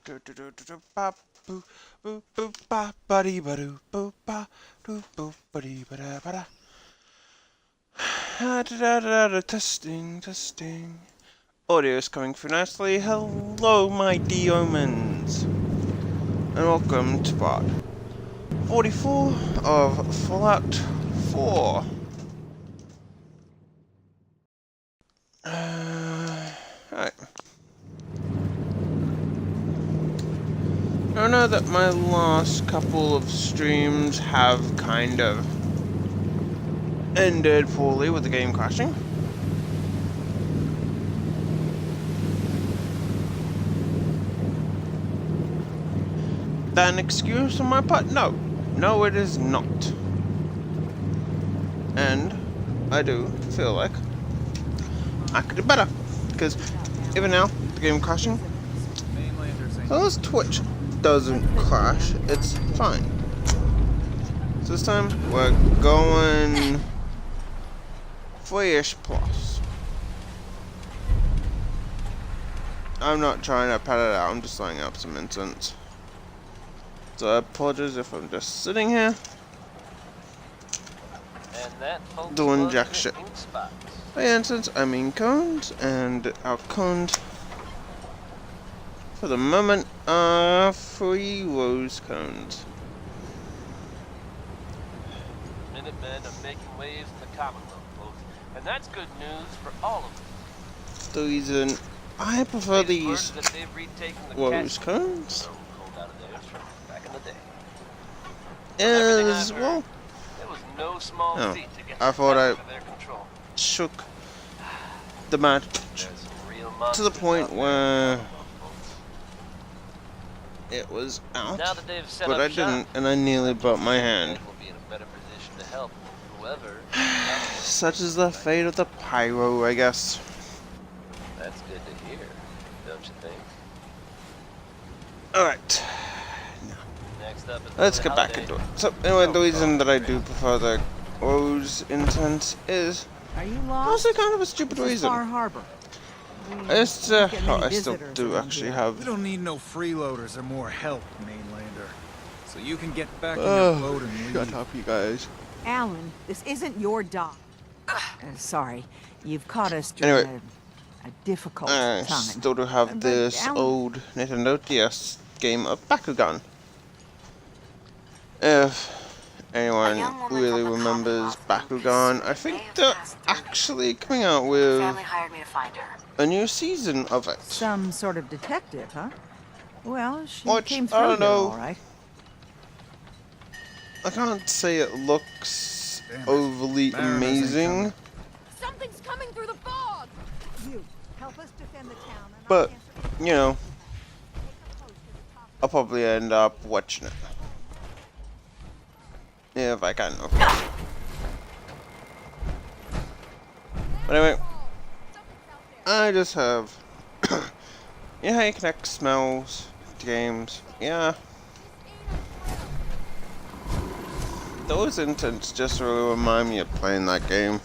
Do do do do do ba boo boo boo ba ba dee ba doo boo ba doo boo ba dee ba da ba da. Da da da da. Testing, testing. Audio is coming through nicely. Hello, my D-omens, and welcome to part 44 of Fallout 4. Right. I know that my last couple of streams have kind of ended poorly with the game crashing. That an excuse on my part? No. No, it is not. And I do feel like I could do better. Because even now, the game crashing, as long as Twitch doesn't crash, it's fine. So this time, we're going 3-ish plus. I'm not trying to pad it out, I'm just laying up some incense. So I apologize if I'm just sitting here doing jack shit. By incense, I mean cones, and our cones for the moment are 3 rose cones. Minutemen are making waves in the Commonwealth, folks, and that's good news for all of us. The reason I prefer these That they've retaken the rose castle. cones So cold out of there from back in the day. is, well, It was no small oh, feat to get I thought I out of their control. shook the match There's some real to the monsters point out there. where it was out, Now that they've set but up I shop, didn't, and I nearly broke my hand. we'll be in a better position to help whoever. Such is the fate of the pyro, I guess. That's good to hear, don't you think? Alright, Next up is let's the get back holiday. into it. So, anyway, the reason that I do prefer the rose incense is Are you lost? also kind of a stupid This is reason. Far Harbor. It's, don't get many I still visitors do around actually here. have. We don't need no freeloaders or more help, mainlander. So you can get back in your boat and leave. Shut up, you guys. Alan, this isn't your dock. Sorry, you've caught us during Anyway, a difficult I time. still do have But this Alan- old Nintendo DS game of Bakugan. If anyone really remembers Bakugan, I think they're actually coming out with Family hired me to find her. a new season of it. Some sort of detective, huh? Well, she Which, came I through don't here know. all right. I can't say it looks Damn it. overly Mariners ain't amazing, coming. Something's coming through the fog! You, help us defend the town. And but, I'll answer you know, Take a post to the top. I'll probably end up watching it. If I can, of course. But anyway, I just have, you know how you connect smells to games? Yeah. Those intents just really remind me of playing that game.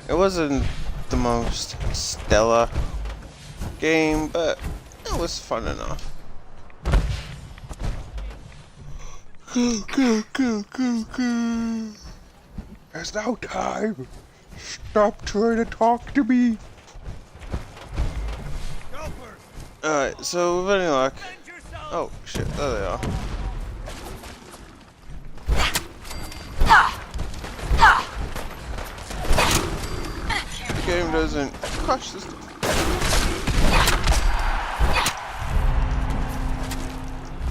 It wasn't the most stellar game, but it was fun enough. Go. It's now time. Stop trying to talk to me. Alright, so with any luck. Oh shit, there they are. The game doesn't crush this.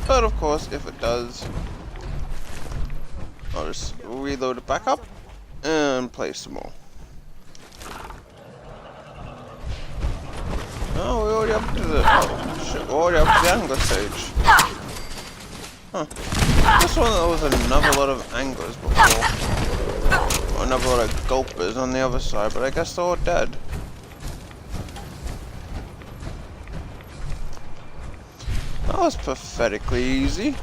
But of course, if it does, I'll just reload it back up and play some more. Oh, we're already up to the. Oh shit, we're already up to the angler stage. Huh. Just one there was another lot of anglers before. Or another lot of gulpers on the other side, but I guess they're all dead. That was pathetically easy.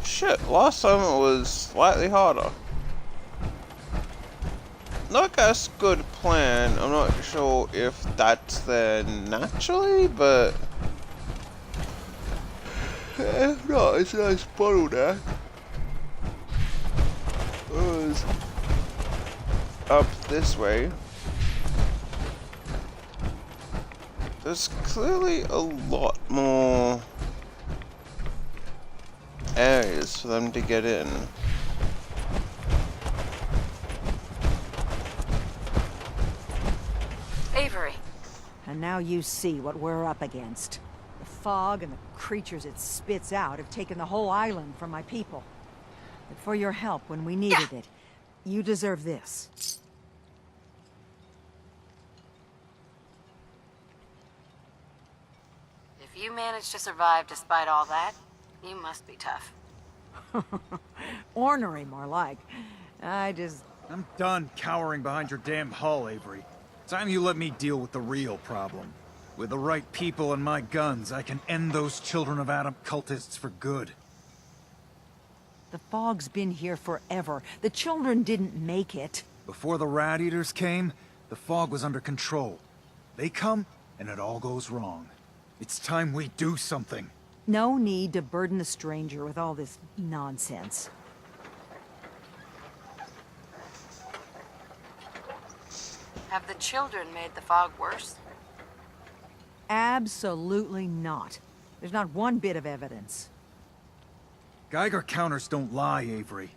Shit, last time it was slightly harder. I guess good plan. I'm not sure if that's there naturally, but if not, it's a nice bottleneck. It's up this way. There's clearly a lot more areas for them to get in. Avery. And now you see what we're up against. The fog and the creatures it spits out have taken the whole island from my people. But for your help when we needed it, you deserve this. If you managed to survive despite all that, you must be tough. Ornery, more like. I'm done cowering behind your damn hull, Avery. Time you let me deal with the real problem. With the right people and my guns, I can end those Children of Adam cultists for good. The fog's been here forever. The children didn't make it. Before the Rat Eaters came, the fog was under control. They come, and it all goes wrong. It's time we do something. No need to burden the stranger with all this nonsense. Have the children made the fog worse? Absolutely not. There's not one bit of evidence. Geiger counters don't lie, Avery.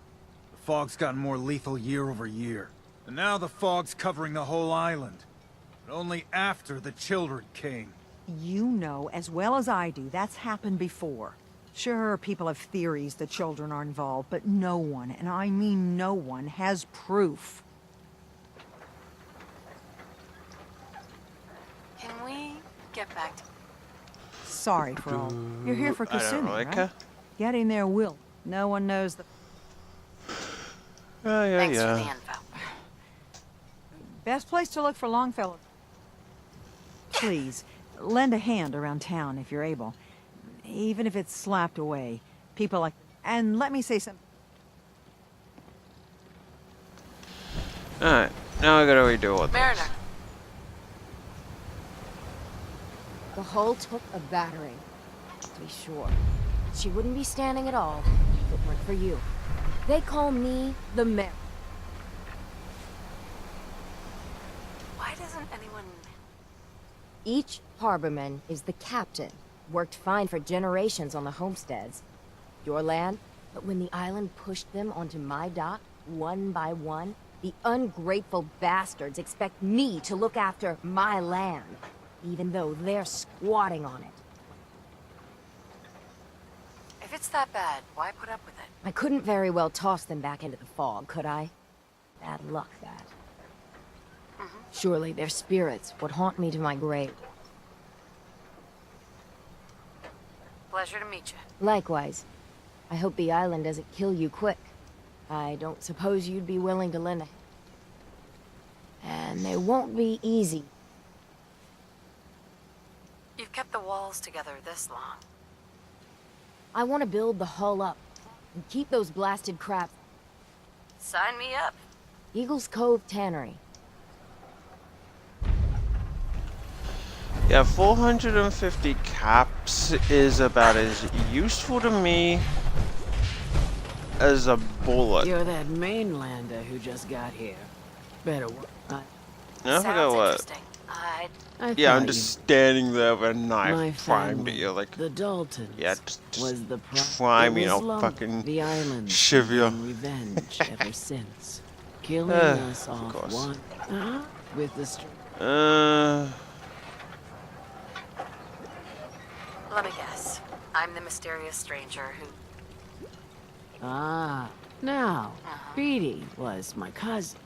The fog's gotten more lethal year over year. And now the fog's covering the whole island. But only after the children came. You know as well as I do that's happened before. Sure, people have theories the children are involved, but no one, and I mean no one, has proof. Can we get back to... Sorry for all. You're here for I don't Kasumi, like right? her. Getting there will. No one knows the... Thanks for the info. Best place to look for Longfellow. Please, lend a hand around town if you're able. Even if it's slapped away. People like... And let me say something. Alright, now I gotta redo all this. Mariner. The hull took a battering, to be sure. She wouldn't be standing at all if it weren't for you. They call me the Mayor. Why doesn't anyone... Each harborman is the captain. Worked fine for generations on the homesteads. Your land, but when the island pushed them onto my dock, one by one, the ungrateful bastards expect me to look after my land, even though they're squatting on it. If it's that bad, why put up with it? I couldn't very well toss them back into the fog, could I? Bad luck, that. Surely their spirits would haunt me to my grave. Pleasure to meet you. Likewise. I hope the island doesn't kill you quick. I don't suppose you'd be willing to lend a... And they won't be easy. You've kept the walls together this long. I want to build the hull up and keep those blasted crabs. Sign me up. Eagles Cove Tannery. Yeah, 450 caps is about as useful to me as a bullet. You're that mainlander who just got here. Better work. I Sounds forgot what. interesting. Yeah, I'm thought just standing there with a My knife primed at family, you, like, the Daltons. yeah, just was the try me, it was I'll lump- fucking the island shiv you. revenge ever since, killing Of us off course. one with the Let me guess. I'm the mysterious stranger who... now Beatty was my cousin.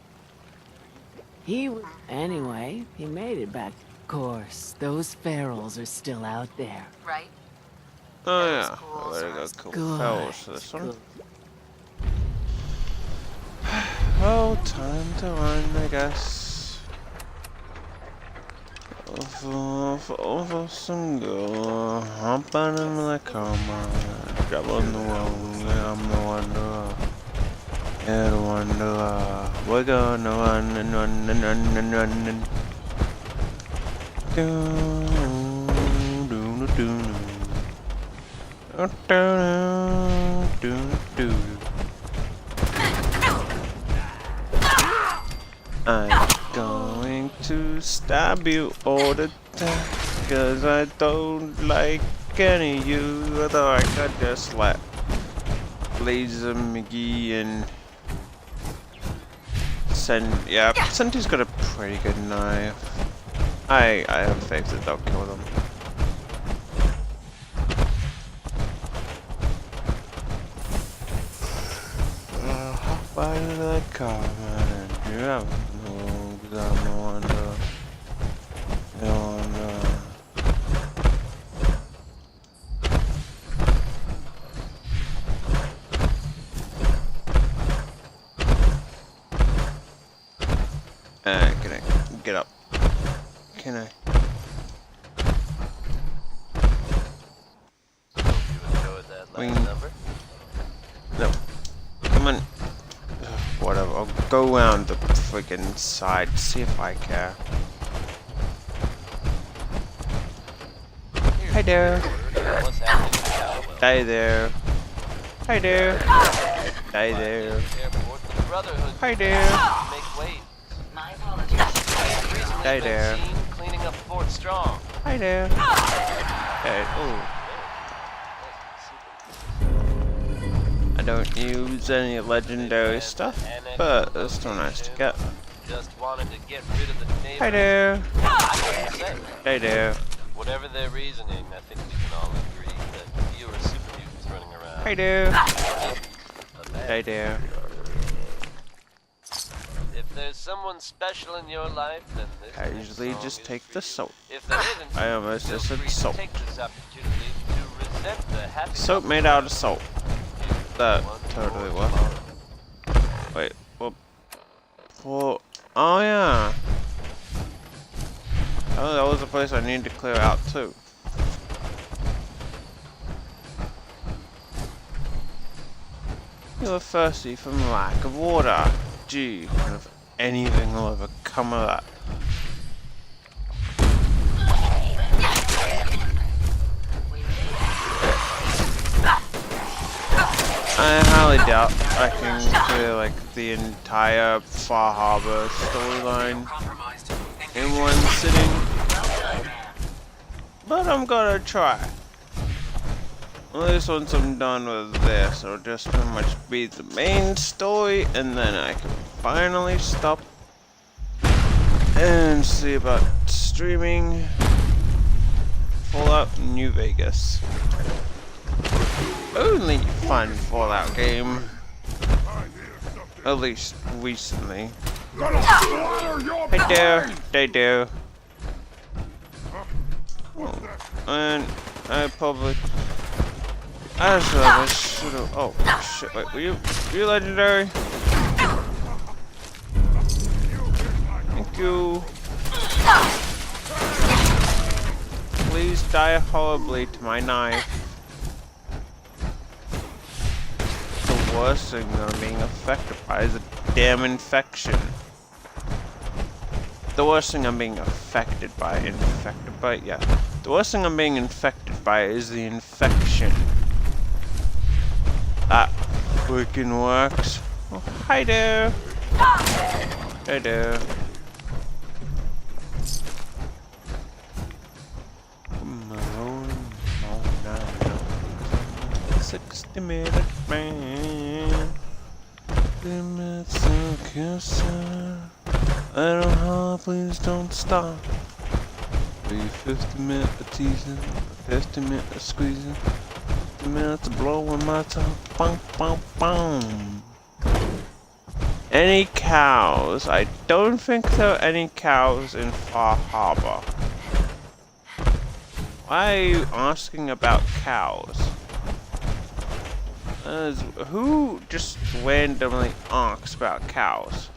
Anyway, he made it back. Of course, those ferals are still out there. Right? Oh Those yeah, ghouls there you are go, as cool. Good. Fellas for this one. Good. Well, time to run, I guess. Over some go. Hop on in the coma. Grab on the wall. I'm the wanderer. And wonder, we're gonna run and run and run and run and I'm going to stab you all the time, 'cause I don't like any of you, although I could just let Laser McGee and Senti's got a pretty good knife. I have faith that they'll kill them. Hop out of the car, man, and you have no, 'cause I'm no wonder. No wonder. Can I get up? Can I? You enjoyed that last number? No. Come on. Whatever. I'll go around the freaking side. See if I care. Hi there. What's happening in Caldwell? Hi there. Hi there. Hi there. Airport, the Brotherhood Hi there. make waves. My apologies. Recently Hi been there. seen cleaning up Fort Strong. Hi there. Hey, ooh. I don't use any legendary stuff, but it's still nice to get. Just wanted to get rid of the neighbor. Hi there. I gotta say, Hi there. whatever their reasoning, I think we can all agree that fewer super mutants running around. Hi there. A bad Hi there. If there's someone special in your life, then this I next usually song just is take for the you. soap. If there isn't, I almost feel just said free to soap. take this opportunity to resent the happy Soap made out of soap. That totally was. Wait, well, oh yeah. Oh, that was a place I needed to clear out too. You're thirsty from lack of water. Gee, and if anything will ever come of that. I highly doubt I can clear like the entire Far Harbor storyline in one sitting, but I'm gonna try. At least once I'm done with this, it'll just pretty much be the main story, and then I can finally stop and see about streaming Fallout New Vegas. Only fun Fallout game, at least recently. Hey there, they do. Oh, and I probably. I should have. Oh shit! Wait, were you legendary? Thank you. Please die horribly to my knife. The worst thing I'm being affected by is a damn infection. The worst thing I'm being affected by, yeah. The worst thing I'm being infected by is the infection. That freaking works. Oh, hi there. Hi there. Come on, 60-minute man. Limits of kisser. I don't holler, please don't stop. Be 50 minutes of teasing, 50 minutes of squeezing, 50 minutes of blowing my tongue. Boom, boom, boom. Any cows? I don't think there are any cows in Far Harbor. Why are you asking about cows? Who just randomly asks about cows?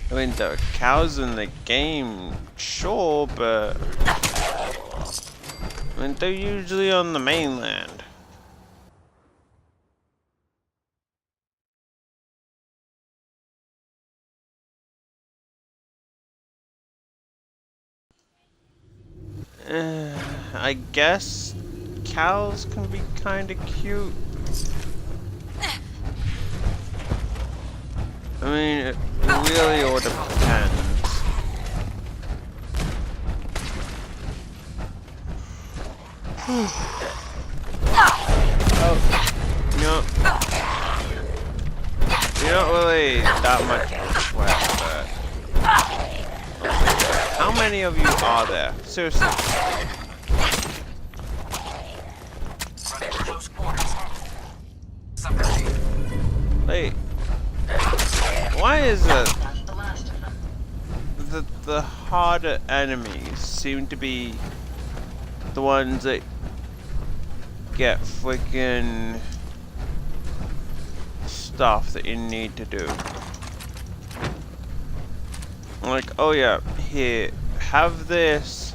I mean, there are cows in the game, sure, but I mean, they're usually on the mainland. I guess cows can be kind of cute. I mean, it really all depends. Oh, you're not really that much of a sweat, but how many of you are there? Seriously. Wait. Why is it that the harder enemies seem to be the ones that get freaking stuff that you need to do? Like, oh yeah, here, have this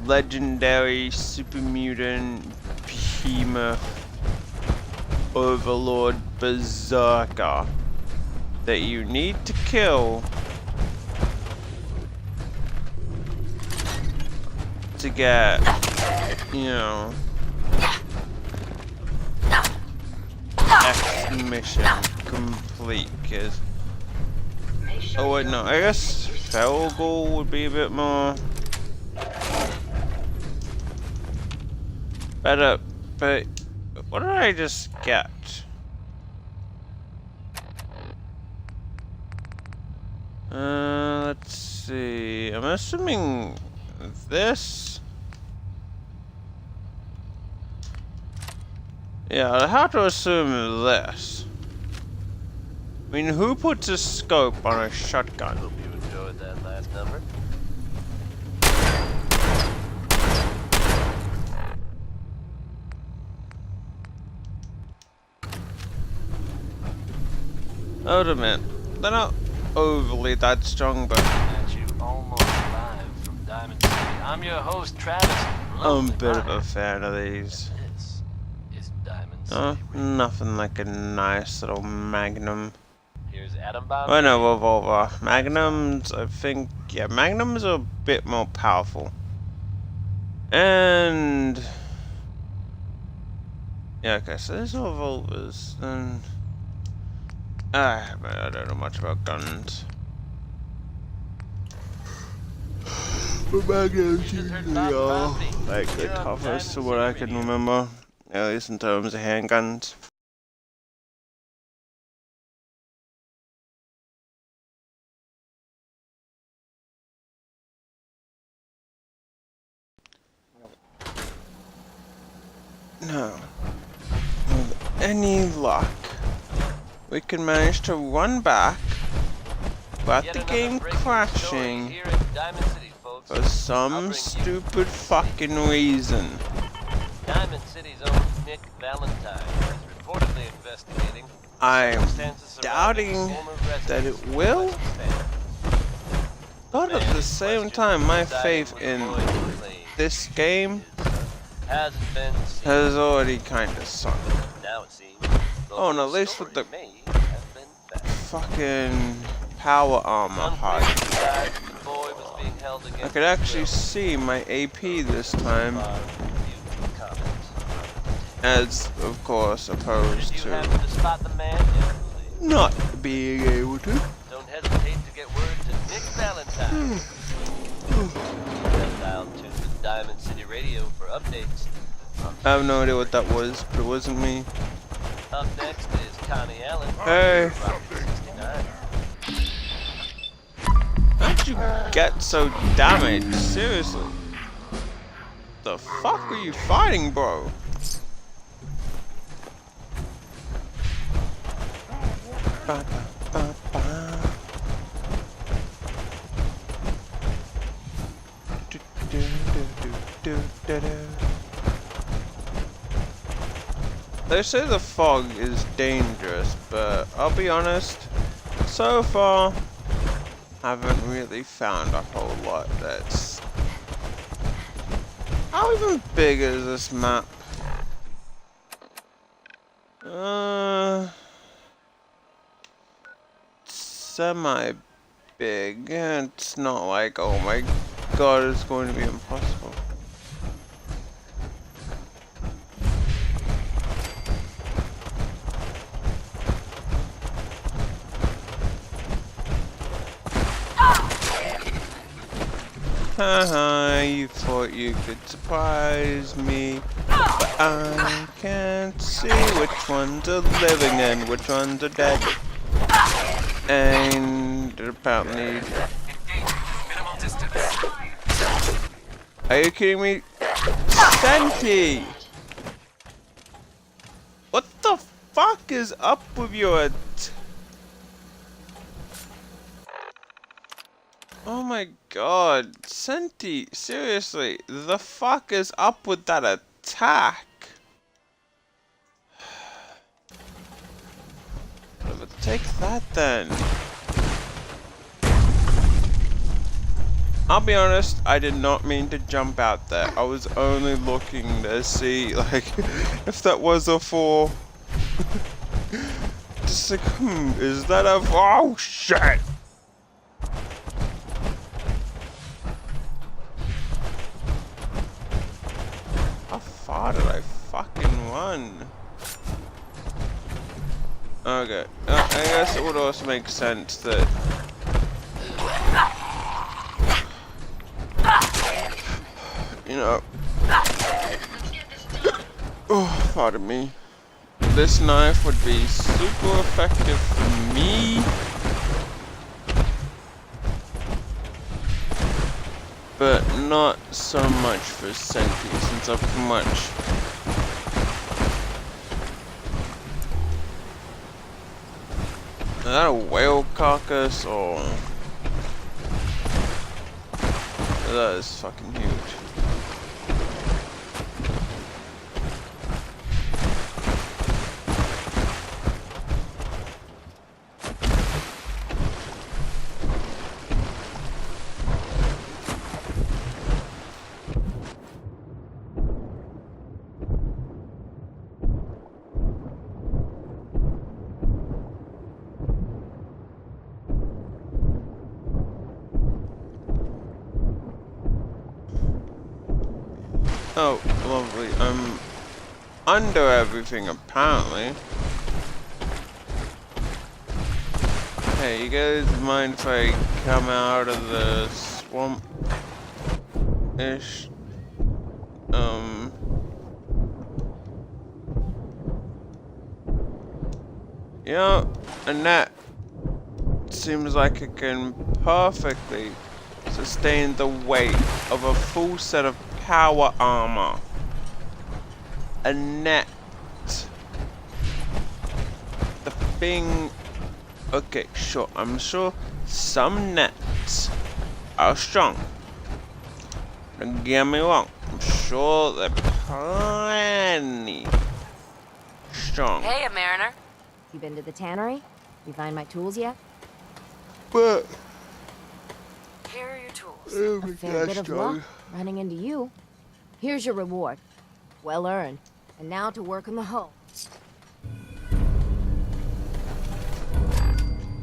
legendary super mutant behemoth overlord berserker that you need to kill to get, you know, X mission complete. Cause, oh wait, no, I guess Feral Ghoul would be a bit more better, but what did I just get? Let's see. I'm assuming this. Yeah, I have to assume this. I mean, who puts a scope on a shotgun? Hope you enjoyed that last number. I'll admit, they're not overly that strong, but At you almost live from Diamond City. I'm your host, Travis. I'm a bit of a fan of these. This is Diamond City. Oh, nothing like a nice little Magnum. Here's Atom Bomb. Oh no, revolver. Magnums, I think, yeah, Magnums are a bit more powerful. And yeah, okay, so there's revolvers, and I don't know much about guns. But Magnums usually are like the toughest to what I can remember, at least in terms of handguns. Now, with any luck, we can manage to run back without Yet the another game breaking crashing story here in Diamond City, folks. for some stupid fucking reason. Diamond City's own Nick Valentine is reportedly investigating I'm circumstances surrounding doubting former that residents it will, of West but at the same time, my faith in this game hasn't been seen. has already kind of sunk. Now it seems. Oh, and at least with the may have been better. fucking power armor HUD, Unfortunately, the boy was being held I against could his actually will. see my AP this time, Our review comments. as of course opposed Did you to happen to spot the man yesterday? not being able to. Don't hesitate to get word to Nick Valentine. Dial to the Diamond City Radio for updates. I have no idea what that was, but it wasn't me. Up next is Connie Allen. Hey, Rocky 69. how'd you get so damaged? Seriously. The fuck were you fighting, bro? Ba, ba, ba, ba. Do, do, do, do, do, do. They say the fog is dangerous, but I'll be honest, so far, I haven't really found a whole lot that's How even big is this map? Semi big. It's not like, oh my god, it's going to be impossible. Haha, you thought you could surprise me, but I can't see which ones are living and which ones are dead. And apparently... Are you kidding me? Senti! What the fuck is up with your... Oh my god, Senti, seriously, the fuck is up with that attack? But take that then. I'll be honest, I did not mean to jump out there. I was only looking to see, like, if that was a 4. Just like, is that a 4? Oh shit! How far did I fucking run? Okay, I guess it would also make sense that... You know... Oh, pardon me. This knife would be super effective for me. But not so much for Senti, since I've pretty much... Is that a whale carcass, or... That is fucking huge. Oh, lovely. I'm under everything, apparently. Hey, you guys mind if I come out of the swamp-ish? Yeah, and that seems like it can perfectly sustain the weight of a full set of power armor. A net. The thing... Okay, sure. I'm sure some nets are strong. Don't get me wrong. I'm sure they're plenty strong. Hey, a mariner. You been to the tannery? You find my tools yet? But... Here are your tools. A fair bit of luck running into you. Here's your reward. Well earned. And now to work on the hull.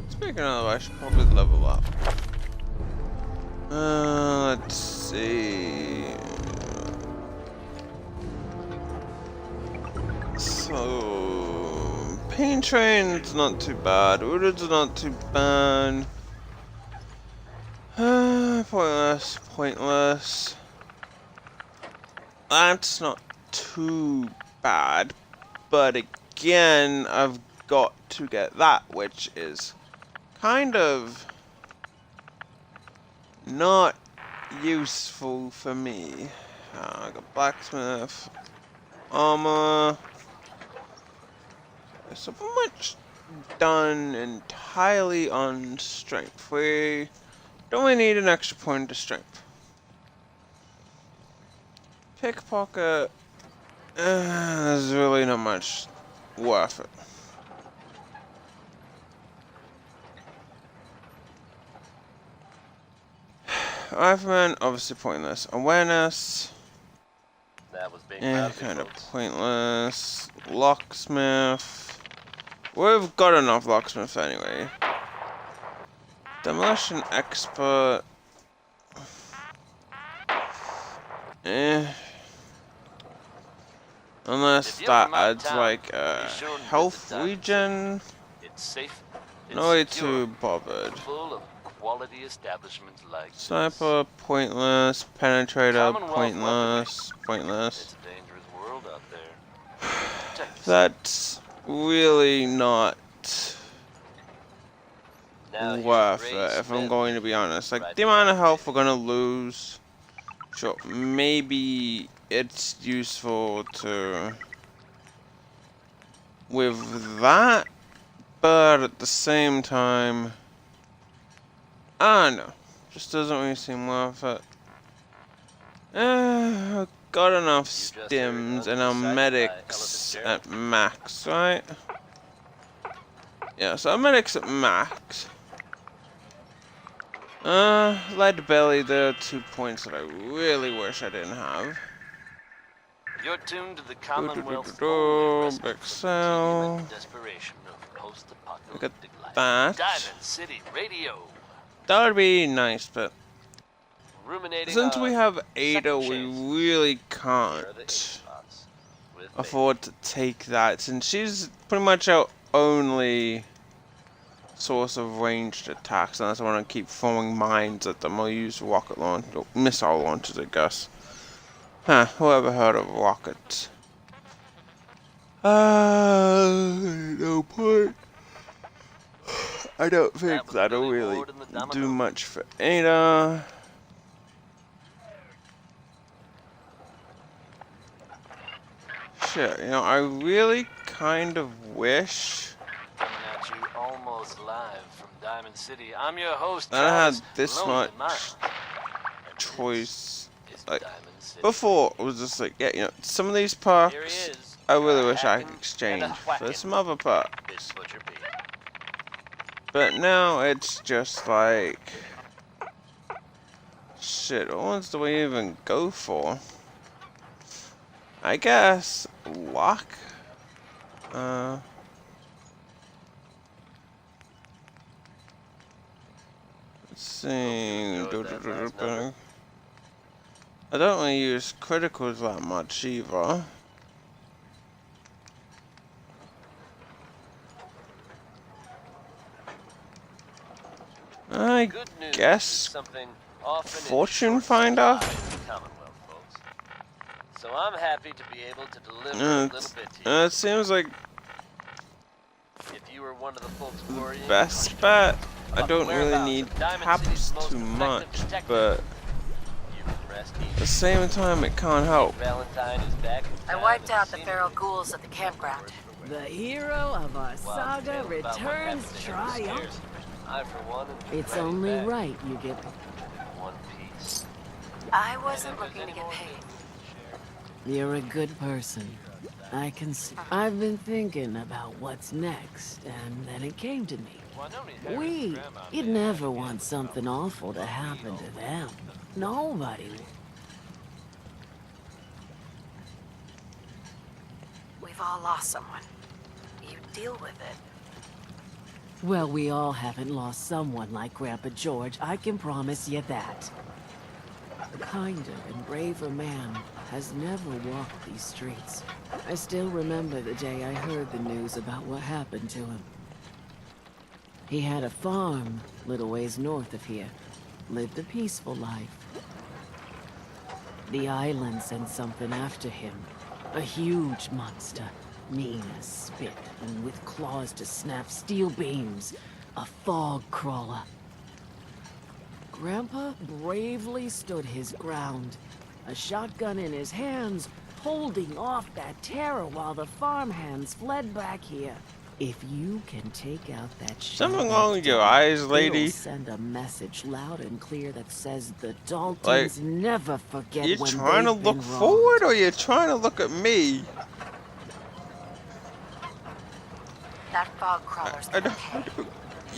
Speaking of, I should probably level up. Let's see. So, pain train's not too bad. Wooded's not too bad. Pointless. That's not too bad. But again, I've got to get that, which is kind of not useful for me. I got blacksmith, armor. So pretty much done entirely on strength. We don't really need an extra point of strength. Pickpocket, there's really not much worth it. Rifleman, obviously pointless. Awareness. That was being Yeah, proud kind of folks. pointless. Locksmith. We've got enough locksmiths anyway. Demolition expert. Eh. Unless If you're that from out of adds town, like be a sure to health visit Diamond regen. It's safe. It's No way secure, too bothered. full of quality establishments like this. Sniper, pointless. Penetrator, Commonwealth pointless. It's Pointless. a dangerous world out there. Protect yourself. That's really not Now here's worth Ray it, if I'm Smith. going to be honest. Like, Right the amount of behind health you. we're gonna lose, sure, maybe it's useful to with that, but at the same time, I don't know, just doesn't really seem worth it. Got enough just heard stims and our undecided by medics Ella at Fitzgerald. max, right? Yeah, so our medics at max. Lead belly, there are 2 points that I really wish I didn't have. You're tuned to the Commonwealth's do, only respite big from cell. tedium and desperation of post-apocalyptic life. that. Diamond City Radio. That would be nice, but Ruminating since we on have Ada, second we chances. really Here are the can't spots with afford to take that, since she's pretty much our only source of ranged attacks, unless I want to keep throwing mines at them or use rocket launch or missile launchers, I guess. Huh, whoever heard of rockets? No point. I don't think That was that'll Billy really Ward in the domino. do much for Ada. Shit, you know, I really kind of wish Coming at you almost live from Diamond City. I'm your host, that I had Travis, this Lonely much Mike. choice. It's Like, Diamond City. Before, it was just like, yeah, you know, some of these Here perks, he is. I really a wish I hacking could and exchange a for whacking. some other perks. It's Butcher Pete. But now it's just like, shit, what ones do we even go for? I guess luck. Let's see. I don't really use criticals that much either. I Good news is guess something often in fortune short finder? supply in the Commonwealth, folks. So I'm happy to be able to deliver a little bit to you. It seems like If you were one of the folks worrying, best bet. I about don't the really whereabouts need of Diamond caps City's most too effective much, detective, but you can rest at the easy. same time it can't help. Valentine is back in I town wiped and out the seen feral it. ghouls at the campground. The hero of our Wild saga tale about what returns happened to him scares triumphant. me. I, for one, am It's ready only back right you get. in one piece. I wasn't looking to get paid. You're a good person. I can see. I've been thinking about what's next, and then it came to me. Well, I know he's Harry's We, grandma you'd may never have want something awful to happen to them. Nobody would. We've all lost someone. You deal with it. Well, we all haven't lost someone like Grandpa George, I can promise you that. A kinder and braver man has never walked these streets. I still remember the day I heard the news about what happened to him. He had a farm little ways north of here. Lived a peaceful life. The island sent something after him. A huge monster. Mean as spit and with claws to snap steel beams. A fog crawler. Grandpa bravely stood his ground. A shotgun in his hands, holding off that terror while the farmhands fled back here. If you can take out that Something shell wrong with your dog, eyes, lady? it'll send a message loud and clear that says the Daltons never forget You when trying to they've look been wronged. forward or you trying to look at me? That fog crawler's I gonna don't, pay.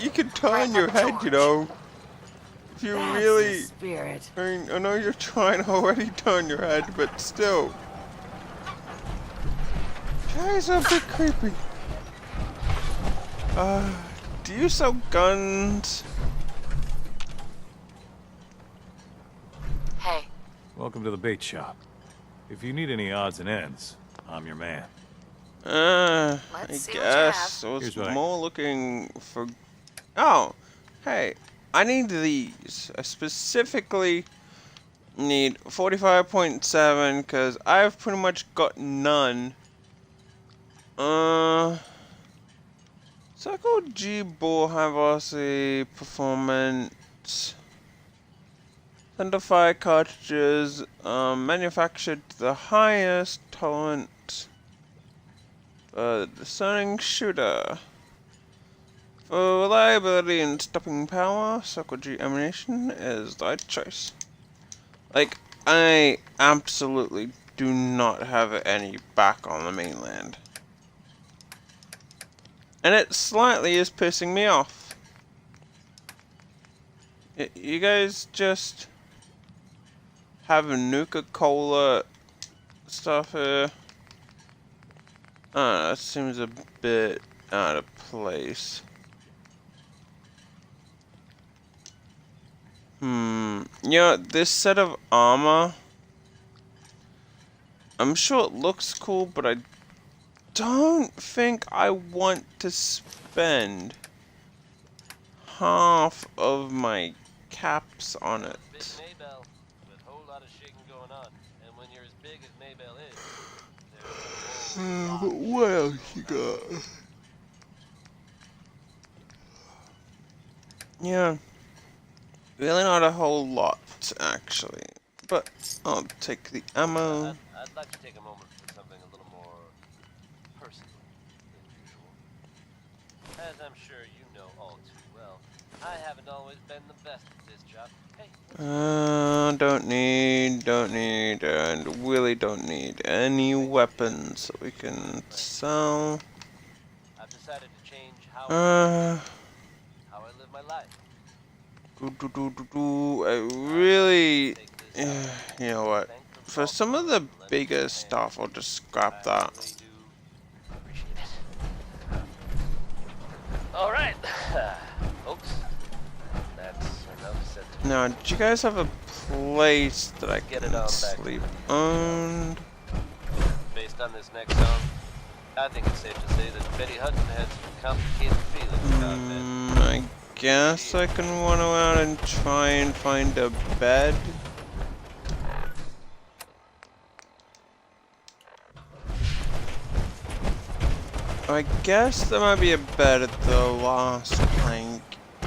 you can turn Grandpa your head, you George. know. If you That's really, the spirit. I mean, I know you're trying to already turn your head, but still, guys are a bit creepy. Do you sell guns? Hey, Welcome to the bait shop. If you need any odds and ends, I'm your man. I Let's see what you guess I was Here's what I- more looking for. Oh, hey, I need these. I specifically need 45.7 because I've pretty much got none. Cycle G Ball High Velocity Performance. Centerfire cartridges, manufactured to the highest tolerance. Discerning shooter. For reliability and stopping power, Cycle G ammunition is the right choice. Like, I absolutely do not have any back on the mainland. And it slightly is pissing me off. You guys just have a Nuka-Cola stuff here. I don't know, that seems a bit out of place. You know, this set of armor, I'm sure it looks cool, but I don't think I want to spend half of my caps on it. Big Maybell with a whole lot of shaking going on. And when you're as big as Maybell is, there's a whole But what else you got? Yeah. Really not a whole lot, actually. But I'll take the ammo. I'd like to take a moment for something a little more personal than usual. As I'm sure you know all too well, I haven't always been the best at this job. Hey, Don't need, and really don't need any weapons that we can sell. I've decided to change how Uh, I live my life. I really, you know what? For some of the bigger stuff, I'll just scrap that. All right, folks. That's enough said. Now, do you guys have a place that I Get it can on back. sleep on? Based on this next song, I think it's safe to say that Betty Hutton had some complicated feelings about men. I guess I can run around and try and find a bed. I guess there might be a bed at the last plank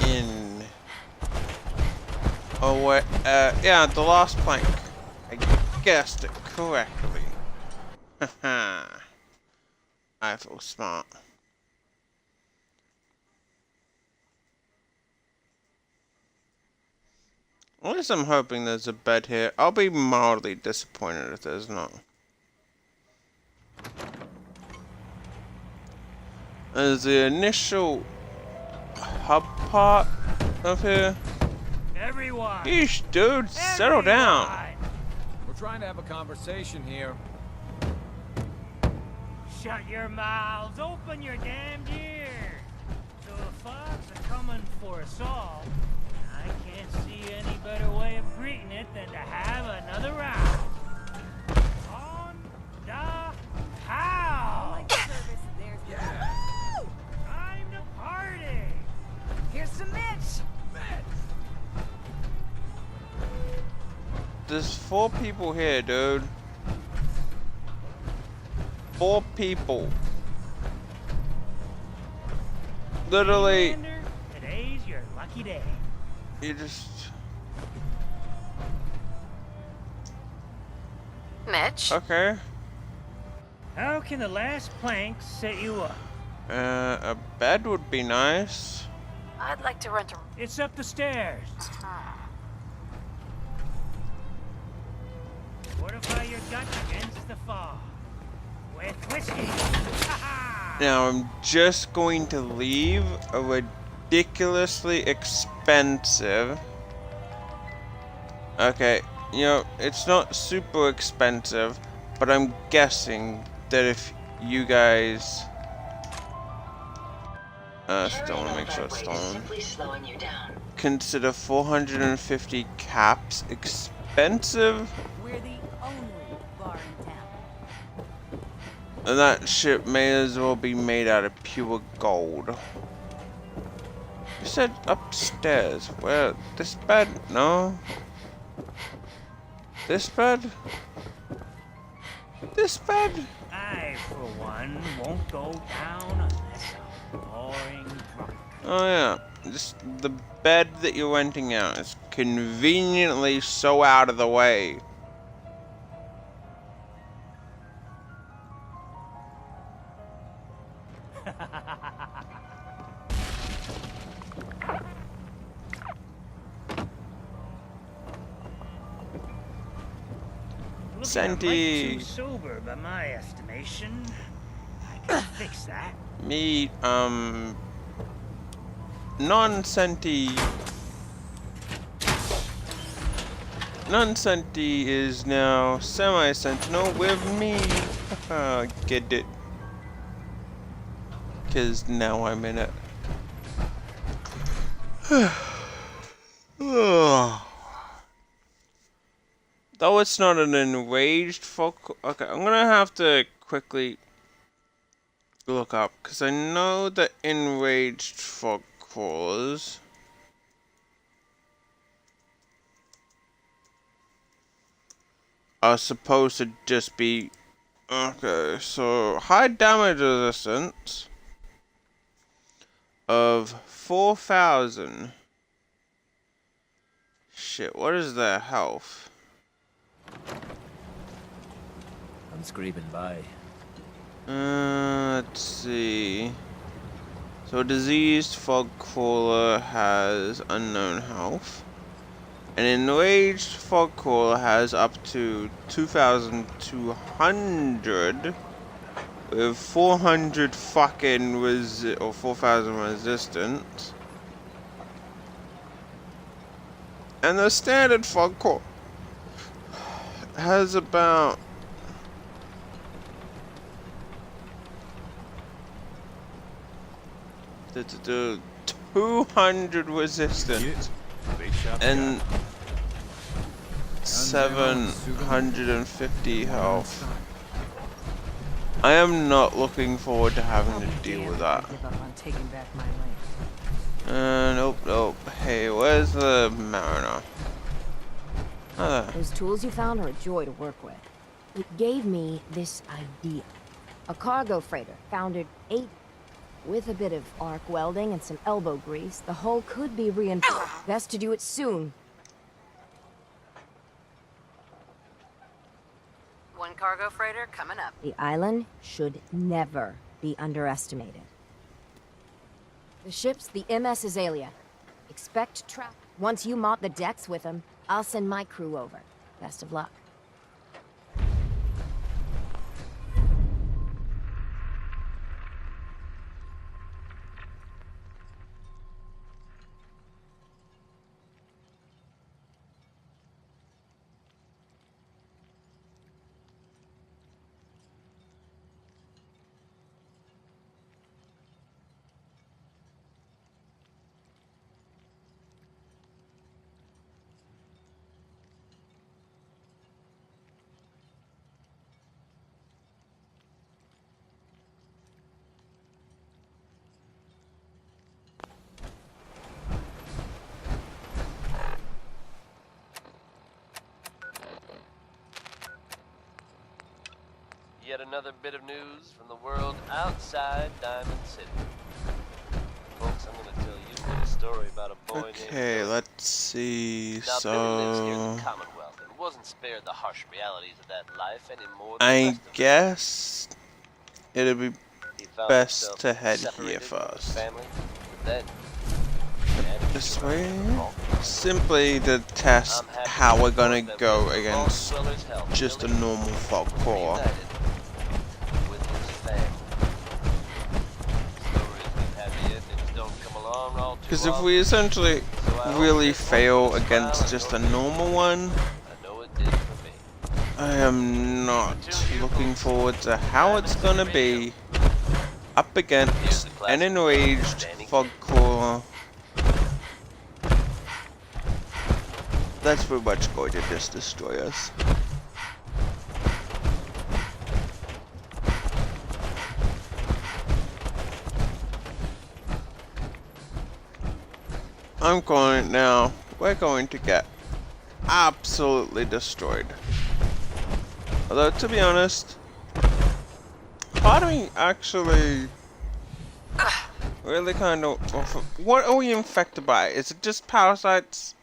inn. Oh wait, yeah, the last plank. I guessed it correctly. Haha. I feel smart. At least I'm hoping there's a bed here. I'll be mildly disappointed if there's not. There's the initial hub part of here. Everyone! Yeesh, dude, settle down. We're trying to have a conversation here. Shut your mouths, open your damned ears. So the fogs are coming for us all. I can't see any better way of greeting it than to have another round. On the house! Time to party! Here's some Mitch! There's 4 people here, dude. 4 people. Literally, Commander, today's your lucky day. you just... Mitch? Okay. How can the last plank set you up? A bed would be nice. I'd like to rent a... It's up the stairs. Fortify your gut against the fog. With whiskey. Now, I'm just going to leave a ridiculously expensive... Okay, you know, it's not super expensive, but I'm guessing that if you guys. Still want to make sure it's stolen. Consider 450 caps expensive. We're the only bar in town. And that shit may as well be made out of pure gold. You said upstairs. Where? This bed? No. This bed? This bed? I, for one, won't go down unless I'm roaring drunk. Oh yeah. Just the bed that you're renting out is conveniently so out of the way. Senti. Too sober by my estimation. I can fix that. Me, non-senti. Non-senti is now semi-sentinel with me. Get it? Cause now I'm in it. Though it's not an enraged folk. Okay, I'm gonna have to quickly look up because I know that enraged fog crawlers are supposed to just be okay. So high damage resistance of 4,000. Shit, what is their health? I'm scraping by. Let's see. So diseased fog crawler has unknown health. An enraged fog crawler has up to 2,200 with 400 fucking or 4,000 resistance. And the standard fog crawler has about 200 resistance and 750 health. I am not looking forward to having to deal with that. Nope. Hey, where's the mariner? Oh, there. Those tools you found are a joy to work with. It gave me this idea. A cargo freighter, founded 8 with a bit of arc welding and some elbow grease, the hull could be reinforced. Best to do it soon. One cargo freighter coming up. The island should never be underestimated. The ship's the MS Azalea. Expect trap. Once you mop the decks with them, I'll send my crew over. Best of luck. Yet another bit of news from the world outside Diamond City. Folks, I'm gonna tell you a little story about a boy named Okay, let's see. Now, Billy lives here in So the Commonwealth and wasn't spared the harsh realities of that life any more than the I rest of us. guess it'd be He found best himself to head here separated from his first. family, but then managed This to way, earn simply to test I'm happy how to we're gonna report that go with against Vault Dweller's help, just a Billy normal fog crawler. reunited with his family. Stories with happy endings don't come along all too Because if often, we essentially so I hope really this fail moment will against smile just a on your normal one, face. I know it did for me. I am not looking forward to how it's gonna be up against an enraged fog crawler. That's pretty much going to just destroy us. I'm calling it now. We're going to get absolutely destroyed. Although, to be honest, part of me actually really kind of... What are we infected by? Is it just parasites?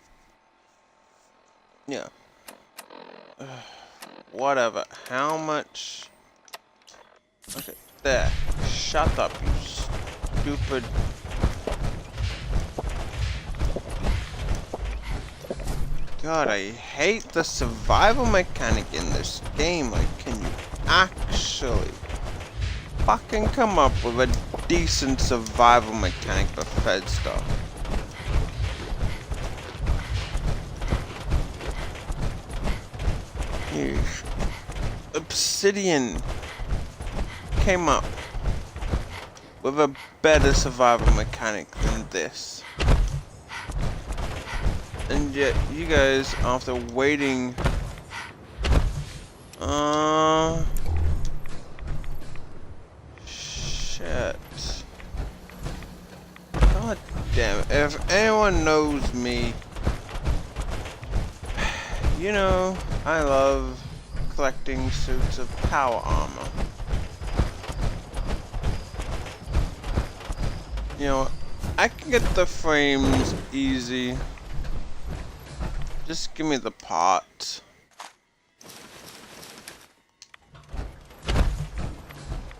Yeah. Whatever. How much... Okay, there. Shut up, you stupid... God, I hate the survival mechanic in this game. Like, can you actually fucking come up with a decent survival mechanic for Fedstar? Obsidian came up with a better survival mechanic than this. And yet, you guys, after waiting, shit. God damn it. If anyone knows me, you know, I love collecting suits of power armor. You know, I can get the frames easy. Just give me the pot.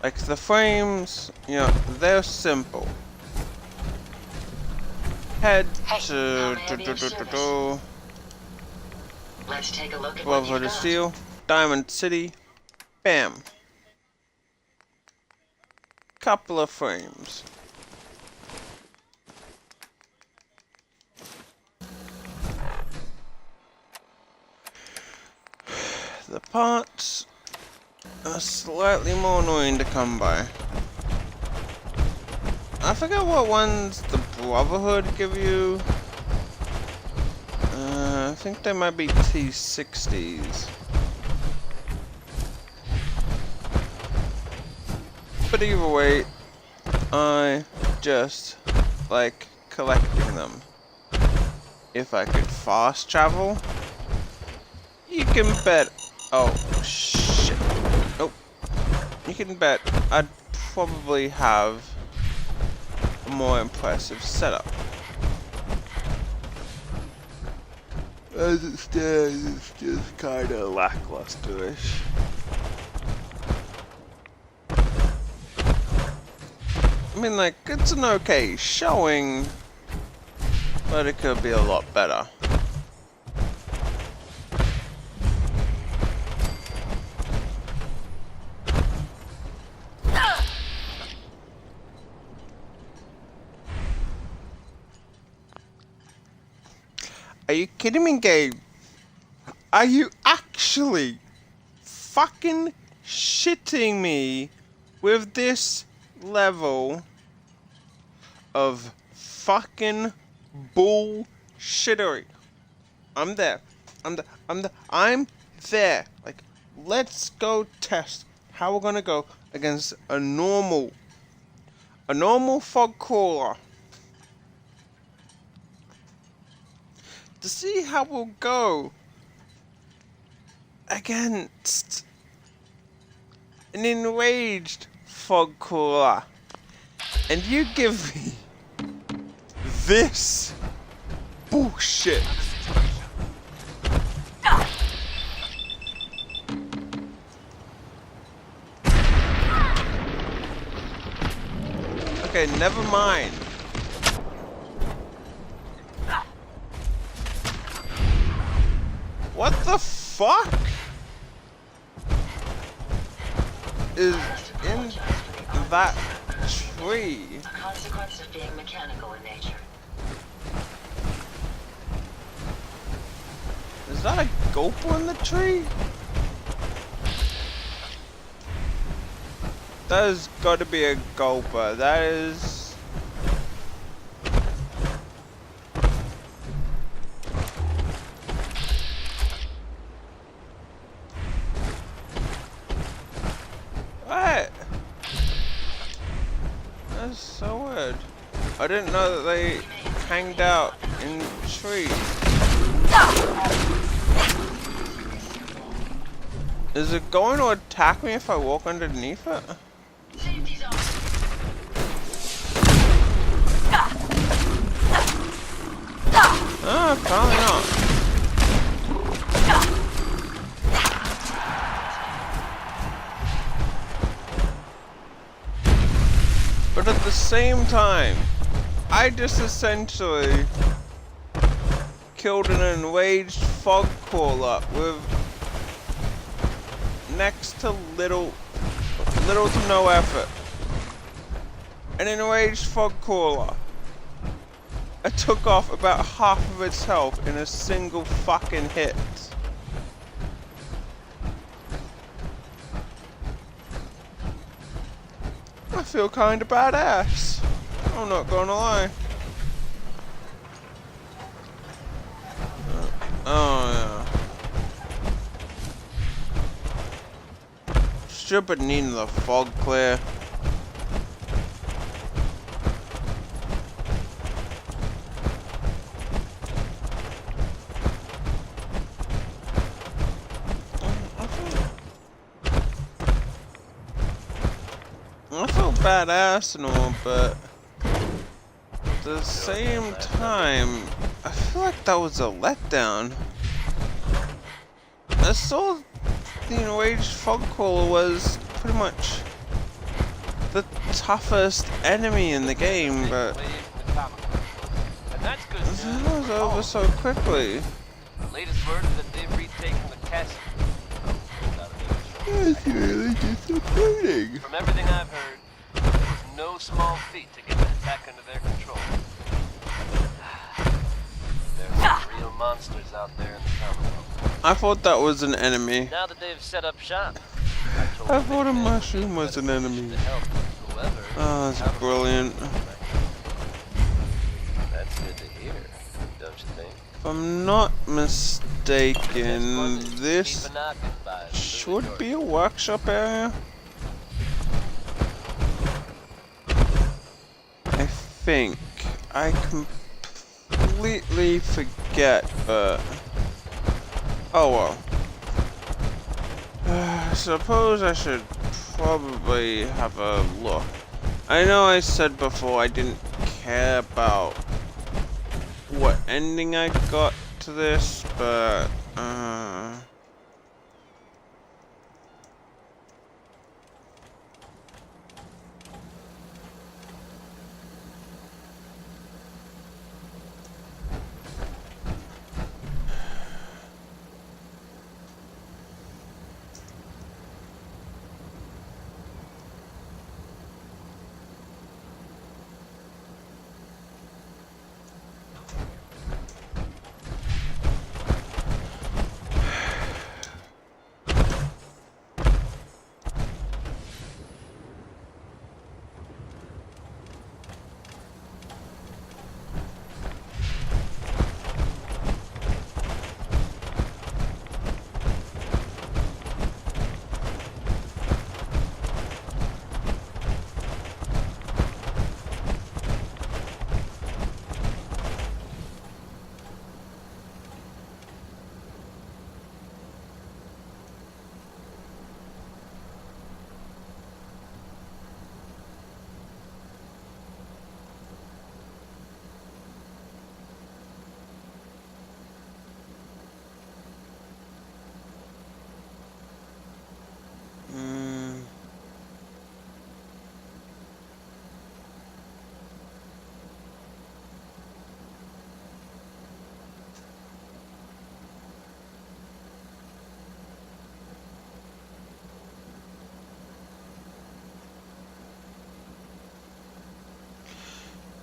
Like the frames, you know, they're simple. Head to Let's take a look at Glove of Steel, Diamond City, bam. Couple of frames. The parts are slightly more annoying to come by. I forget what ones the Brotherhood give you. I think they might be T60s. But either way, I just like collecting them. If I could fast travel, you can bet. Oh, shit. Nope. You can bet I'd probably have a more impressive setup. As it stands, it's just kinda lacklusterish. I mean, like, it's an okay showing, but it could be a lot better. Are you kidding me, Gabe? Are you actually fucking shitting me with this level of fucking bullshittery? I'm there. I'm there. Like, let's go test how we're gonna go against a normal fog crawler. To see how we'll go against an enraged fog crawler, and you give me this bullshit. Okay, never mind. What the fuck is in that tree? A consequence of being mechanical in nature. Is that a gopher in the tree? That has got to be a gulper. That is... What? That's so weird. I didn't know that they hanged out in trees. Is it going to attack me if I walk underneath it? Ah, probably not. But at the same time, I just essentially killed an enraged fog crawler with next to little to no effort. An enraged fog crawler. I took off about half of its health in a single fucking hit. I feel kinda badass. I'm not gonna lie. Oh yeah. Stupid needing the fog clear. I feel badass and all, but at the same time, I feel like that was a letdown. I saw the enraged fog crawler was pretty much the toughest enemy in the game, but that was over so quickly. Latest word is that they've retaken the castle. That's really disappointing. From everything I've heard, it was no small feat to get that back under their control. There's some real monsters out there in the Commonwealth. I thought that was an enemy. Now that they've set up shop, I thought a mushroom was an enemy. Oh, that's brilliant. That's good to hear, don't you think? If I'm not mistaken, this should be a workshop area. I think. I completely forget, but... Oh well. Suppose I should probably have a look. I know I said before I didn't care about what ending I got to this, but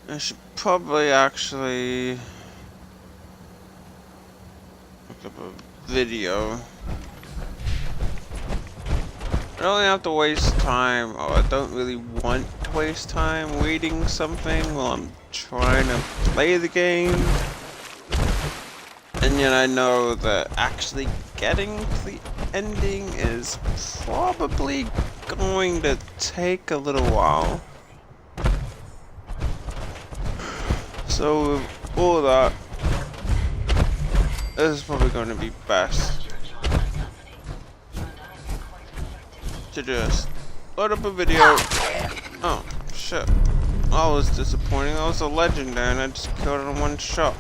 I should probably actually look up a video. don't have to waste time, or I don't really want to waste time reading something while I'm trying to play the game. And yet I know that actually getting to the ending is probably going to take a little while. So with all that, this is probably going to be best to just load up a video. Oh shit, that was disappointing. That was a legendary and I just killed it in one shot.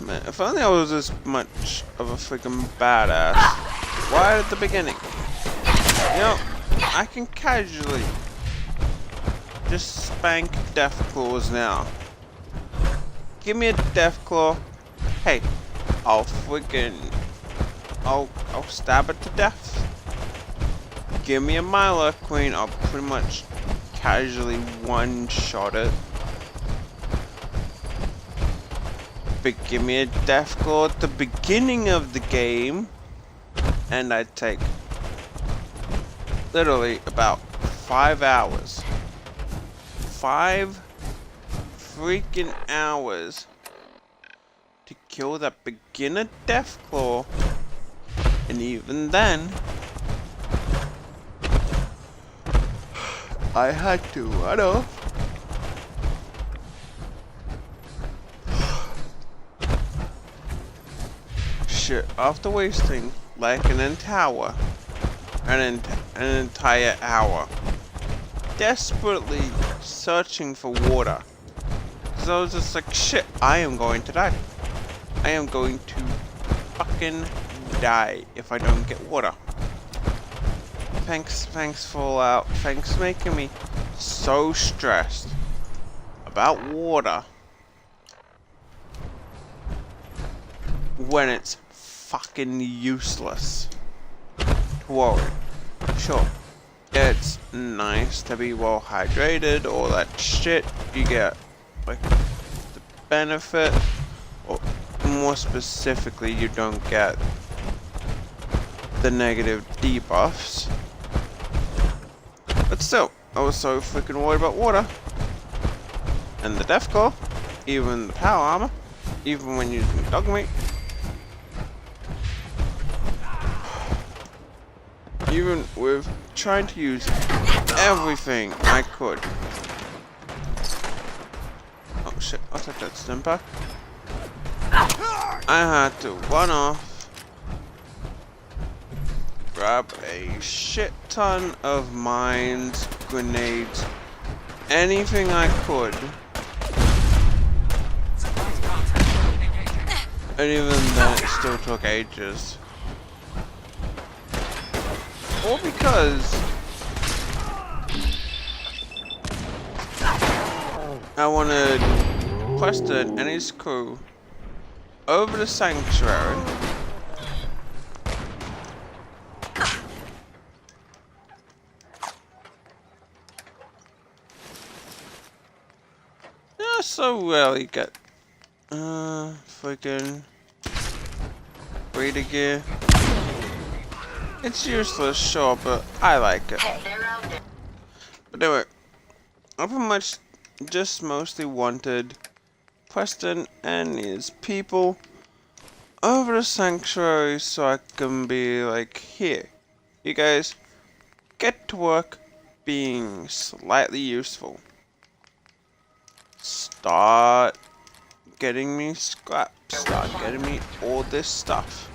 Man, if only I was this much of a freaking badass right at the beginning. You know, I can casually just spank Deathclaws now. Give me a Deathclaw. Hey, I'll stab it to death. Give me a Myla Queen, I'll pretty much casually one-shot it. But give me a Deathclaw at the beginning of the game, and I'd take literally about 5 hours. 5 freaking hours to kill that beginner Deathclaw, and even then, I had to run off. Shit, after wasting like an entire hour desperately searching for water, because I was just like, shit, I am going to die. I am going to fucking die if I don't get water. Thanks Fallout. Thanks for making me so stressed about water when it's fucking useless to worry. Sure, it's nice to be well hydrated, all that shit. You get like the benefit, or more specifically, you don't get the negative debuffs. But still, I was so freaking worried about water. And the Deathclaw, even the power armor, even when using dog meat. Even with trying to use everything I could. Oh shit, I'll take that stim pack. I had to run off, grab a shit ton of mines, grenades, anything I could. And even then it still took ages. All because I wanted Preston and his crew over the sanctuary. I so rarely get freaking breeder gear. It's useless, sure, but I like it. But anyway, I pretty much just mostly wanted Preston and his people over the sanctuary so I can be like, here, you guys get to work being slightly useful. Start getting me scrap, start getting me all this stuff.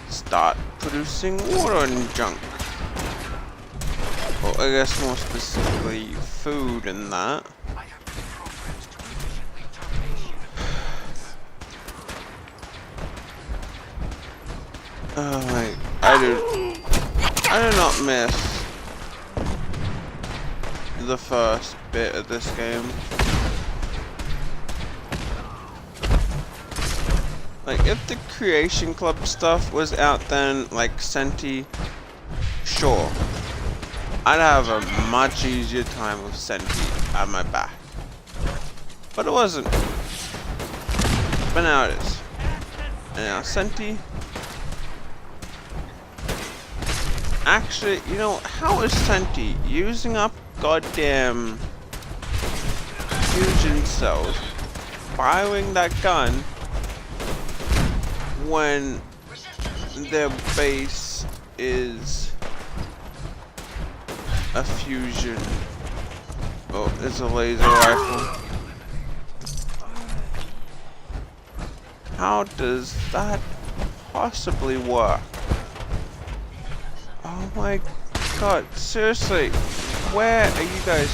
Start producing water and junk. Or I guess more specifically food and that. Oh my, I do not miss the first bit of this game. Like, if the Creation Club stuff was out then, like Senti, sure, I'd have a much easier time with Senti at my back. But it wasn't. But now it is. And now Senti Actually, you know, how is Senti using up goddamn fusion cells, firing that gun when their base is a fusion? Oh, it's a laser rifle. How does that possibly work? Oh my god, seriously, where are you guys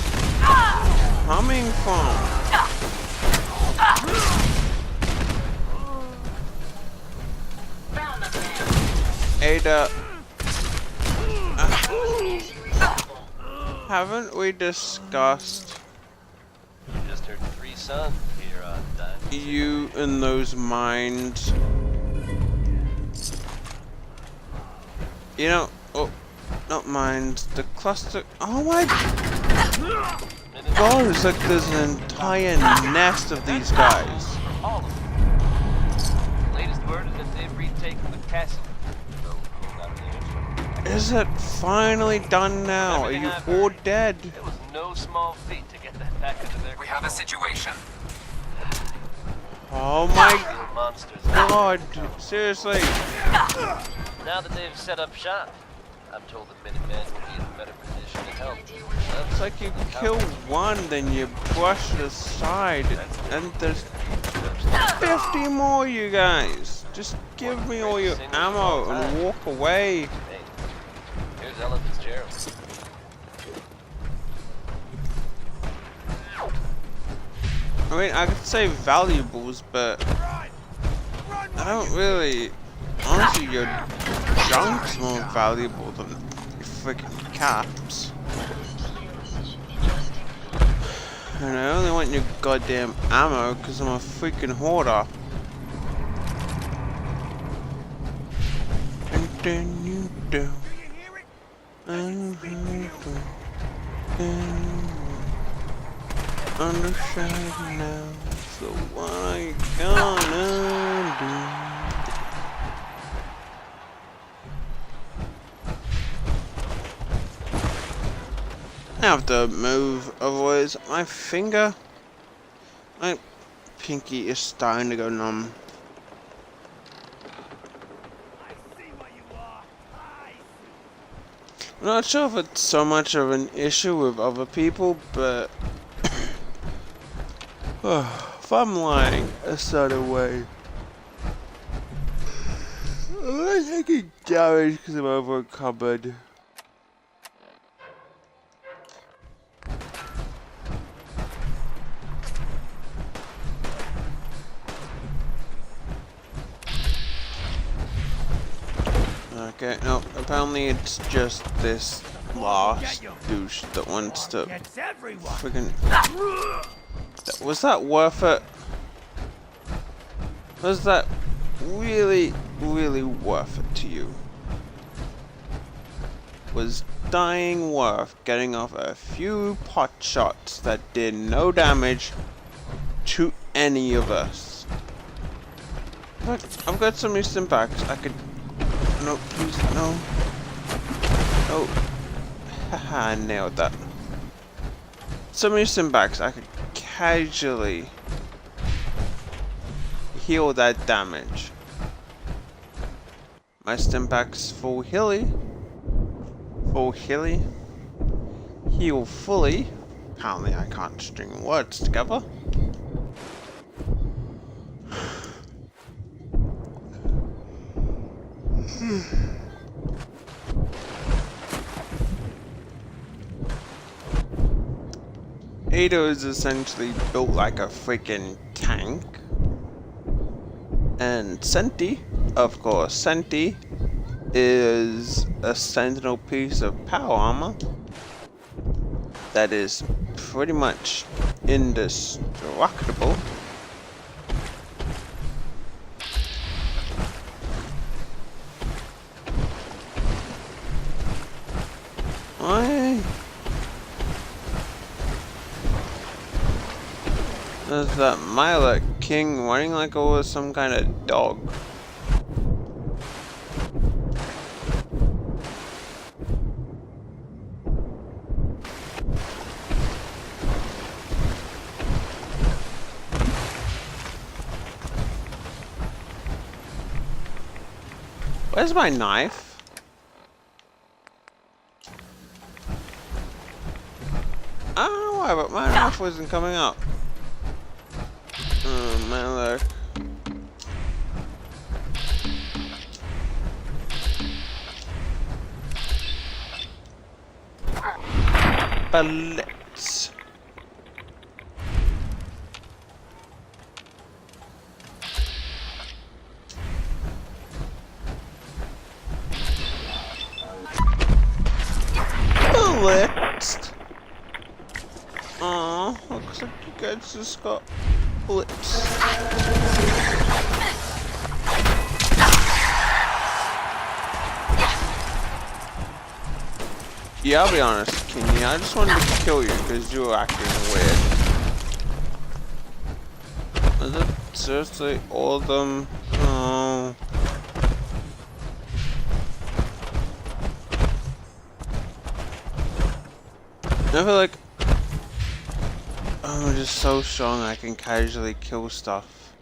coming from? Ada, haven't we discussed You just heard 3 sons here on Diamond. you in those mines? You know, oh, not mines, the cluster. Oh my god, it's like there's an entire nest of these guys. All of them. Latest word is that they've retaken the castle. So, not an Is it finally done now? Are you all dead? It was no small feat to get that back into their. We have a situation. Oh my Little monsters. god, seriously. Now that they've set up shop, I'm told the Minutemen will be in a better position to help. It's like you kill one, then you brush it aside, and there's 50 more, you guys. Just give me all your ammo and walk away. Hey, here's Ella Fitzgerald. I mean, I could say valuables, but I don't really. Honestly, your junk's more valuable than your freaking caps. And I only want your goddamn ammo because I'm a freaking hoarder. And then you do. Underside now. So what are you gonna do? I have to move, otherwise my pinky is starting to go numb. I'm not sure if it's so much of an issue with other people, but if I'm lying a certain way, I'm taking damage because I'm over a cupboard. Okay, no, apparently it's just this last douche that wants to friggin'. Was that worth it? Was that really, really worth it to you? Was dying worth getting off a few pot shots that did no damage to any of us? Look, I've got some new stimpaks. I could. No, please, no. Oh. Haha, I nailed that. Some new stimpaks. I could casually heal that damage. My stimpaks full hilly. Full hilly. Heal fully. Apparently I can't string words together. Ada is essentially built like a freaking tank. And Senti, of course, Senti is a sentinel piece of power armor that is pretty much indestructible. Why? There's that Milet King running like it was some kind of dog. Where's my knife? I don't know why, but my knife wasn't coming up. Oh man, look. Bullets. Bullets. Oh, looks like you guys just got bullets. Yeah, I'll be honest, Kenny. I just wanted to kill you because you were acting weird. Is it seriously all of them? Oh. I feel like I'm just so strong I can casually kill stuff.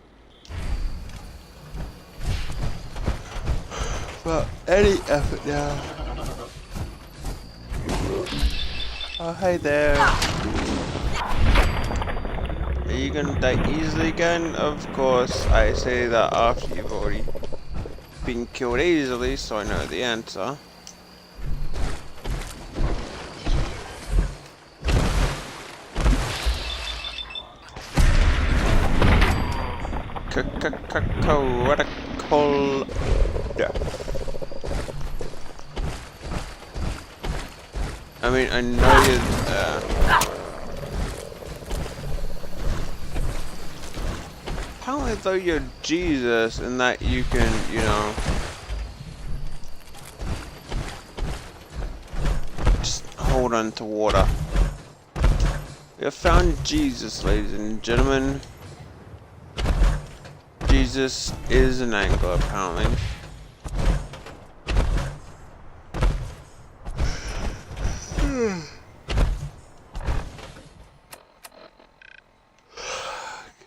Without any effort now. Oh, hey there. Are you gonna die easily again? Of course, I say that after you've already been killed easily, so I know the answer. Critical death. I mean, I know you're there. Apparently though you're Jesus in that you can, you know, just hold on to water. We have found Jesus, ladies and gentlemen. Jesus is an angler, apparently.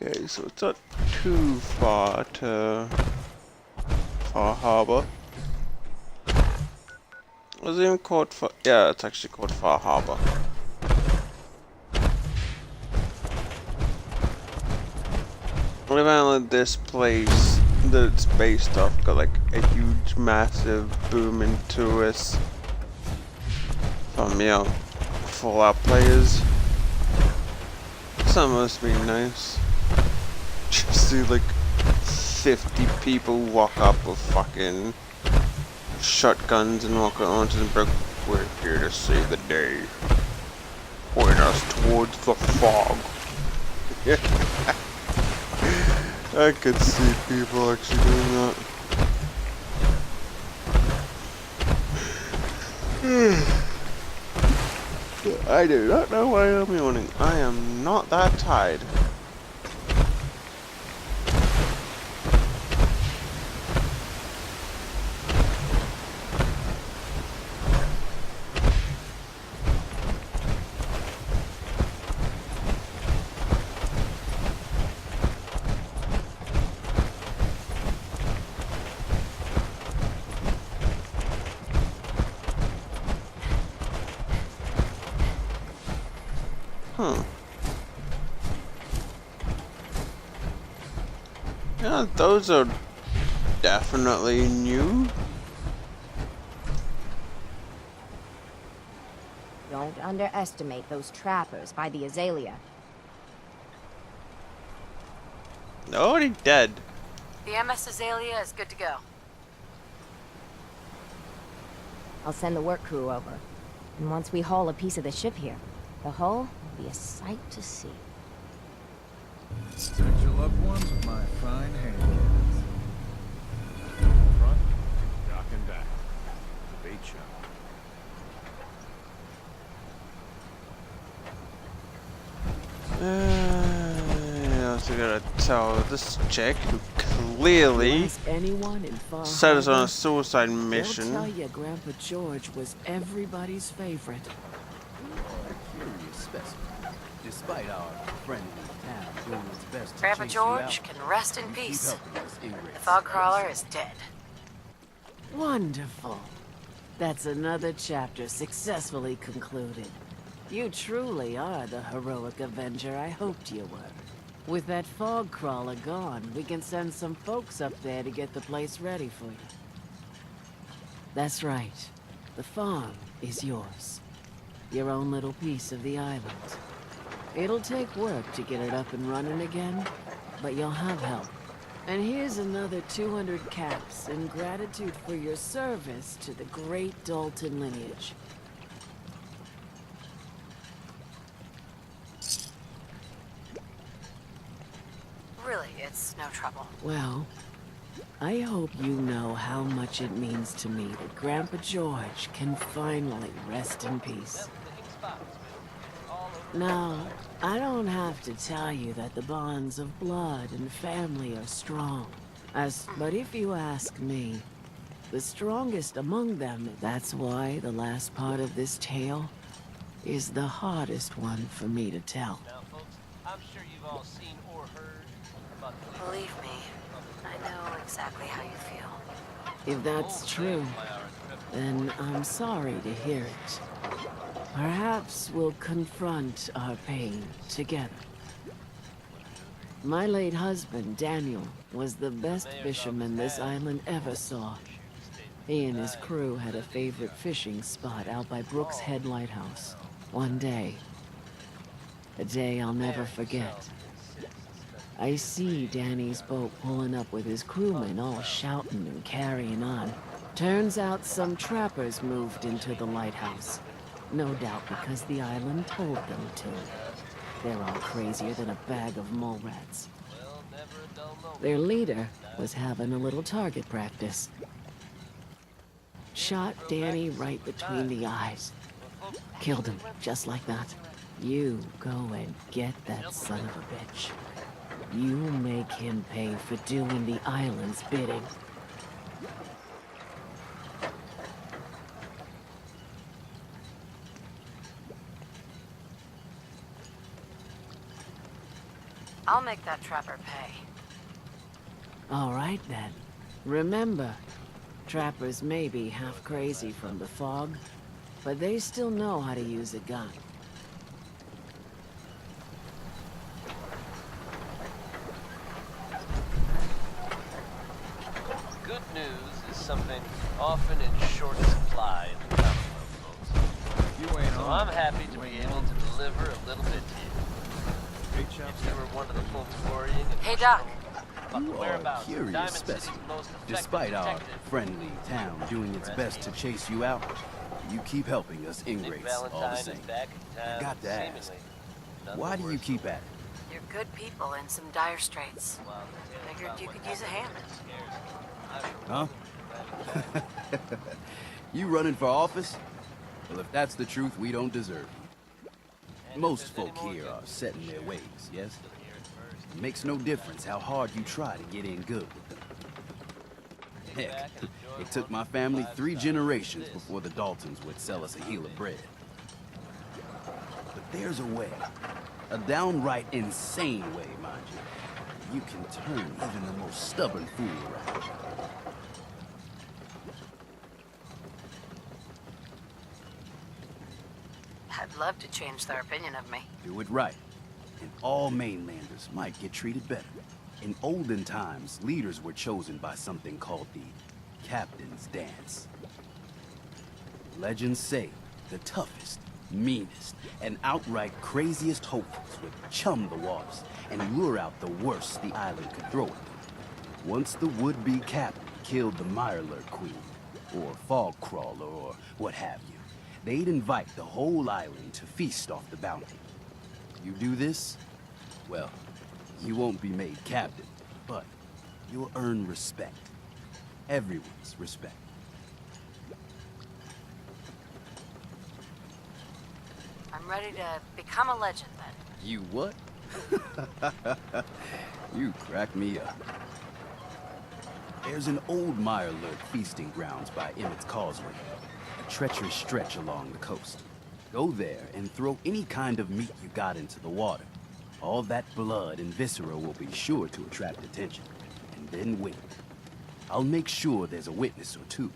Okay, so it's not too far to Far Harbor. Was it even called Far? Yeah, it's actually called Far Harbor. Apparently this place that it's based off got like a huge, massive boom in tourists from, you know, Fallout players. So that must be nice. Just see like 50 people walk up with fucking shotguns and walk onto the brick. We're here to save the day. Point us towards the fog. I could see people actually doing that. I do not know why I'm yawning. I am not that tired. Huh. Yeah, those are definitely new. Don't underestimate those trappers by the Azalea. They're already dead. The MS Azalea is good to go. I'll send the work crew over. And once we haul a piece of the ship here, the hull will be a sight to see. Protect your loved ones with my fine hands. Front, dock and back. The bait shop. I also gotta tell this chick who clearly Ask anyone in Far set us on a Harbor, suicide they'll mission. tell you Grandpa George was everybody's favorite. Curious specimen. Despite our friendly town doing its best to Grandpa chase George you out, can rest in you keep peace. helping us erase The fog crawler is dead. Wonderful. That's another chapter successfully concluded. You truly are the heroic Avenger I hoped you were. With that fog crawler gone, we can send some folks up there to get the place ready for you. That's right. The farm is yours. Your own little piece of the island. It'll take work to get it up and running again, but you'll have help. And here's another 200 caps in gratitude for your service to the great Dalton lineage. Really, it's no trouble. Well, I hope you know how much it means to me that Grandpa George can finally rest in peace. Now, I don't have to tell you that the bonds of blood and family are strong. But if you ask me, the strongest among them, that's why the last part of this tale is the hardest one for me to tell. Now, folks, I'm sure you've all seen or heard about the Believe me, I know exactly how you feel. If that's true, then I'm sorry to hear it. Perhaps we'll confront our pain together. My late husband, Daniel, was the best fisherman this island ever saw. He and his crew had a favorite fishing spot out by Brooks Head Lighthouse. One day, a day I'll never forget, I see Danny's boat pulling up with his crewmen all shouting and carrying on. Turns out some trappers moved into the lighthouse. No doubt because the island told them to. They're all crazier than a bag of mole rats. Their leader was having a little target practice. Shot Danny right between the eyes. Killed him, just like that. You go and get that son of a bitch. You make him pay for doing the island's bidding. I'll make that trapper pay. All right, then. Remember, trappers may be half crazy from the fog, but they still know how to use a gun. good news is something often in short supply in the Commonwealth, folks. You ain't So on. I'm happy to be able to deliver a little bit to you. If you were one of the folks worrying and Hey, Doc. about the You are a whereabouts of curious Diamond City's specimen. most effective Despite our detective, friendly town doing its best to chase you out, you keep helping us Nick ingrates all the Valentine same. is back in town. I got to ask, seemingly none why the do you worse keep for at it? You're good people in some dire straits. while the tale Figured about you what could use a hand. scares me. Huh? You running for office? Well, if that's the truth, we don't deserve you. And Most if there's folk any more here are good set in news, their share ways, it. yes? You'll hear it first. It makes no difference how hard you try to get in good with them. Kick Heck, back and enjoy it took one my family five 3 stars. generations This before the Daltons would sell us a heel of bread. But there's a way. A downright insane way, mind you. You can turn even the most stubborn fool around. I'd love to change their opinion of me. Do it right, and all mainlanders might get treated better. In olden times, leaders were chosen by something called the Captain's Dance. Legends say the toughest, meanest, and outright craziest hopefuls would chum the waters and lure out the worst the island could throw at them. Once the would-be captain killed the Mirelurk Queen, or Fog Crawler, or what have you, they'd invite the whole island to feast off the bounty. You do this, well, you won't be made captain, but you'll earn respect. Everyone's respect. I'm ready to become a legend then. You what? You crack me up. There's an old Mirelurk feasting grounds by Emmett's Causeway, a treacherous stretch along the coast. Go there and throw any kind of meat you got into the water. All that blood and viscera will be sure to attract attention. And then wait. I'll make sure there's a witness or two.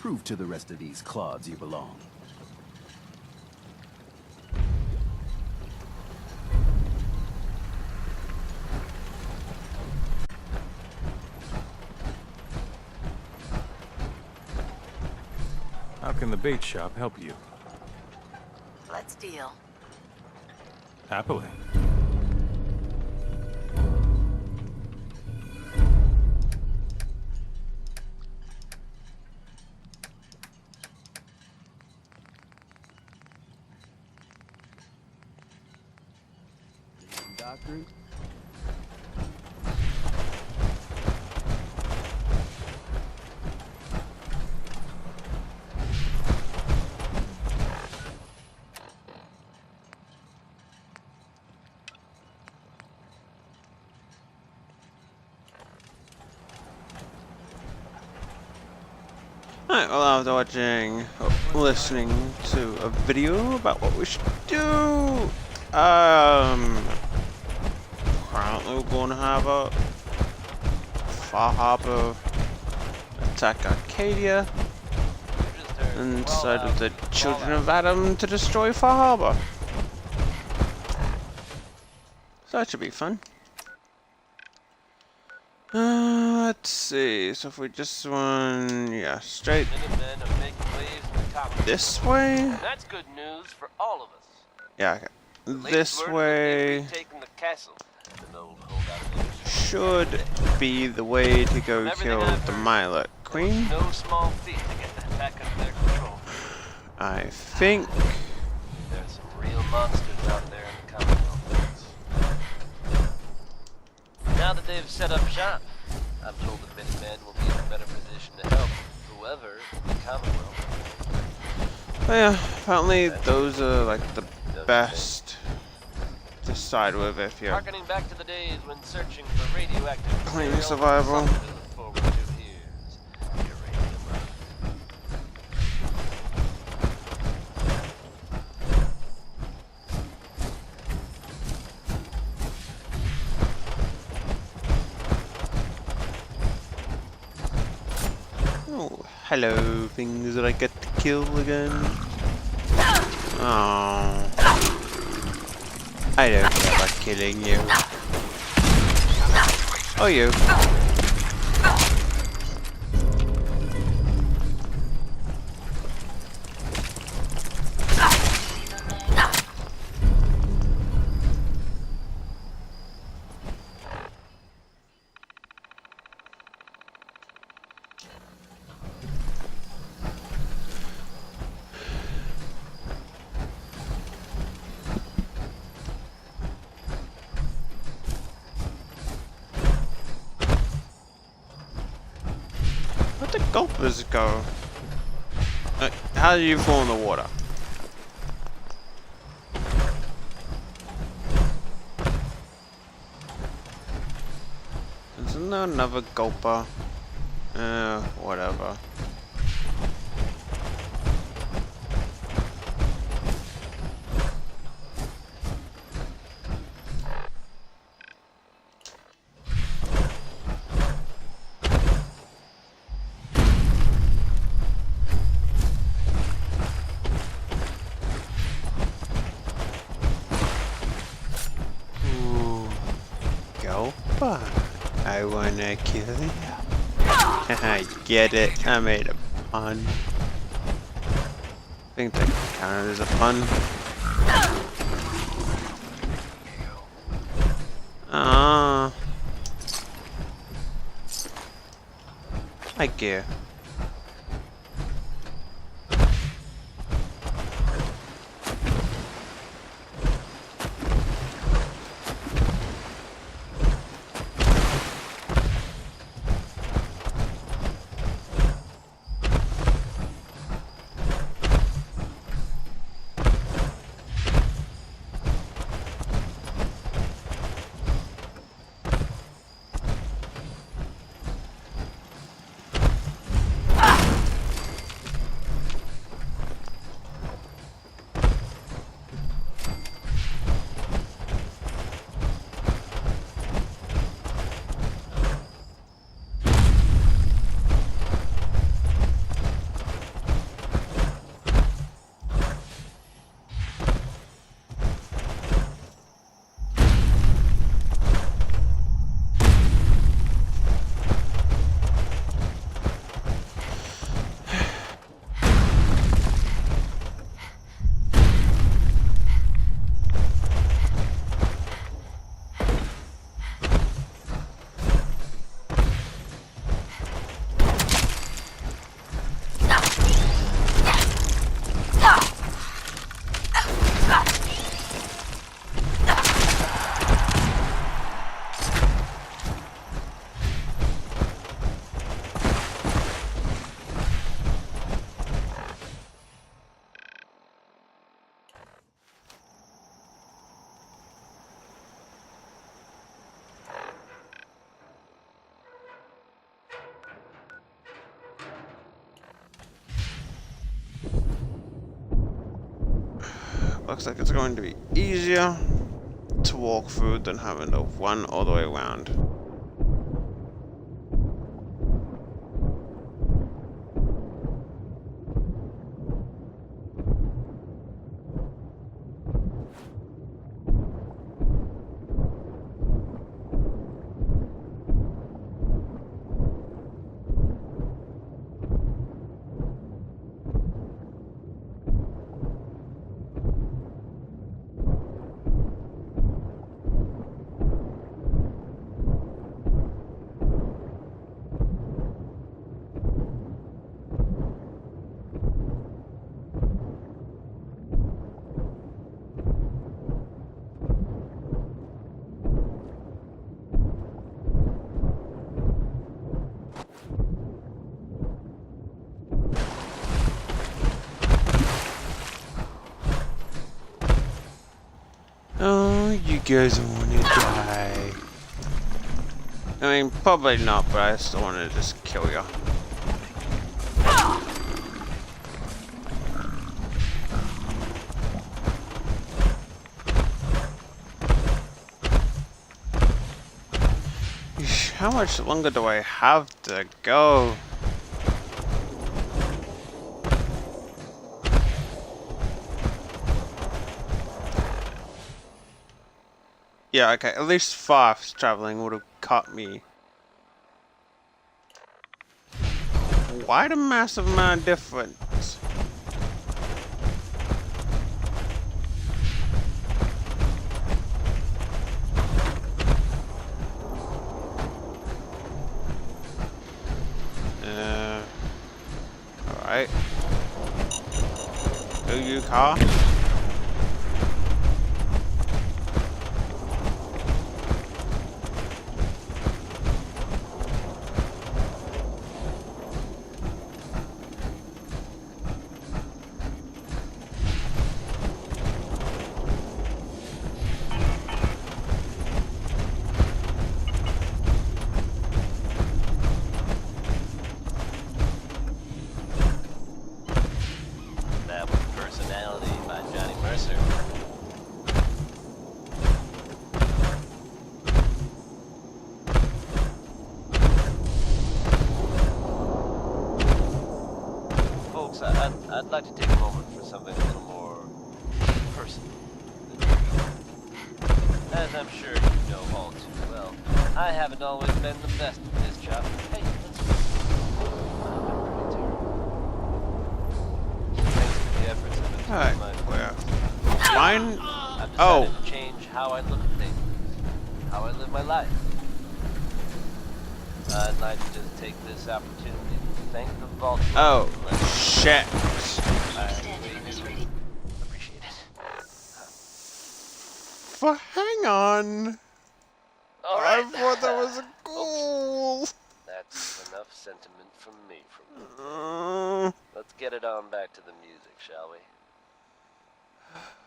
Prove to the rest of these clods you belong. How can the bait shop help you? Let's deal. Happily. Doctrine? Alright, well, after watching, listening to a video about what we should do, currently we're going to have a Far Harbor attack Arcadia, and decided the Children of Adam to destroy Far Harbor. So that should be fun. Let's see, so if we just run, yeah, straight Minutemen are making waves in the Commonwealth. this way, And that's good news for all of us. yeah, okay. Latest This word is that way they've retaken the castle. An old holdout leadership. should be the way to go From everything kill I've the heard, Milet It Queen. was no small feat to get that back under their control. I think. There's some real monsters out there in the Commonwealth. Now that they've set up shop, I'm told the Minutemen will be in a better position to help whoever in the Commonwealth. But yeah, apparently those are like the best to side with if you're Harkening back to the days when searching for radioactive claiming material, survival. something to look forward to here's uranium. Oh, hello, things that I get to kill again. Oh, I don't care about killing you. Oh, you. Where'd the gulpers go? How do you fall in the water? Isn't there another gulper? Whatever. Ooh, gulper. I wanna kill you. I get it. I made a pun. I think that counted as a pun. Ah. I get. looks like it's going to be easier to walk through than having to run all the way around. Oh, you guys want to die. I mean, probably not, but I still want to just kill you. How much longer do I have to go? Yeah, okay, at least fast traveling would have caught me. Why the massive amount of difference? Alright. Do you car? I'd like to take a moment for something a little more personal than usual. As I'm sure you know all too well, I haven't always been the best at this job. Hey, let's thanks to the efforts of Mine? I've decided to change how I look at things, how I live my life. I'd like to just take this opportunity to thank the Vault. Oh, shit. I really appreciate it. Hang on. All right. I thought that was a goal. That's enough sentiment from me. Let's get it on back to the music, shall we?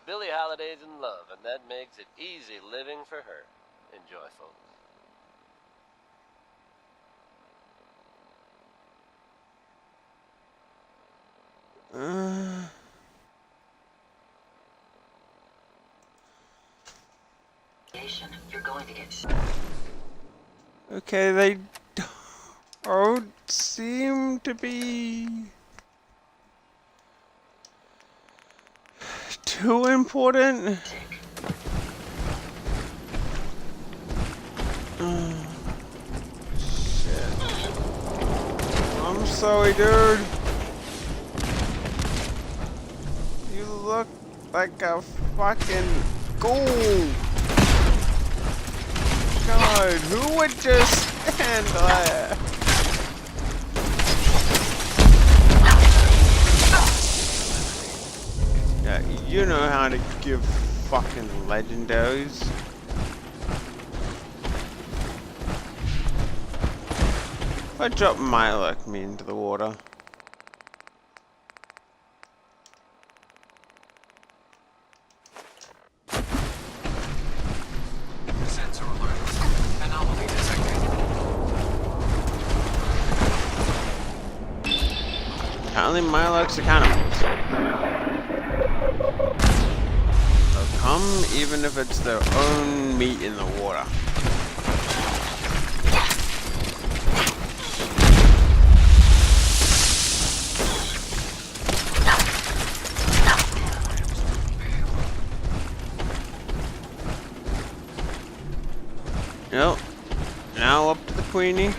Billie Holiday's in love, and that makes it easy living for her. Enjoy, folks. You're going to get... Okay, they don't seem to be too important. Shit. I'm sorry, dude. You look like a fucking ghoul. God, who would just stand there? Yeah, you know how to give fucking legendaries. If I drop my luck me into the water. Sensor alert. Anomaly detected. Apparently my luck's a cannibals. some, even if it's their own meat in the water. Yep. Now up to the Queenie.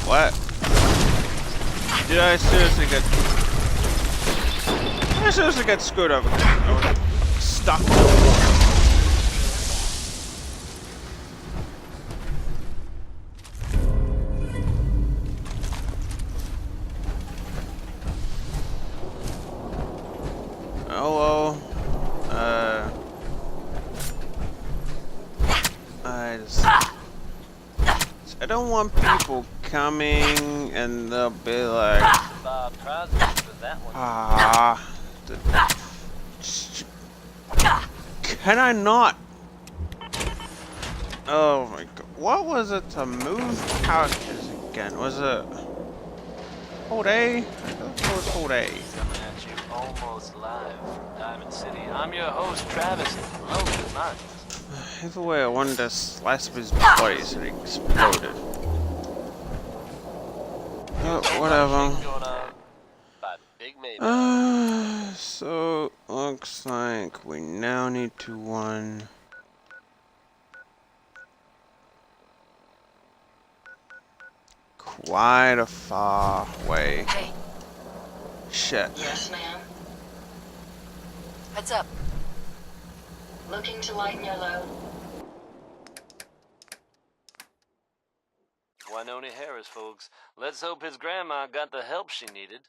What? Did I seriously get... I seriously get screwed over. I was stuck. Oh well. I don't want people coming and they'll be like, can I not? Oh my god, what was it to move characters again? Was it Hold A? I thought it was Hold A. Coming at you almost live from Diamond City. I'm your host, Travis, and Logan Martin. Either way, I wanted to slice up his body so he exploded. Whatever. So, looks like we now need to run. Quite a far way. Hey. Shit. Yes, ma'am. Heads up. Looking to lighten your load. Winona Harris, folks. Let's hope his grandma got the help she needed.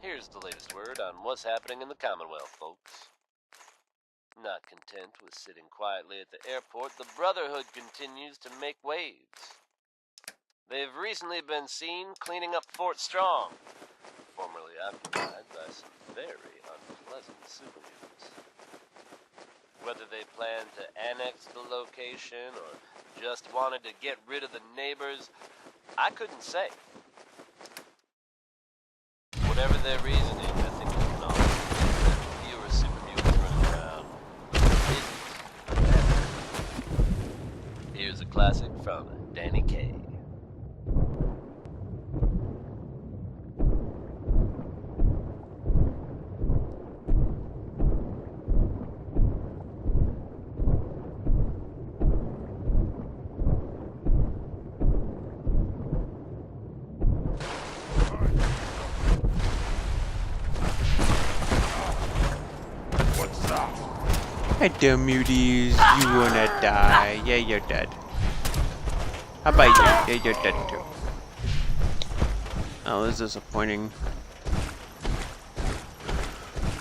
Here's the latest word on what's happening in the Commonwealth, folks. Not content with sitting quietly at the airport, the Brotherhood continues to make waves. They've recently been seen cleaning up Fort Strong, formerly occupied by some very unpleasant superhumans. Whether they plan to annex the location or just wanted to get rid of the neighbors, I couldn't say. Whatever their reasoning, I think we can all agree that fewer supermutants running around isn't better. Here's a classic from Danny Kaye. Hello, muties. You wanna die? Yeah, you're dead. How about you? Yeah, you're dead too. Oh, this is disappointing.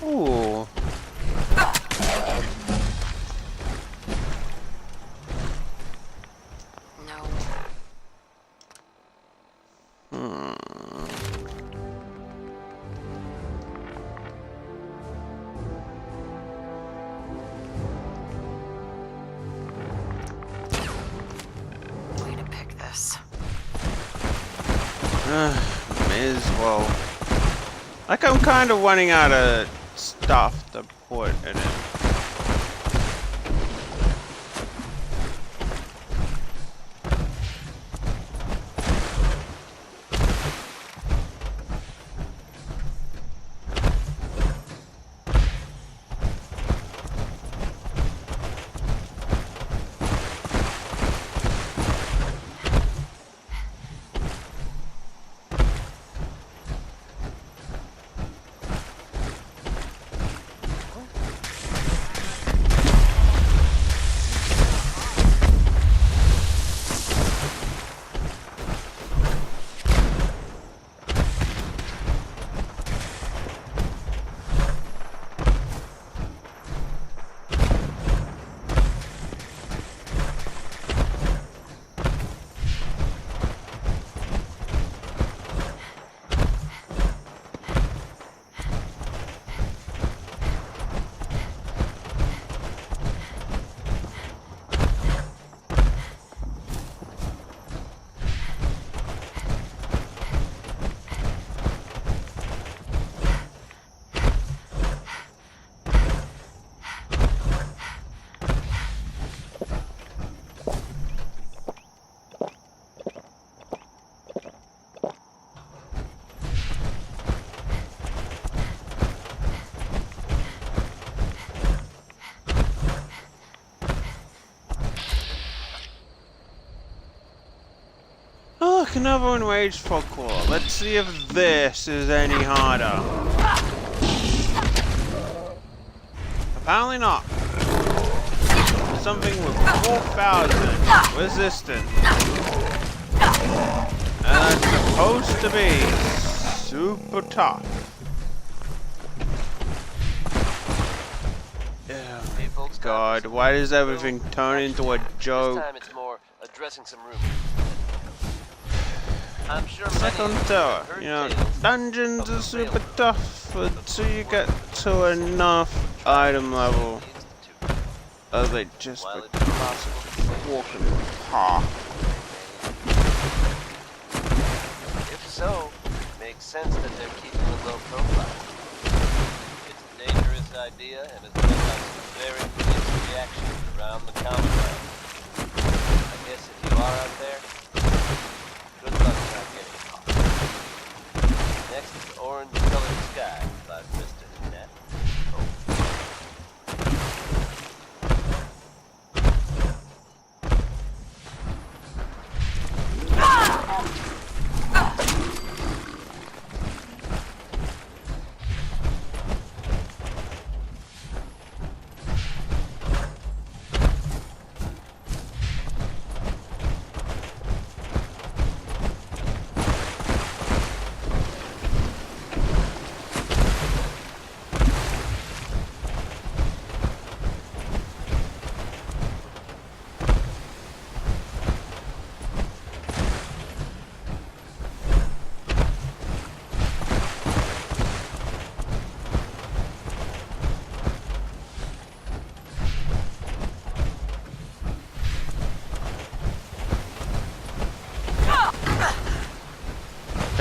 Ooh. No. Way to pick this. May as well. Like I'm kind of running out of stuff to put in it. Fuck, another enraged folklore. Let's see if this is any harder. Apparently not. Something with 4,000 resistance. And it's supposed to be super tough. Oh God, why does everything turn into a joke? This time it's more addressing some rumors. I'm sure Second tower, you know, dungeons are super tough until you get to enough item level. Oh, they just walking path. If so, it makes sense that they're keeping a low profile. It's a dangerous idea and it's been some very mixed reactions around the common ground. I guess if you are out there, good luck not getting caught. Next is Orange Colored Sky by Mr. Nat.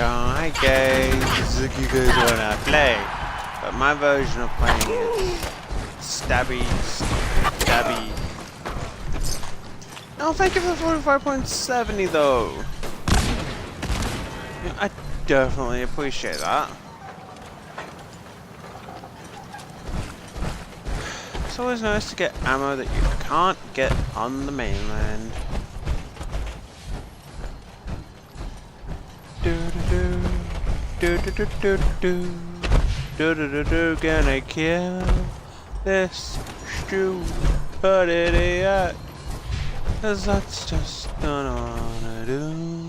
Hi guys, you guys wanna play, but my version of playing is stabby. Oh, thank you for 45.70 though. Yeah, I definitely appreciate that. It's always nice to get ammo that you can't get on the mainland. Gonna kill this stupidity, 'cause that's just what I wanna do.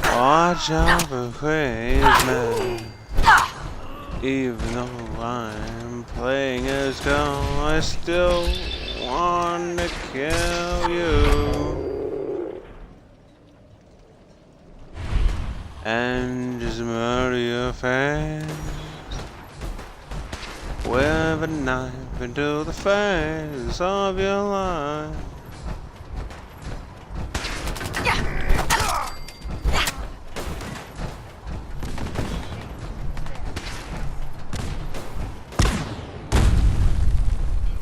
Watch out for crazy man. Even though I'm playing as God, I still wanna kill you. And just murder your face with a knife into the face of your life.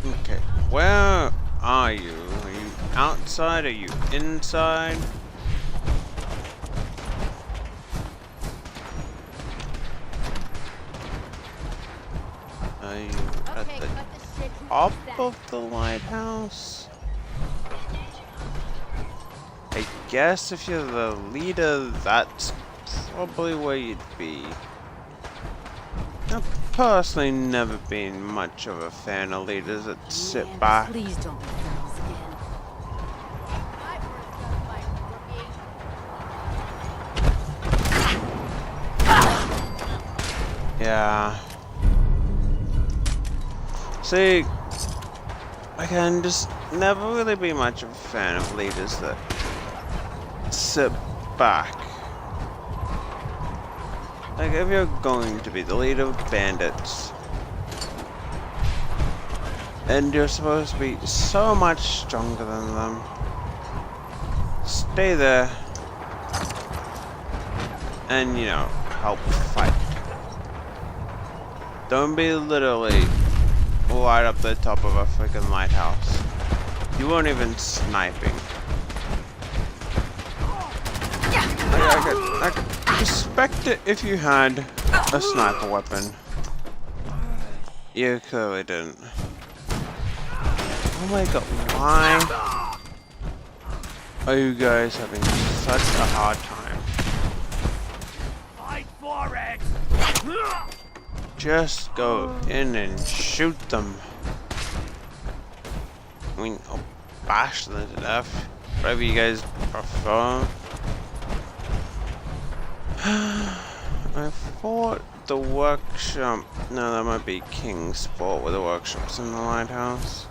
Okay, where are you? Are you outside? Are you inside? Are you at the top of the lighthouse? I guess if you're the leader, that's probably where you'd be. I've personally never been much of a fan of leaders that sit back. Please don't be girls again. Yeah. See, I can just never really be much of a fan of leaders that sit back. Like, if you're going to be the leader of bandits, and you're supposed to be so much stronger than them, stay there and, you know, help fight. Don't be literally right up the top of a freaking lighthouse. You weren't even sniping. I could respect it if you had a sniper weapon. You clearly didn't. Oh my god, why? are you guys having such a hard time? Fight for it! Just go in and shoot them. I mean, I'll bash them to death. Whatever you guys prefer. I thought the workshop... No, that might be Kingsport where the workshop's in the lighthouse.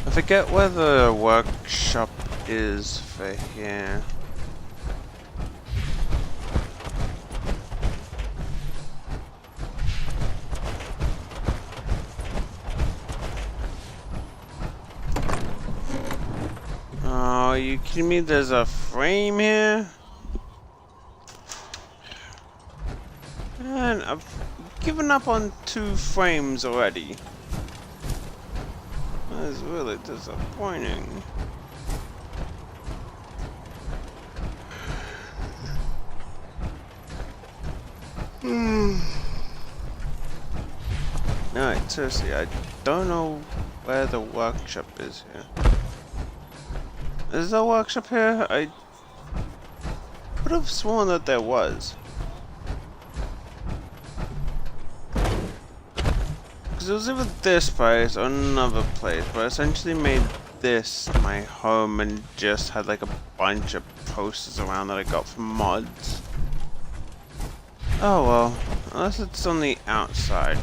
I forget where the workshop is for here. Oh, are you kidding me? There's a frame here? Man, I've given up on 2 frames already. That is really disappointing. No, seriously, I don't know where the workshop is here. Is there a workshop here? I would have sworn that there was. Because it was either this place or another place, but I essentially made this my home and just had like a bunch of posters around that I got from mods. Oh well, unless it's on the outside.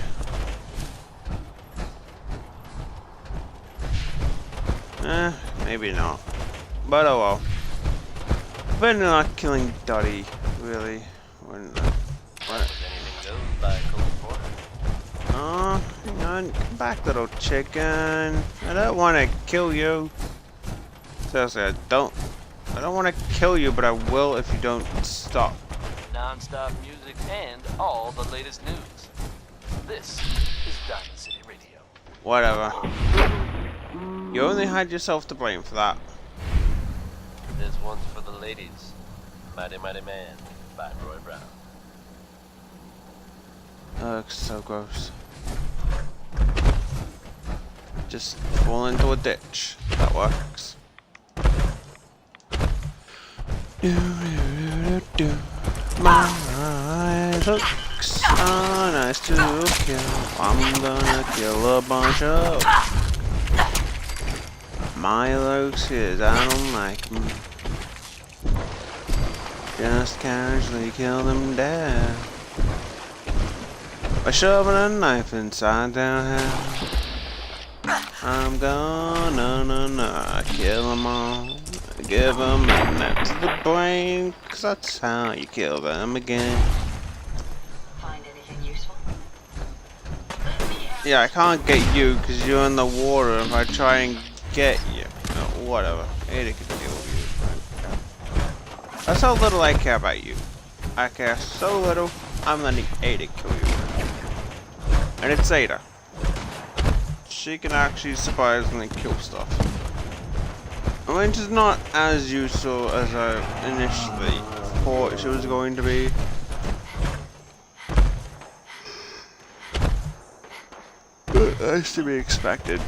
Maybe not. But oh well. Better not killing Dottie, really. When, what? Hang on. Come back, little chicken. I don't want to kill you. Seriously, I don't want to kill you, but I will if you don't stop. Non-stop music and all the latest news. This is Diamond City Radio. Whatever. You only had yourself to blame for that. This one's for the ladies. Mighty Mighty Man by Roy Brown. That looks so gross. Just fall into a ditch. That works. My looks are nice to kill. I'm gonna kill a bunch of my looks, cause I don't like them. Just casually kill them dead by shoving a knife inside their head. I'm gonna kill them all. Give them a net to the brain, cause that's how you kill them again. Find anything useful? Yeah, I can't get you because you're in the water. If I try and get you, whatever. Ada can deal with you. That's how little I care about you. I care so little, I'm letting Ada kill you. And it's Ada. She can actually surprisingly kill stuff. I mean, she's not as useful as I initially thought she was going to be. But that's to be expected.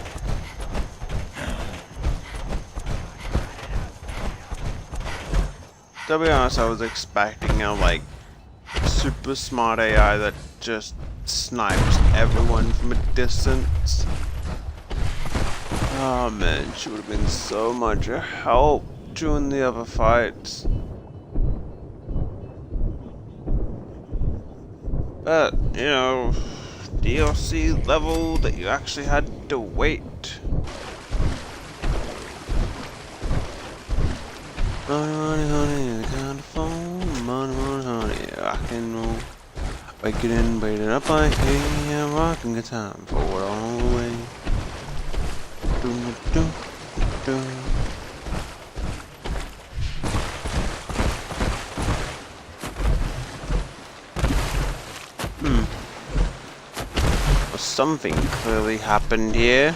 To be honest, I was expecting a like super smart AI that just snipes everyone from a distance. Oh man, she would have been so much help during the other fights. But, you know, DLC level that you actually had to wait. Money, money, honey, the kind of phone. Money, money, honey, rock and roll. Wake it in, wait it up like hey, I'm rocking good time forward all the way. Well, something clearly happened here.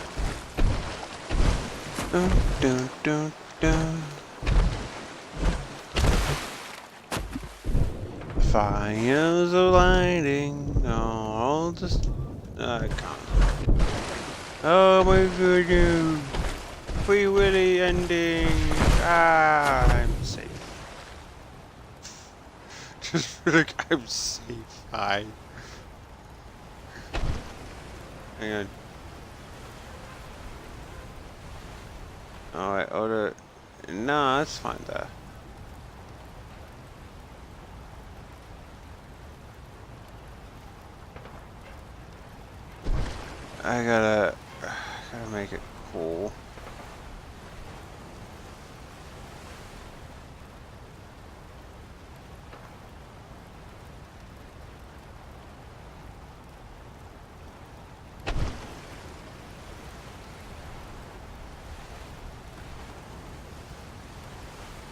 Fires are lighting all this. I can't. Oh my goodness. Free Willy ending. I'm safe. Just feel like I'm safe. Hi. Hang on. Alright, order. No, that's fine there. I gotta make it cool.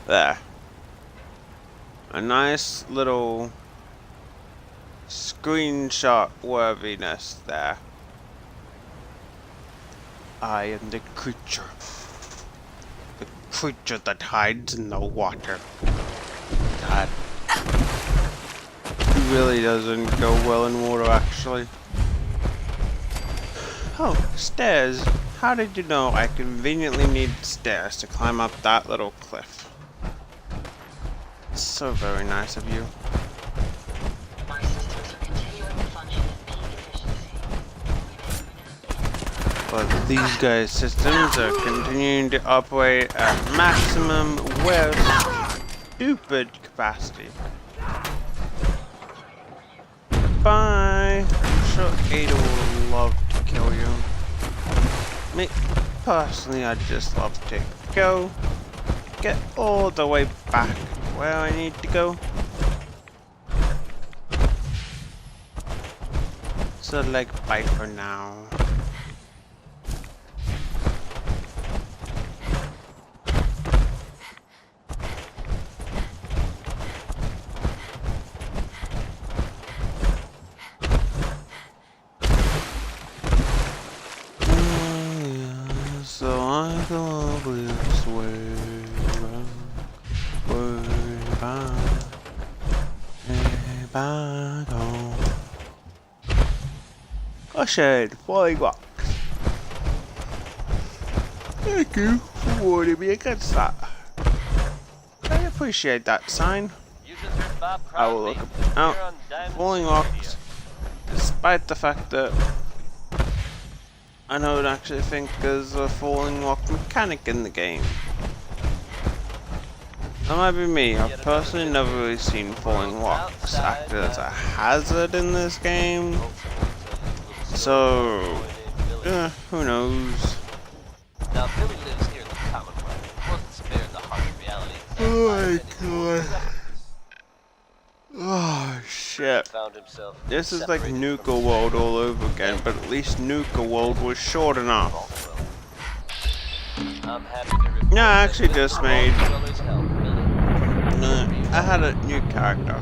There. A nice little screenshot worthiness there. I am the creature. The creature that hides in the water. That really doesn't go well in water, actually. Oh, stairs. How did you know I conveniently need stairs to climb up that little cliff? It's so very nice of you. Our systems are continuing to function at peak efficiency. But these guys' systems are continuing to operate at maximum, well, stupid capacity. Bye. I'm sure Ada will love to kill you. Me, personally, I just love to go, get all the way back where I need to go. So, like, bye for now. So I go over this way, back home. Caution, falling rocks. Thank you for warning me against that. I appreciate that sign. I will look out. Falling rocks, despite the fact that I don't actually think there's a falling rock mechanic in the game. That might be me. I've personally never really seen falling rocks act as a hazard in this game. So, who knows? Now, Billy lives here in the Commonwealth. He wasn't spared the harsh reality. Oh my god. Oh shit. This is like Nuka World all over again, but at least Nuka World was short enough. No, I actually just made. No, I had a new character.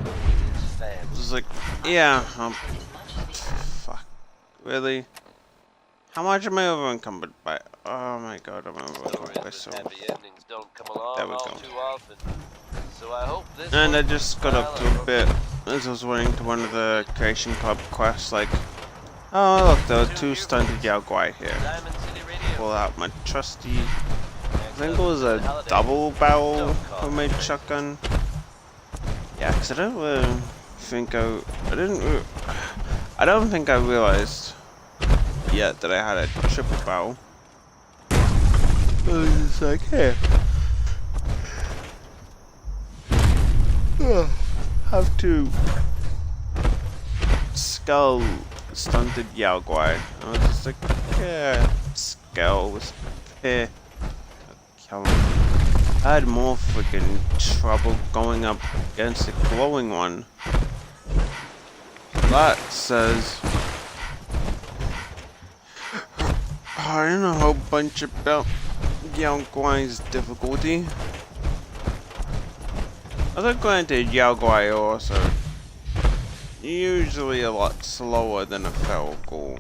It was like, yeah, fuck. Really? How much am I over encumbered by? Oh my god, I'm over encumbered by so much. There we go. And I just got up to a bit as I was running to one of the Creation Club quests, like, oh look, there are 2 stunted Yaoguai here. Pull out my trusty, I think it was a double barrel homemade shotgun. Yeah, because I don't really think I don't think I realized yet that I had a triple barrel. I was just like, hey. Have to skull stunted Yaoguai. I was just like, yeah, skull was peh. Kill him. I had more freaking trouble going up against the glowing one. That says I don't know a whole bunch about Yaoguai's difficulty. Although granted, Yaoguai are also usually a lot slower than a feral ghoul.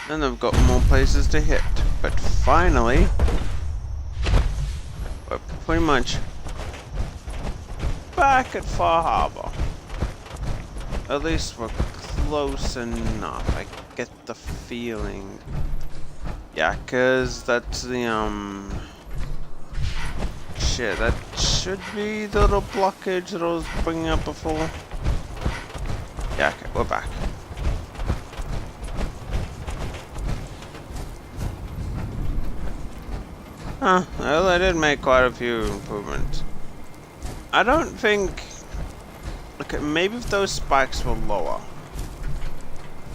And they've got more places to hit. But finally, we're pretty much back at Far Harbor. At least we're close enough. I get the feeling. Yeah, cause that's the shit, that should be the little blockage that I was bringing up before. Yeah, okay, we're back. Huh, well, I did make quite a few improvements. I don't think... Okay, maybe if those spikes were lower.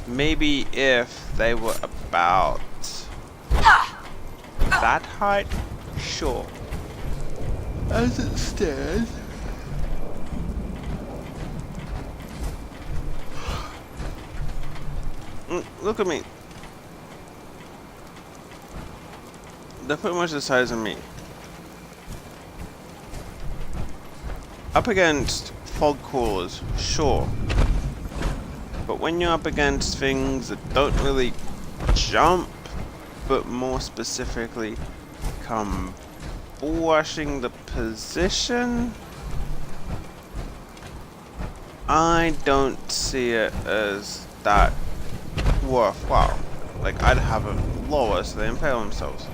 Maybe if they were about... that height? Sure. As it stands... Look at me. They're pretty much the size of me. Up against fog coolers, sure. But when you're up against things that don't really jump, but more specifically come washing the position, I don't see it as that worthwhile. Like, I'd have them lower so they impale themselves.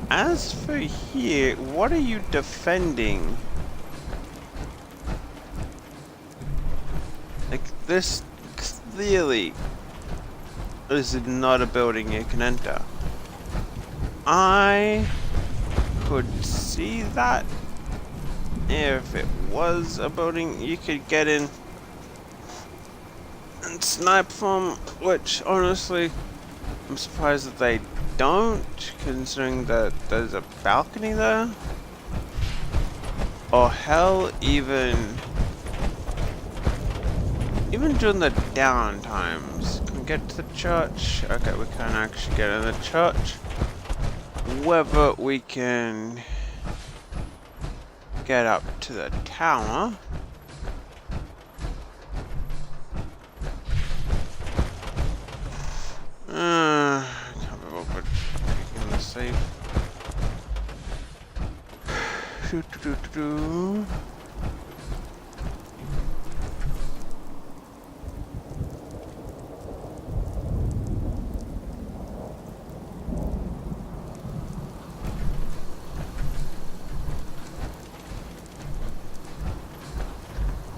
As for here, what are you defending? Like, this clearly is not a building you can enter. I could see that if it was a building you could get in and snipe from, which honestly I'm surprised that they don't, considering that there's a balcony there. Or hell, even during the down times. Can we get to the church? Okay, we can't actually get in the church. Whether we can get up to the tower. Can't remember what taking the safe.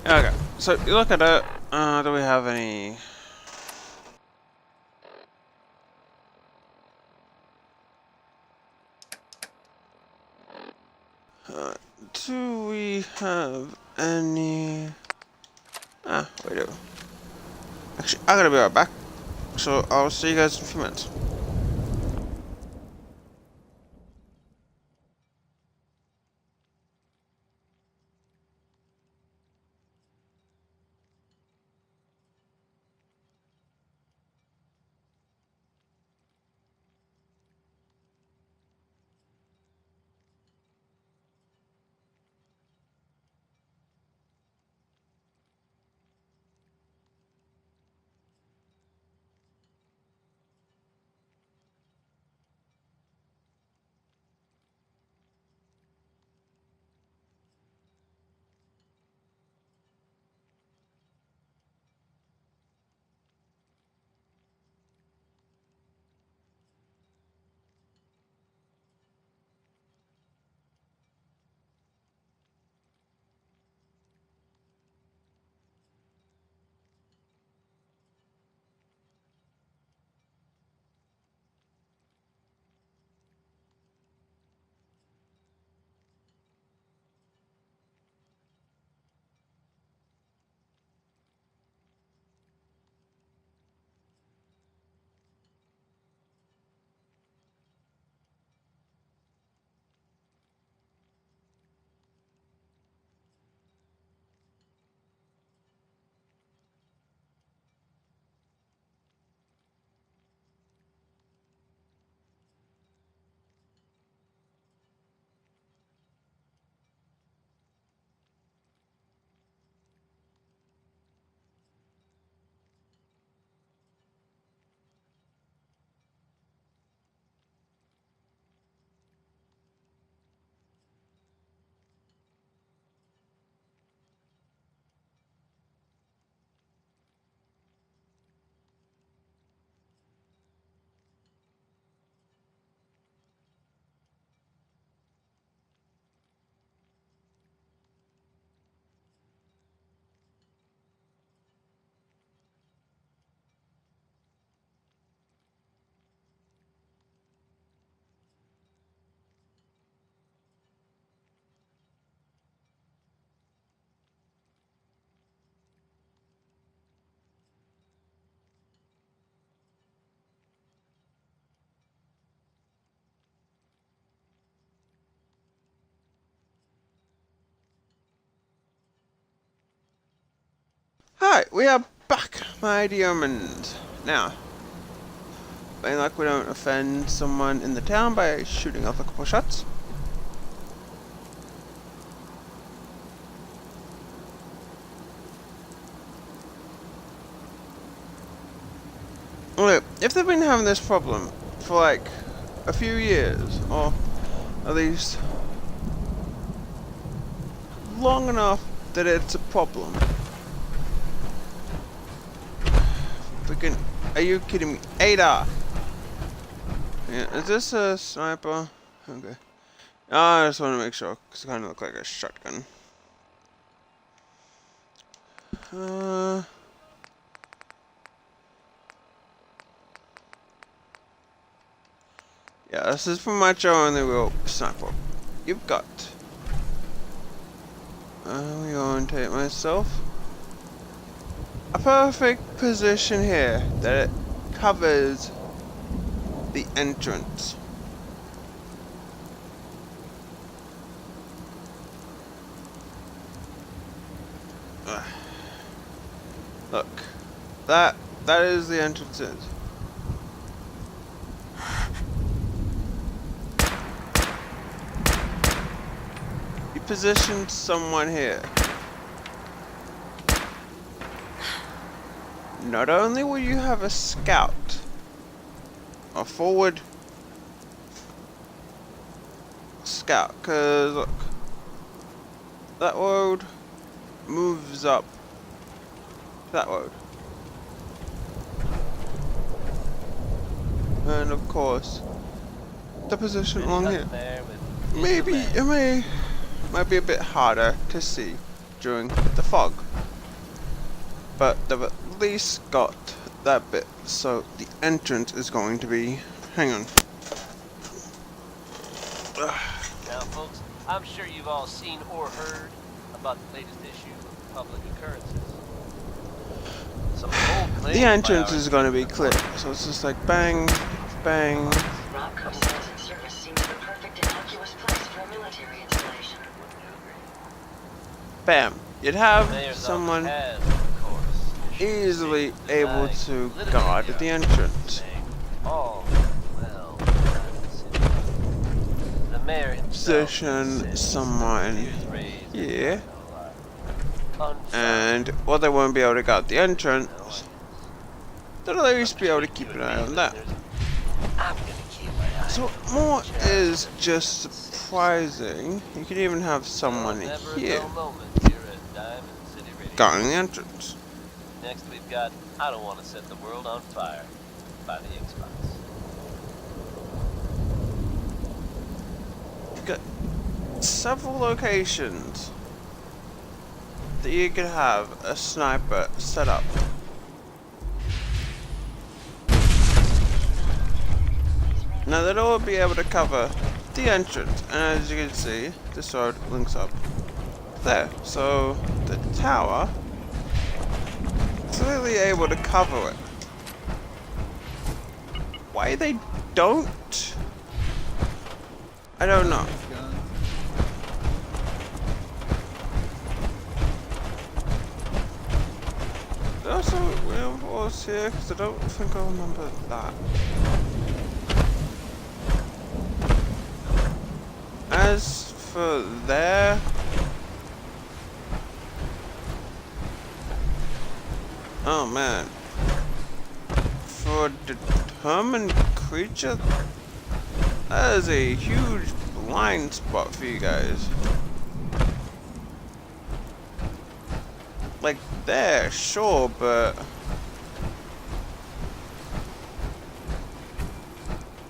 Okay, so you look at it. Do we have any? Do we have any? We do. Actually, I gotta be right back. So I'll see you guys in a few minutes. Hi, we are back, my diamonds. Now, being like we don't offend someone in the town by shooting off a couple shots. Look, if they've been having this problem for like a few years, or at least long enough that it's a problem. Freaking, are you kidding me? Ada! Yeah, is this a sniper? Okay. I just want to make sure, because it kind of looks like a shotgun. Yeah, this is pretty much our only real sniper you've got. I'm going to take myself a perfect position here that it covers the entrance. Look, that is the entrances. You positioned someone here. Not only will you have a scout, a forward scout, cause look, that road moves up that road. And of course, the position along here. Maybe it might be a bit harder to see during the fog. But they've at least got that bit, so the entrance is going to be... hang on. Now, folks, I'm sure you've all seen or heard about the latest issue of Public Occurrences. Some bold claims the entrance by is going to be clear, so it's just like bang, bang. Rock consultant service seems the perfect innocuous place for a military installation. Bam. You'd have Mayor's someone office has, of course, easily issued able design to validity guard the documents entrance. saying all well done. The mayor himself Position insists someone views raised here, unfounded. and while they won't be able to guard the entrance, they'll at least be able to keep an eye on that. I'm gonna keep my eye So on more the job. is just surprising. You could even have someone Never a here dull moment here at Diamond City Radio. guarding the entrance. Next we've got I Don't Want to Set the World on Fire by the X-Files. You've got several locations that you could have a sniper set up. Now they'll all be able to cover the entrance, and as you can see, this road links up there. So the tower is clearly able to cover it. Why they don't? I don't know. There's also reinforced here, because I don't think I remember that. As for there, oh man, for a determined creature, that is a huge blind spot for you guys. Like there, sure, but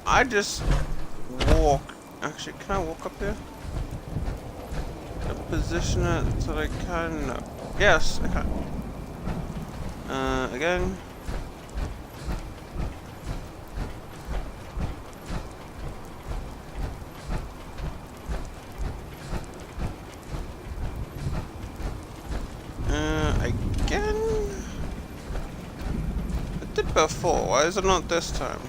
I just walk. Actually, can I walk up here? Can I position it so I can? No. Yes, I can. Again. Again? I did before, why is it not this time?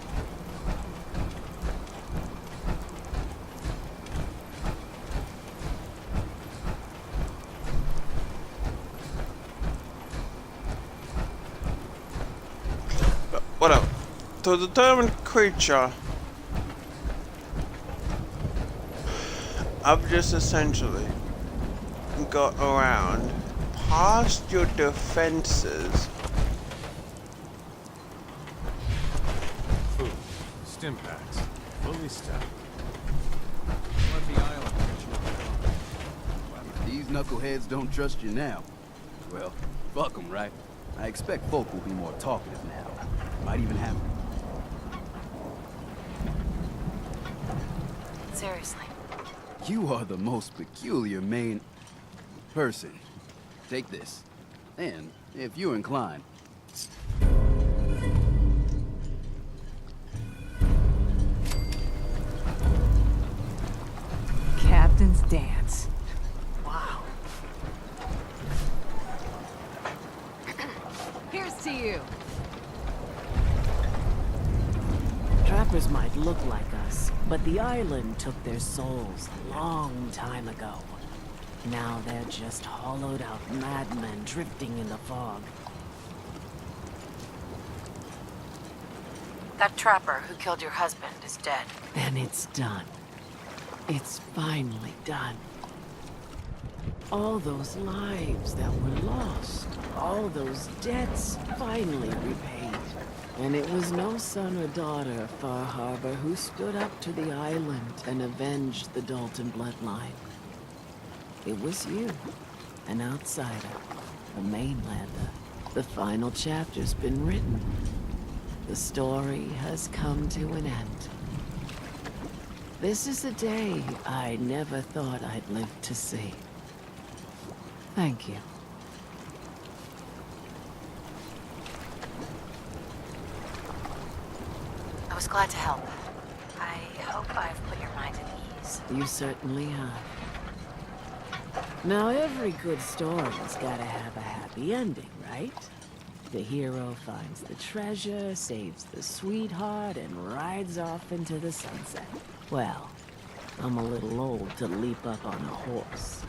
Whatever. To determine creature, I've just essentially got around past your defenses. Food, stim packs, fully stocked. Let the island These knuckleheads don't trust you now. Well, fuck them, right? I expect folk will be more talkative now. Might even have... Seriously. You are the most peculiar main... person. Take this. And, if you're inclined... Captain's dance. Wow. Here's to you. Trappers might look like us, but the island took their souls a long time ago. Now they're just hollowed out madmen drifting in the fog. That trapper who killed your husband is dead. And it's done. It's finally done. All those lives that were lost, all those debts finally repaid. And it was no son or daughter of Far Harbor who stood up to the island and avenged the Dalton bloodline. It was you, an outsider, a mainlander. The final chapter's been written. The story has come to an end. This is a day I never thought I'd live to see. Thank you. I was glad to help. I hope I've put your mind at ease. You certainly have. Now, every good story's gotta have a happy ending, right? The hero finds the treasure, saves the sweetheart, and rides off into the sunset. Well, I'm a little old to leap up on a horse,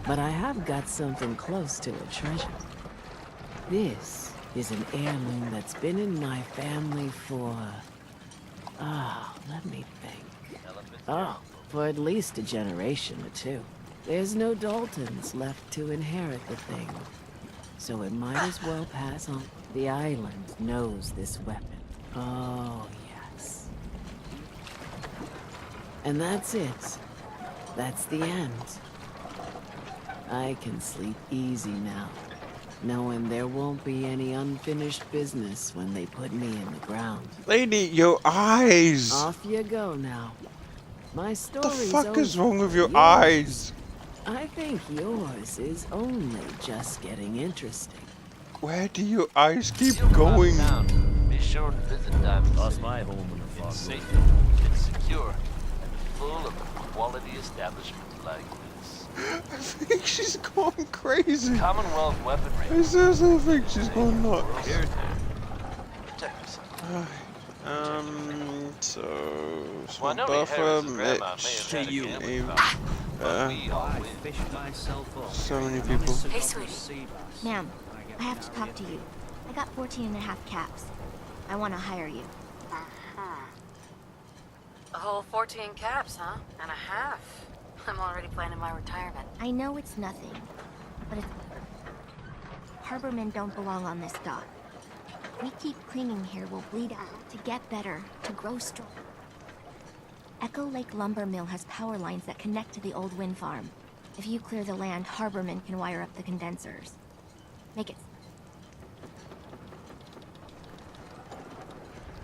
but I have got something close to a treasure. This is an heirloom that's been in my family for... let me think. For at least a generation or two. There's no Daltons left to inherit the thing, so it might as well pass on. The island knows this weapon. Oh, yes. And that's it. That's the end. I can sleep easy now, knowing there won't be any unfinished business when they put me in the ground. Lady, your eyes! Off you go now. My What story's the fuck is over. wrong with your Yours- eyes? I think yours is only just getting interesting. Where do your eyes keep You'll going? find out. Be sure to visit Diamond Lost City. my home in the fog. It's safe, it's secure, and full of quality establishments like this. I think she's gone crazy. Commonwealth weaponry. I seriously think she's gone nuts. Here, protect yourself. So Well, I know buffer, Harris' grandma may have had a gambling problem, but we all win. so many people. Hey, sweetie. Ma'am, I have to talk to you. I got 14 and a half caps. I want to hire you. A whole 14 caps, huh? And a half. I'm already planning my retirement. I know it's nothing, but it's... Harbormen don't belong on this dock. We keep clinging here, we'll bleed out. To get better, to grow strong. Echo Lake Lumber Mill has power lines that connect to the old wind farm. If you clear the land, Harbormen can wire up the condensers. Make it...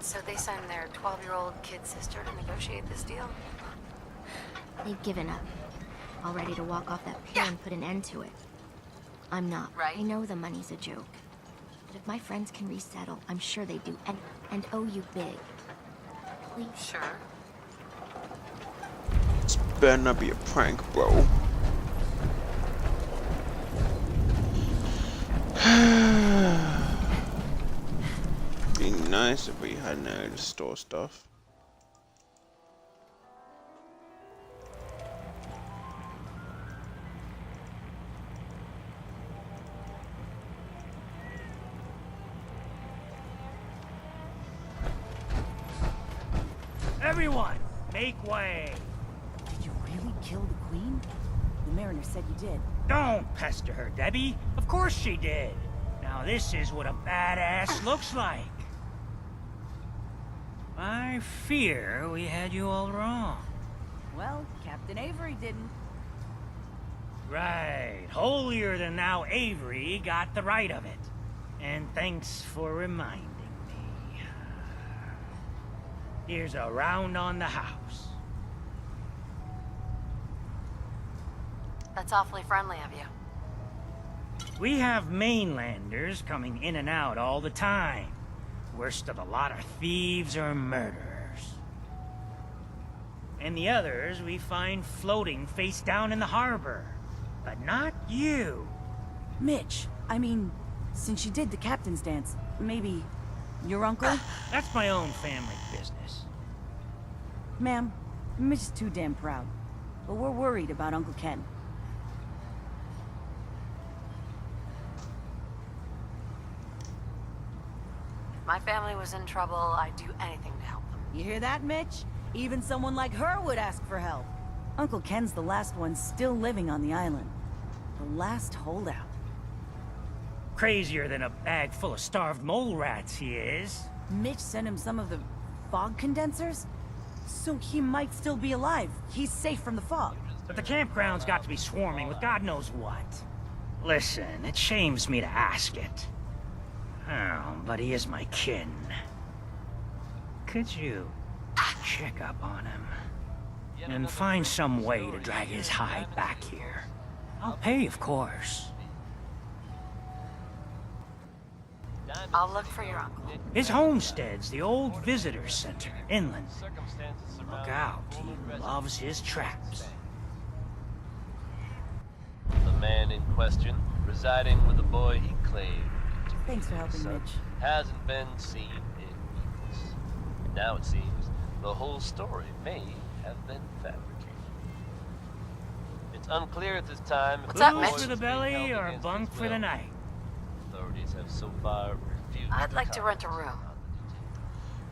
So they send their 12-year-old kid sister to negotiate this deal? They've given up. All ready to walk off that pier and put an end to it. I'm not. Right. I know the money's a joke. But if my friends can resettle, I'm sure they do. And owe you big. Please. Sure. This better not be a prank, bro. Be nice if we had nowhere to store stuff. Everyone, make way. Did you really kill the Queen? The Mariner said you did. Don't pester her, Debbie. Of course she did. Now this is what a badass looks like. I fear we had you all wrong. Well, Captain Avery didn't. Right. Holier than thou Avery got the right of it. And thanks for reminding me. Here's a round on the house. That's awfully friendly of you. We have mainlanders coming in and out all the time. Worst of the lot are thieves or murderers. And the others we find floating face down in the harbor. But not you. Mitch, I mean, since you did the captain's dance, maybe your uncle? That's my own family business. Ma'am, Mitch is too damn proud. But we're worried about Uncle Ken. If my family was in trouble, I'd do anything to help them. You hear that, Mitch? Even someone like her would ask for help. Uncle Ken's the last one still living on the island. The last holdout. Crazier than a bag full of starved mole rats, he is. Mitch sent him some of the fog condensers? So he might still be alive. He's safe from the fog. But the campground's got to be swarming with God knows what. Listen, it shames me to ask it. Oh, but he is my kin. Could you check up on him? And find some way to drag his hide back here. I'll pay, of course. I'll look for your uncle. His homestead's the old visitor center, inland. Look out, he loves his traps. The man in question, residing with a boy he claimed. Thanks for helping, Son Mitch. hasn't been seen in weeks. Now it seems the whole story may have been fabricated. It's unclear at this time if What's up, the Mitch? boy For the was being belly held or against bunk his for the will. night? Authorities have so far refused. I'd like to rent a room.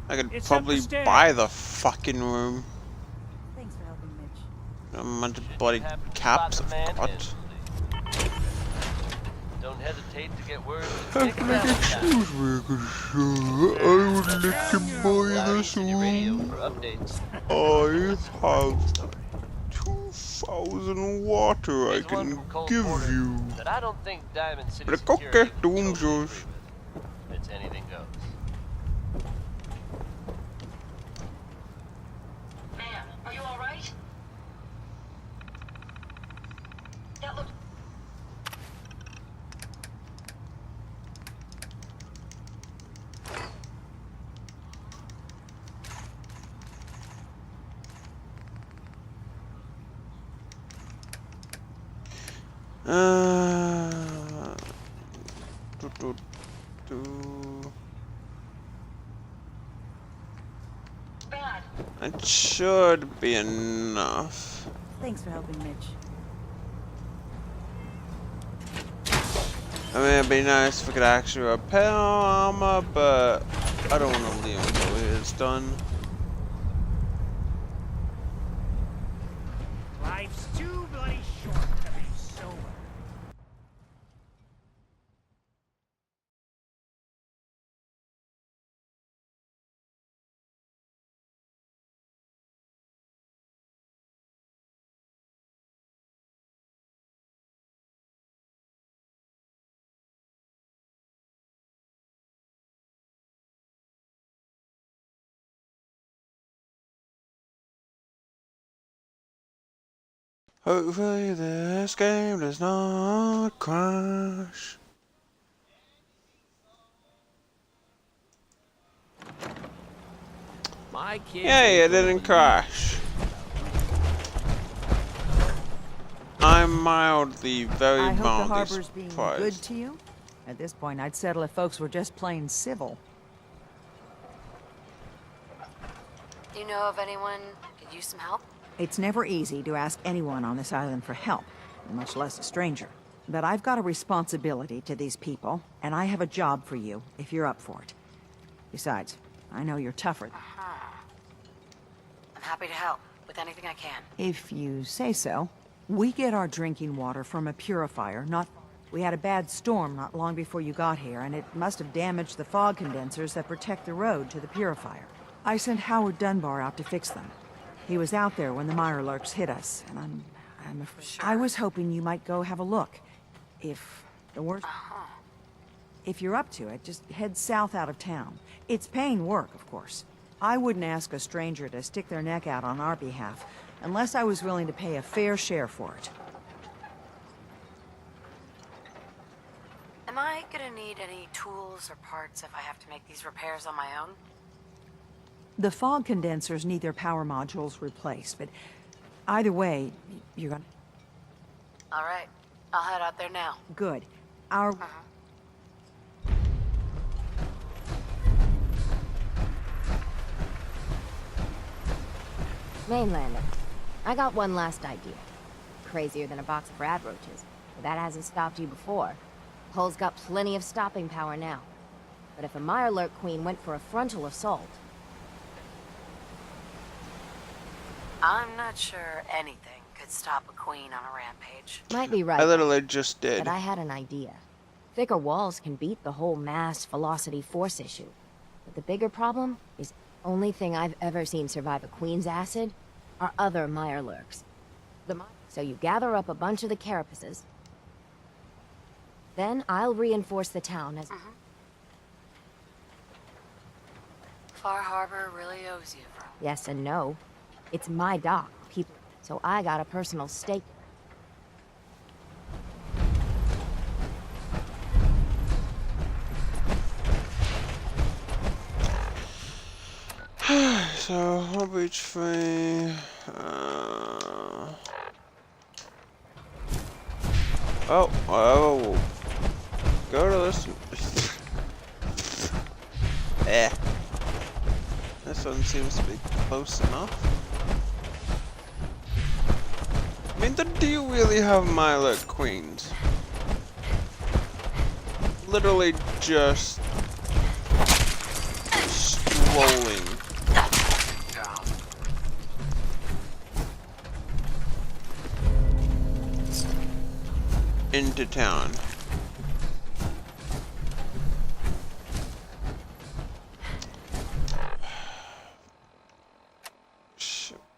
I could It's up the probably stairs. buy the fucking room. Thanks for helping, Mitch. A bunch of bloody caps, of course. Don't hesitate to get word Excuse me, good sir. I would like to buy this room. for updates. I have 2,000 water I can give you. That I don't think Diamond City But Security okay, would the totally room's yours. agree with. It's anything goes. Ma'am, are you alright? That looked... Do, do, do. Bad. It should be enough. Thanks for helping, Mitch. I mean, it'd be nice if we could actually repair our armor, but I don't want to leave until it's done. Life's too bloody short to be sober. Hopefully this game does not crash. My kids. Yay, it didn't crash. I'm mildly, very I hope the mildly harbor's being surprised. good to you. At this point, I'd settle if folks were just plain civil. Do you know of anyone who could use some help? It's never easy to ask anyone on this island for help, much less a stranger. But I've got a responsibility to these people, and I have a job for you if you're up for it. Besides, I know you're tougher. Happy to help with anything I can. If you say so. We get our drinking water from a purifier, not... We had a bad storm not long before you got here, and it must have damaged the fog condensers that protect the road to the purifier. I sent Howard Dunbar out to fix them. He was out there when the Mirelurks hit us, and I'm afraid... Sure. I was hoping you might go have a look. If the worst... If you're up to it, just head south out of town. It's paying work, of course. I wouldn't ask a stranger to stick their neck out on our behalf, unless I was willing to pay a fair share for it. Am I gonna need any tools or parts if I have to make these repairs on my own? The fog condensers need their power modules replaced, but either way, you're gonna... All right. I'll head out there now. Good. Our... Mainlander, I got one last idea. Crazier than a box of rat roaches, but that hasn't stopped you before. Hull's got plenty of stopping power now. But if a Mirelurk Queen went for a frontal assault... I'm not sure anything could stop a queen on a rampage. Might be right. I literally just did. But I had an idea. Thicker walls can beat the whole mass velocity force issue. But the bigger problem is the only thing I've ever seen survive a queen's acid are other Mirelurks. So you gather up a bunch of the carapaces. Then I'll reinforce the town as... Far Harbor really owes you, bro. Yes and no. It's my dock, people. So I got a personal stake. So, Harbor Beach 3... Oh. Go to this... This one seems to be close enough. I mean, do you really have Mirelurk Queens? Literally just... strolling. Into town.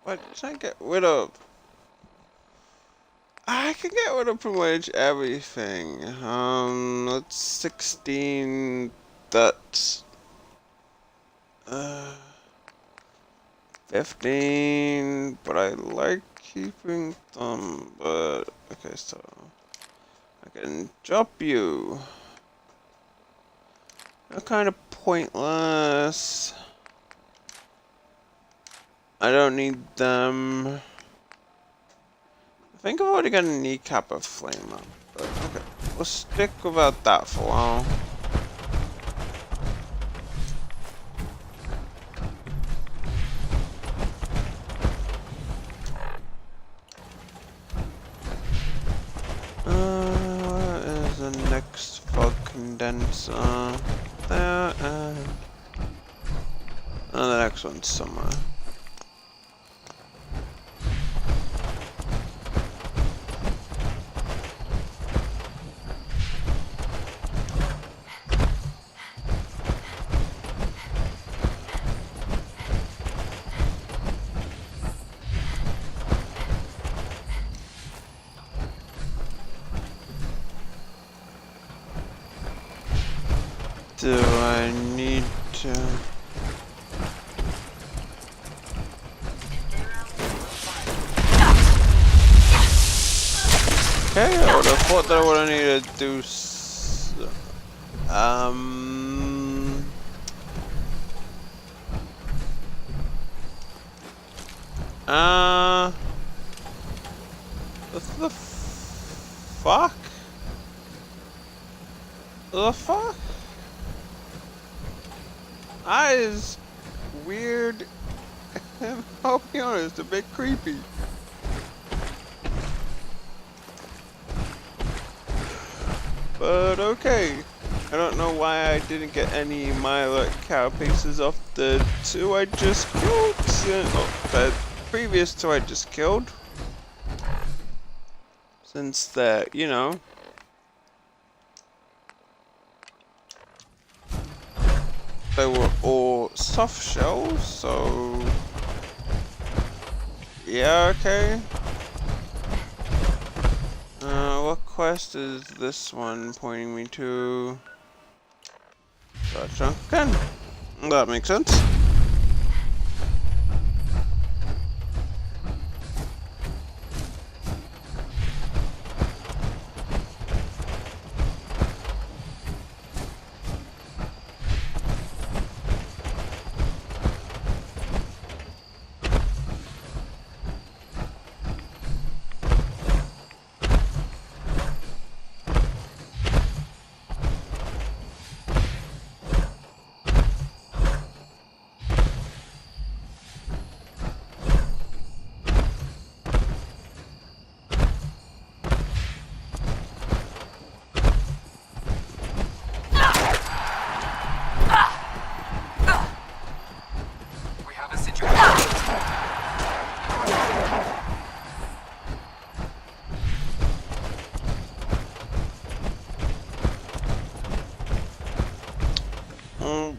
What can I get rid of? I can get rid of pretty much everything. That's 16. That's 15. But I like keeping them. But okay, so I can drop you. They're kind of pointless. I don't need them. I think I've already got a kneecap of flame up, but okay. We'll stick without that for a while. Where is the next fog condenser? There, and the next one's somewhere. Do I need to... Okay, I would have thought that I would have needed to do what the fuck? The fuck? That is weird, and I'll be honest, a bit creepy. But okay. I don't know why I didn't get any Milo carapaces off the 2 I just killed. The previous 2 I just killed. Since they're, you know, they were all soft shells, so yeah, okay. What quest is this one pointing me to? Gotcha. Okay. That makes sense.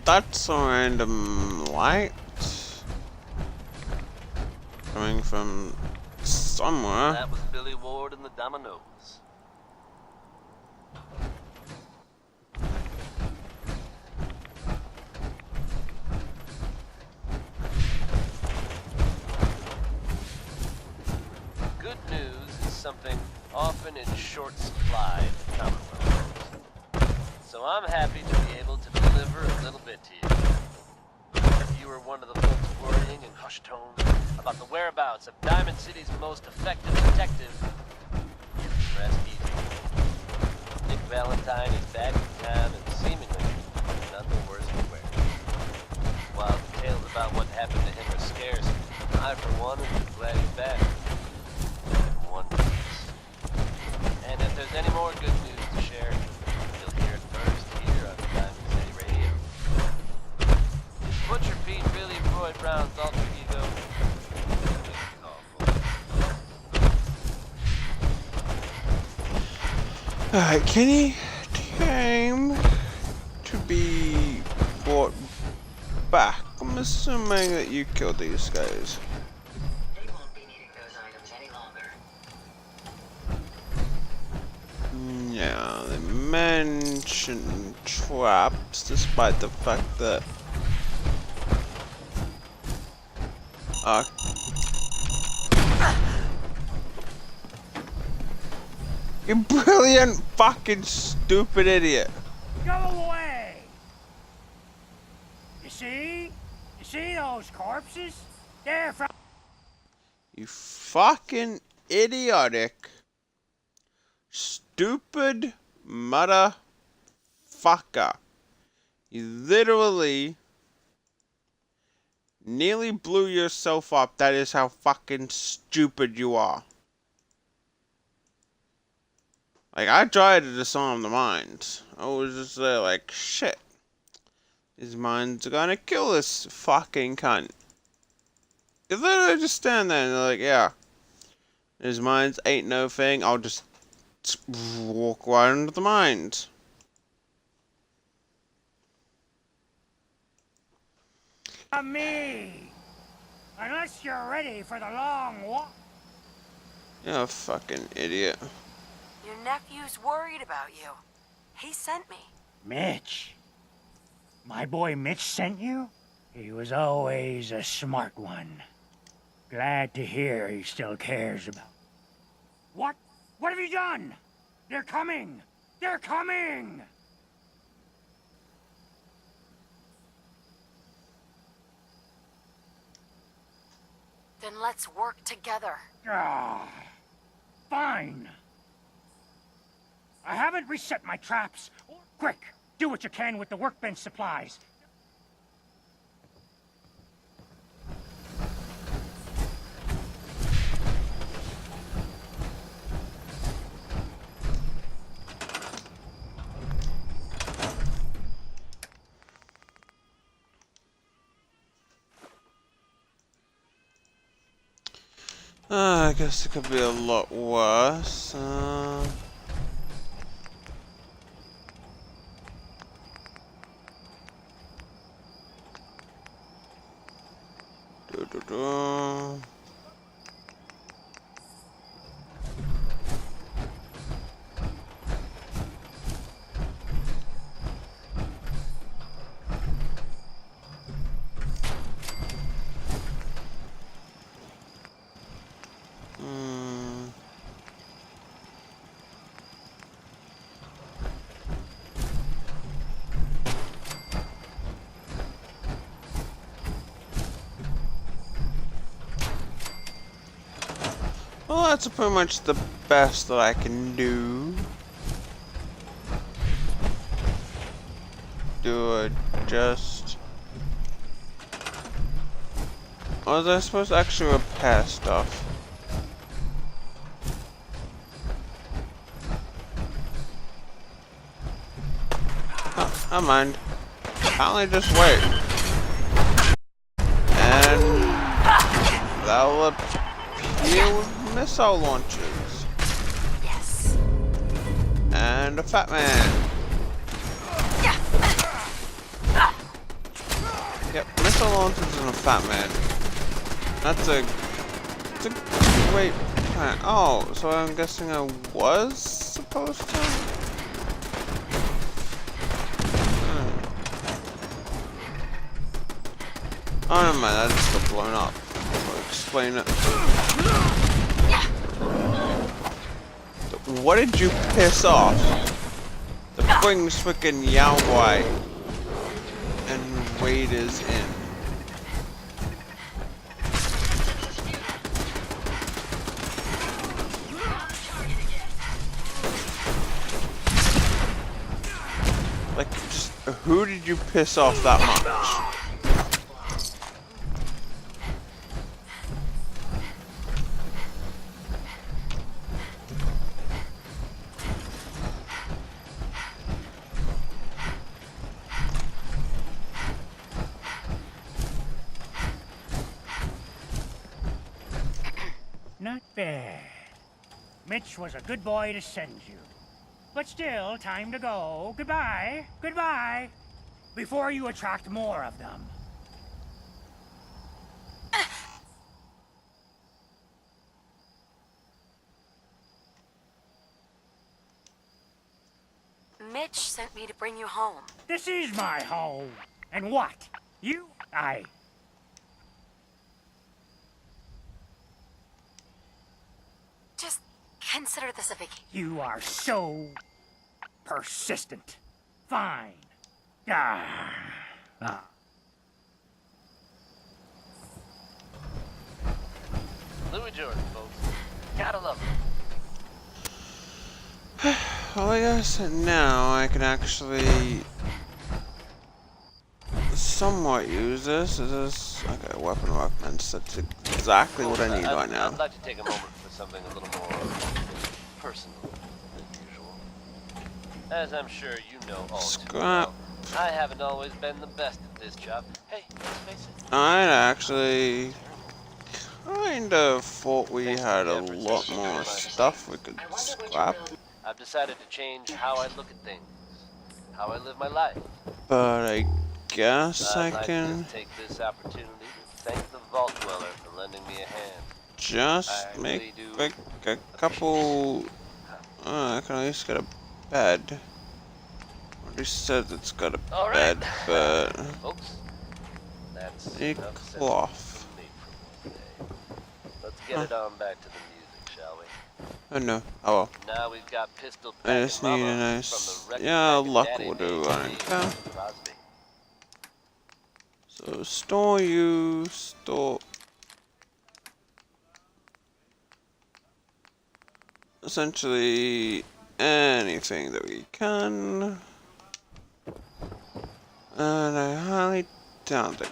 That's a random light coming from somewhere. That was Billy Ward and the Dominoes. Good news is something often in short supply in the Commonwealth. So I'm happy to be able to deliver a little bit to you. If you were one of the folks worrying in hushed tones about the whereabouts of Diamond City's most effective detective, you can rest easy. Nick Valentine is back in town and seemingly none the worse for wear. While the tales about what happened to him are scarce, I for one am glad he's back. In one piece. And if there's any more good news to share, you'll hear it first here on Diamond City Radio. Is Butcher Pete Billy Roy Brown's alter ego? Alright, Kenny came to be brought back. I'm assuming that you killed these guys. They won't be needing those items any longer. Yeah, they mentioned traps, despite the fact that you brilliant fucking stupid idiot. Go away! You see? You see those corpses? They're from... You fucking idiotic, stupid motherfucker. You literally nearly blew yourself up. That is how fucking stupid you are. Like, I tried to disarm the mines. I was just there like, shit. These mines are gonna kill this fucking cunt. You literally just stand there and they're like, yeah. These mines ain't no thing. I'll just walk right into the mines. me! Unless you're ready for the long walk. You're a fucking idiot. Your nephew's worried about you. He sent me. Mitch. My boy Mitch sent you? He was always a smart one. Glad to hear he still cares about... What? What have you done? They're coming! They're coming! Then let's work together. Ah, fine. I haven't reset my traps. Quick, do what you can with the workbench supplies. I guess it could be a lot worse. Do. Well, that's pretty much the best that I can do. Just... Was I supposed to actually repair stuff? Oh, never mind. Apparently just wait. And... that will appear with missile launchers. Yes. And a fat man. Yep, missile launchers and a fat man. That's a great plan. Oh, so I'm guessing I was supposed to? Oh, never mind, that just got blown up. I'll explain it. What did you piss off? The brings frickin' Yao Wai and Raiders in. Like, just who did you piss off that much? Not bad. Mitch was a good boy to send you. But still, time to go. Goodbye. Goodbye. Before you attract more of them. Mitch sent me to bring you home. This is my home. And what? Just consider this a vacation. You are so persistent. Fine. Louis Jordan, folks. Gotta love him. Well, I guess now I can actually somewhat use this. Is this okay? Weapon workbench. That's exactly what I need right now. I'd like to take a moment for something a little more personal than usual. As I'm sure you know all too well, I haven't always been the best at this job. Hey, let's face it. I actually kind of thought we had a lot more stuff we could scrap. I've decided to change how I look at things, how I live my life. But I guess I can like to take this opportunity to thank the Vault Dweller for lending me a hand. just make like a couple. I can at least get a bed. Already said it's got a bed, but folks, that's need cloth. Let's get it on back to the music, shall we? Oh no. Oh well. Now we've got Pistol I just need a nice. Yeah, luck will do. I don't care. So store you, store. Essentially anything that we can. And I highly doubt it.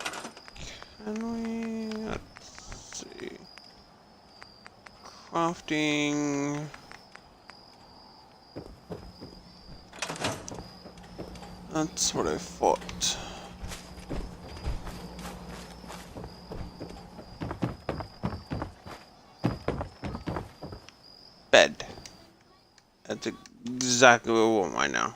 Can we? Let's see. Crafting. That's what I thought. exactly what we want right now.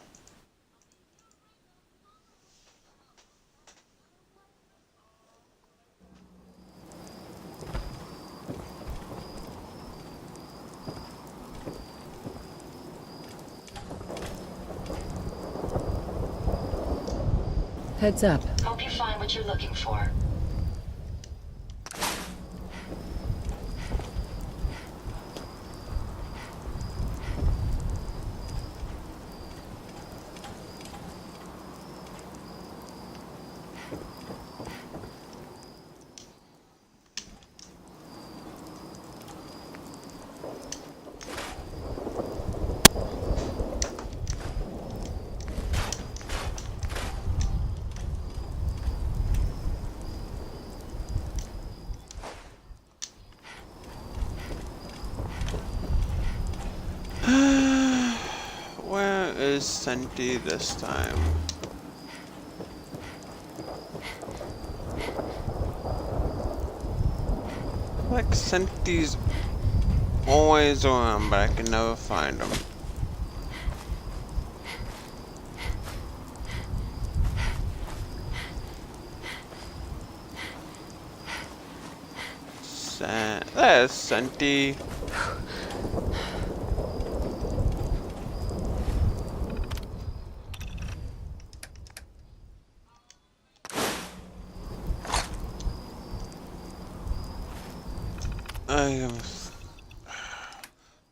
Heads up. Hope you find what you're looking for. Where is Senti this time? Like Senti's always around, but I can never find him. There's Senti.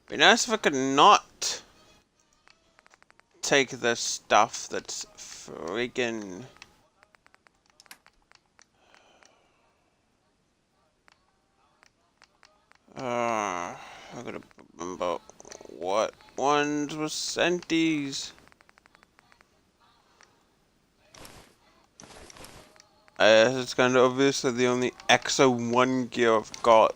Be nice if I could not take the stuff that's freaking I gotta remember what ones were Sentis. It's kind of obviously the only Exo 1 gear I've got.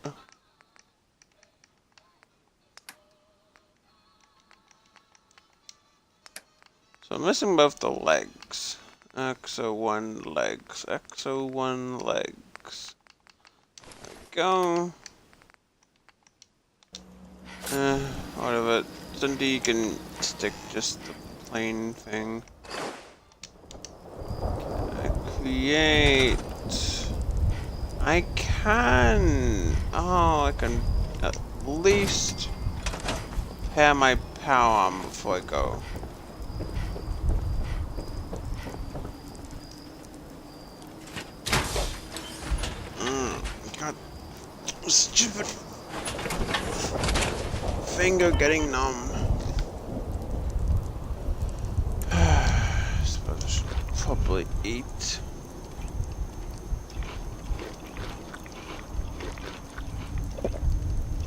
So I'm missing both the legs. Exo 1 legs. Exo 1 legs. There we go. Whatever. Senti, you can stick just the plain thing. Create. I can. Oh, I can at least pair my power armor before I go. God, stupid finger getting numb. I suppose I should probably eat.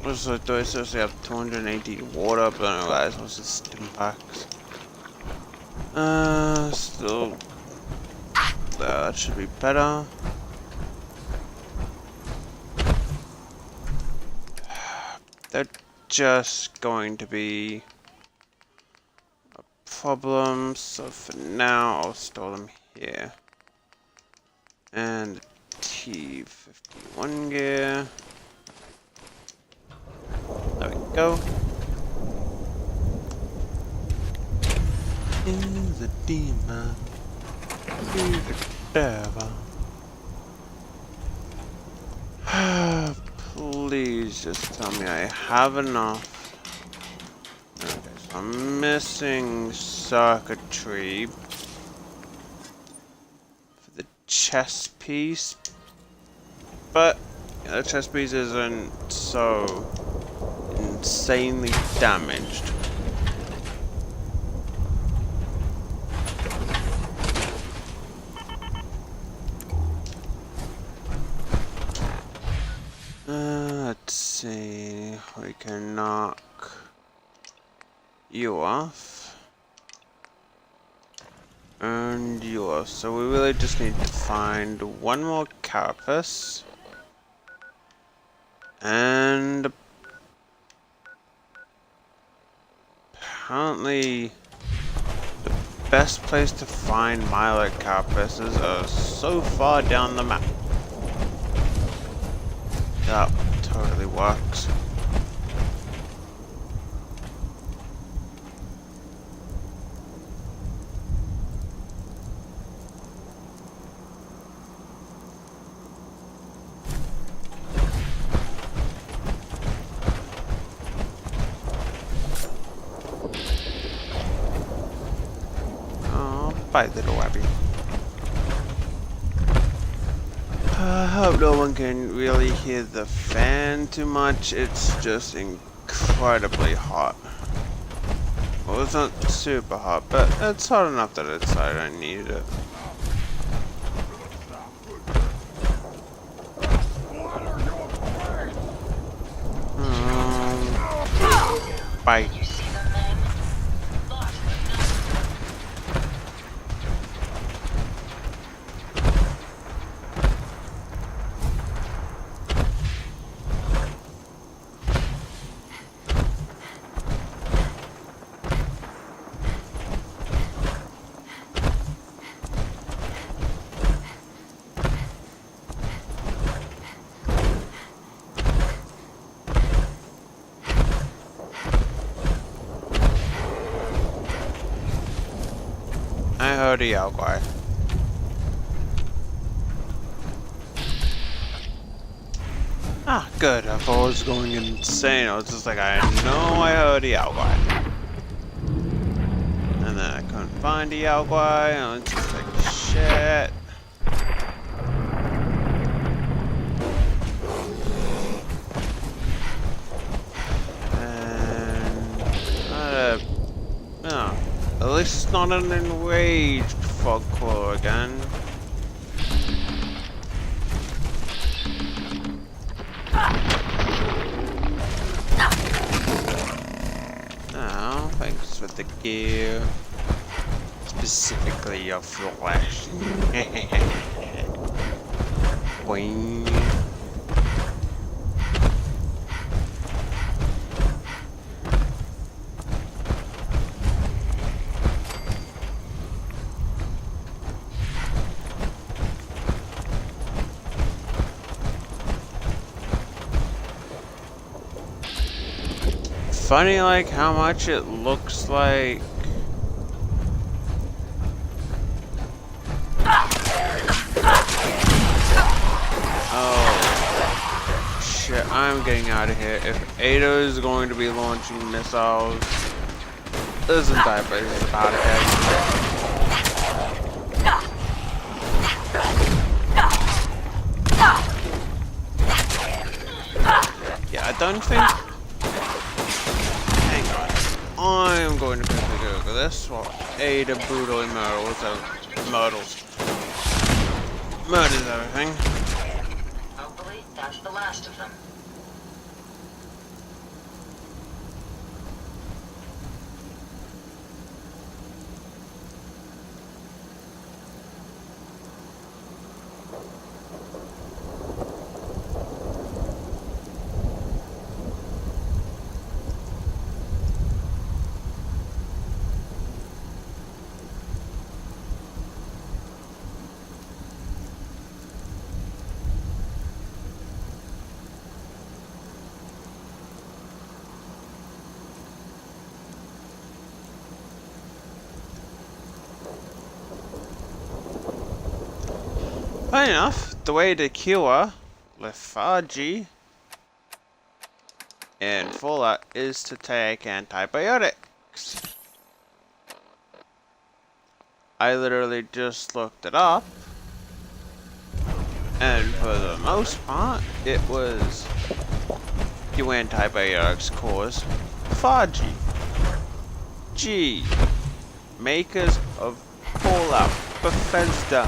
Also, do I seriously have 280 water? But I don't realize what's the stim packs. Still, that should be better. They're just going to be a problem, so for now I'll store them here. And T51 gear. There we go. Is a demon. He's a devil. Please just tell me I have enough. Okay, so I'm missing circuitry for the chest piece, but the chest piece isn't so insanely damaged. Let's see, we can knock you off and you off. So we really just need to find one more carapace and apparently the best place to find Mylar carapaces are so far down the map. That totally works. Bye, little Abby. I hope no one can really hear the fan too much. It's just incredibly hot. Well, it's not super hot, but it's hot enough that I don't need it. Bye. I heard a Yao Guai. Ah, good. I thought I was going insane. I was just like, I know I heard a Yao Guai. And then I couldn't find a Yao Guai. And I was just like, shit. And no. At least it's not an enraged fog claw again. Oh, thanks for the gear. Specifically your flesh. Boing. Funny, like, how much it looks like... Oh... Shit, I'm getting out of here. If Ada is going to be launching missiles... This entire place is about to head. Yeah, I don't think... I'm going to quickly go over this while Ada brutally murders everything. Hopefully, that's the last of them. Funny enough, the way to cure lethargy in Fallout is to take antibiotics. I literally just looked it up, and for the most part, it was do antibiotics cause lethargy. G. Makers of Fallout, Bethesda.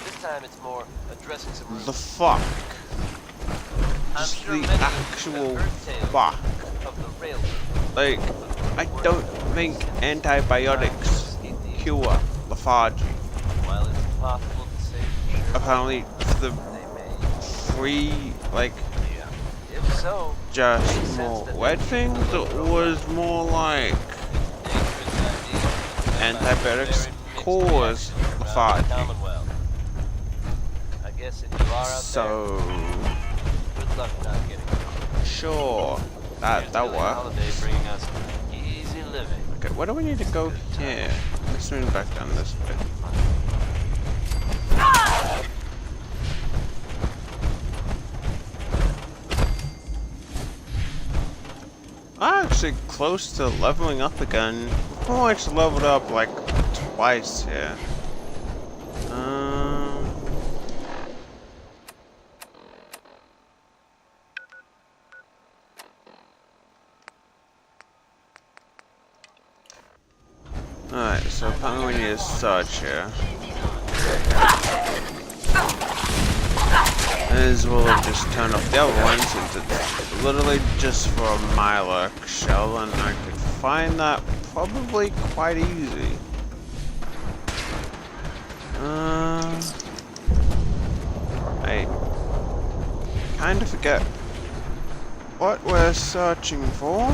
This time it's more addressing some The fuck? Just the actual fuck. Like, I don't think antibiotics cure lethargy. While it's impossible to say for sure, apparently, the free, like, if so, just more red things, it was more like antibiotics cause lethargy. I guess if you are out so, there, good luck not getting it. Sure, that works. Holiday bringing us easy living. Okay, where do we need to go here? Let's move back down this bit. actually close to leveling up again. We've pretty much leveled up like twice here. Alright, so apparently we need a search here. May as well have just turned off the other one since it's literally just for a Mylark shell, and I could find that probably quite easy. I kind of forget what we're searching for.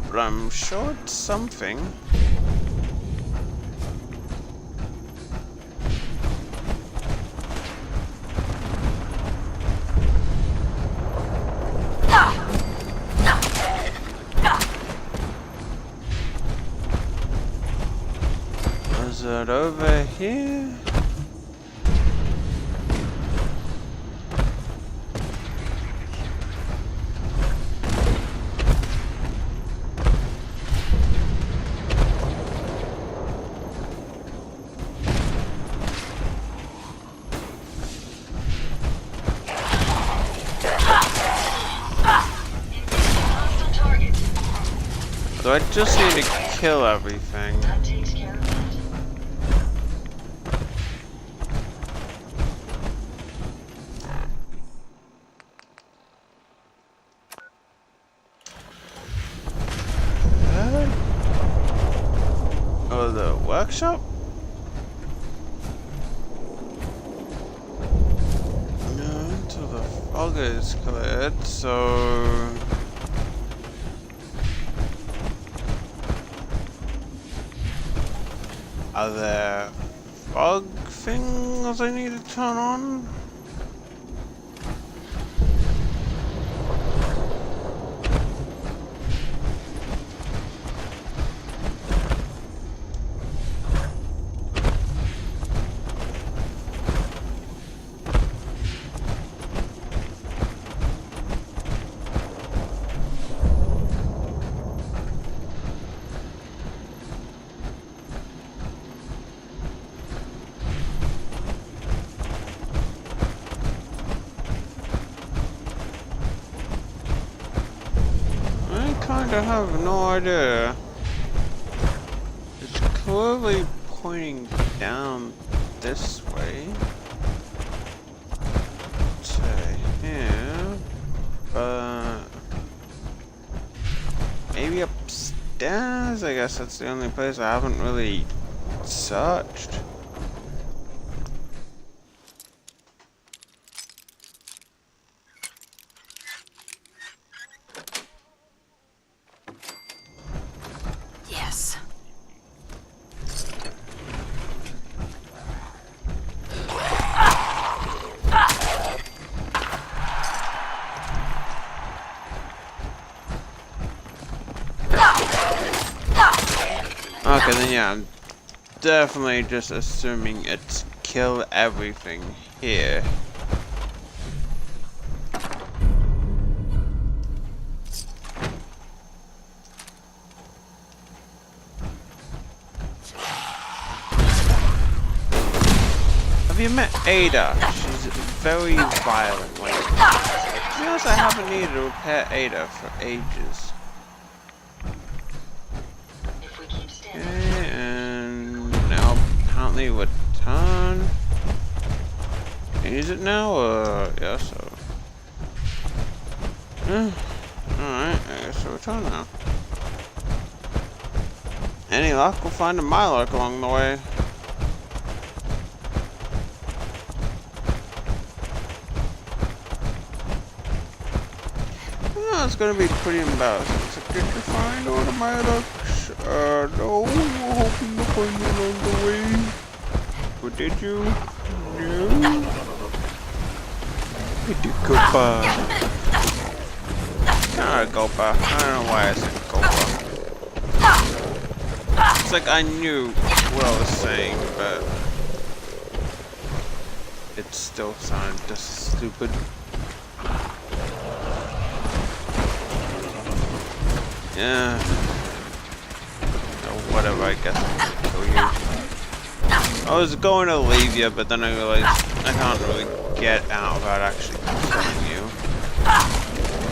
But I'm sure it's something. Is it over here? So I just need to kill everything. That takes care of that. Oh, the workshop? No, until the fog is cleared, so... Are there fog things I need to turn on? I have no idea. It's clearly pointing down this way. To here. But maybe upstairs? I guess that's the only place I haven't really searched. Okay, then yeah, I'm definitely just assuming it's kill everything here. Have you met Ada? She's very violent. To be honest, I haven't needed to repair Ada for ages. And now apparently return. Can you use it now? Yeah, so. Alright, I guess I'll return now. Any luck, we'll find a Mylark along the way. Oh, it's gonna be pretty embarrassing. So did you find all the Mylarks? No, we're hoping to find you along the way. But did you? No? Did you, Koopa? Not a Koopa. I don't know why I said Koopa. It's like I knew what I was saying, but it still sounded just stupid. Yeah. Or whatever, I guess I'll kill you. I was going to leave you, but then I realized I can't really get out without actually killing you.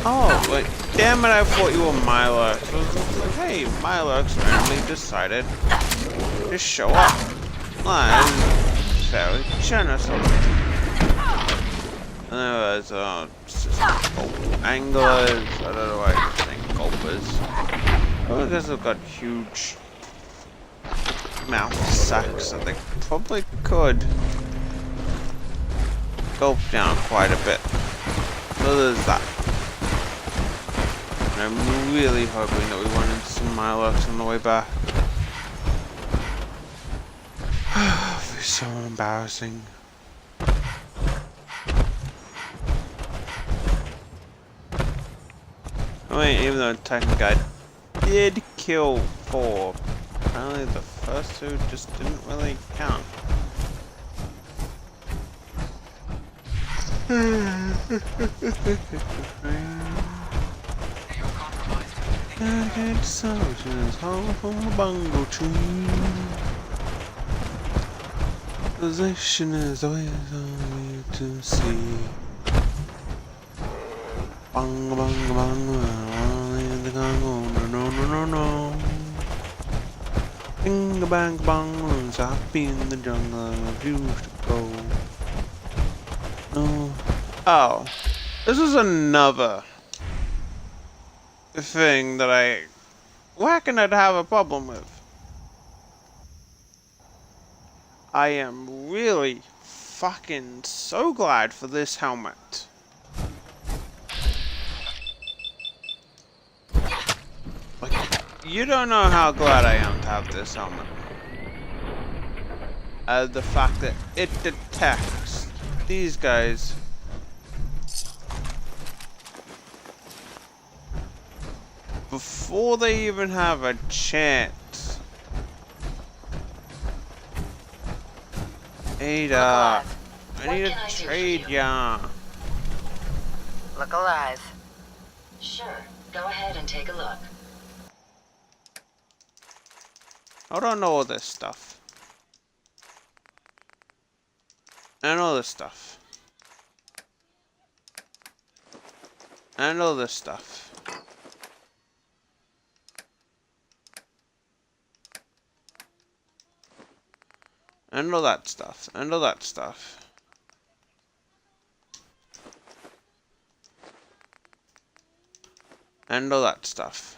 Oh, wait. Damn it, I thought you were Mirelurks. I was like, hey, Mirelurks randomly decided to show up. That is very generous of me. And there was, anglers. I don't know why I think gulpers. Well, I guess they've got huge mouth sacks that they probably could gulp down quite a bit. So there's that. And I'm really hoping that we run into some Mirelurks on the way back. It's so embarrassing. I mean, even though technically I did kill 4, apparently the first 2 just didn't really count. Soldiers home from the bungle tree. Position is always on you to see. Bang bang bang, the Congo, no. Bing bang bang, happy in the jungle, I used to go. No. Oh, this is another thing that I reckon I'd have a problem with. I am really fucking so glad for this helmet. Like, you don't know how glad I am to have this helmet. The fact that it detects these guys before they even have a chance. Ada, I need to trade ya. Look alive. Sure. Go ahead and take a look. I don't know all this stuff. I know this stuff. I know this stuff. I know that stuff. I know that stuff. I know that stuff.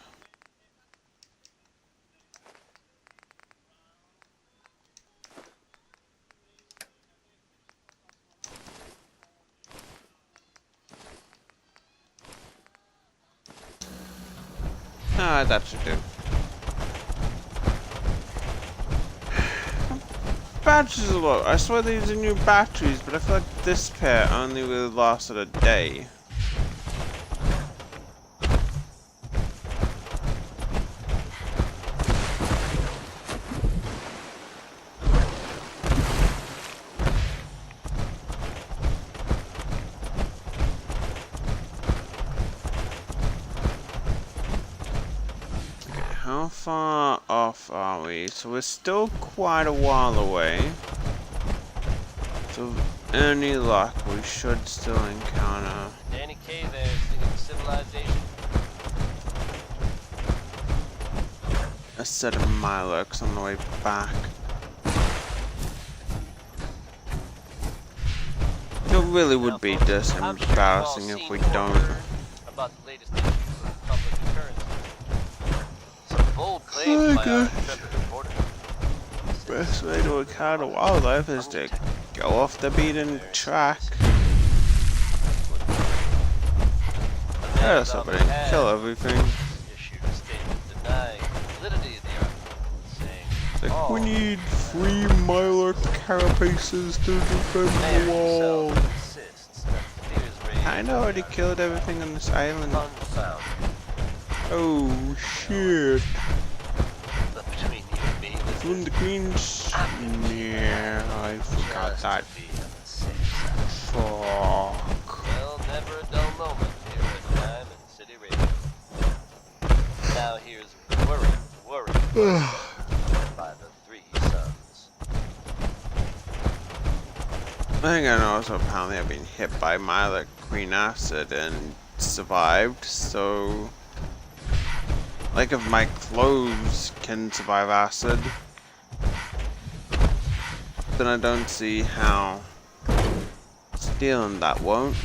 Ah, that should do. Batteries are low. I swear these are new batteries, but I feel like this pair only really lasted a day. How far off are we? So we're still quite a while away. So with any luck, we should still encounter Danny K there, singing Civilization. a set of Mirelurks on the way back. It really would be just embarrassing if we don't. About the latest issue of Public Occurrence. Some bold claims by our intrepid reporter. Best way to encounter wildlife is to go off the beaten track. Yeah, somebody kill everything. Issued a statement denying the validity of the article, saying, Like, we need 3 Mirelurk carapaces to defend the wall. I already killed everything on this island. Oh shit. From the greens. Yeah, I forgot that. Fuck. Well, never a dull moment here at Time and City Radio. Now here's worry by the three sons. I think I know also apparently I've been hit by mild green acid and survived, so like if my clothes can survive acid, then I don't see how stealing that won't.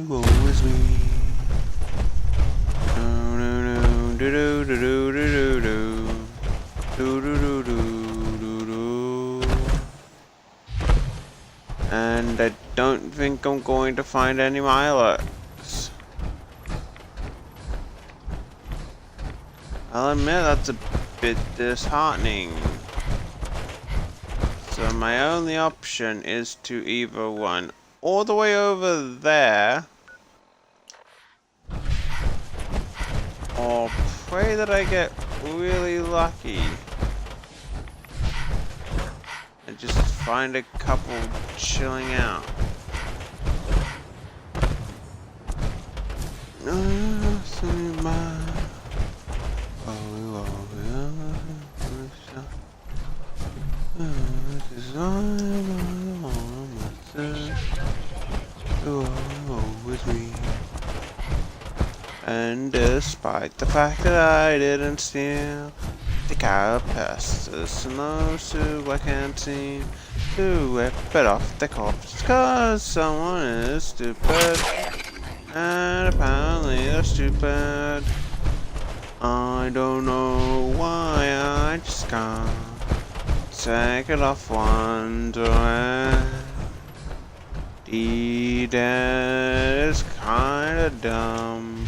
Woe is me. And I don't think I'm going to find any Milots. I'll admit that's a bit disheartening. So my only option is to either run all the way over there, or pray that I get really lucky and just find a couple chilling out. And despite the fact that I didn't steal the carapaces and those who I can't seem to rip it off the corpse, 'cause someone is stupid, and apparently they're stupid. I don't know why I just can't take it off wondering. The dead is kinda dumb,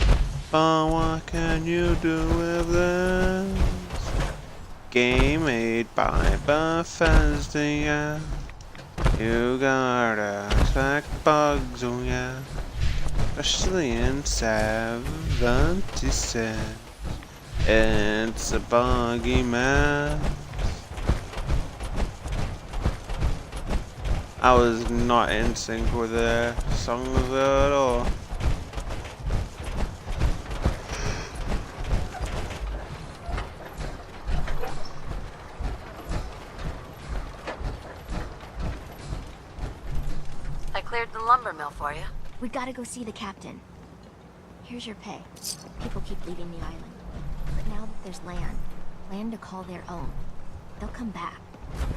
but what can you do with this? Game made by Bethesda, yeah. You gotta attack bugs, oh yeah. Especially in 76. It's a buggy mess. I was not in sync with the songs at all. I cleared the lumber mill for you. We gotta go see the captain. Here's your pay. People keep leaving the island. But now that there's land to call their own, they'll come back.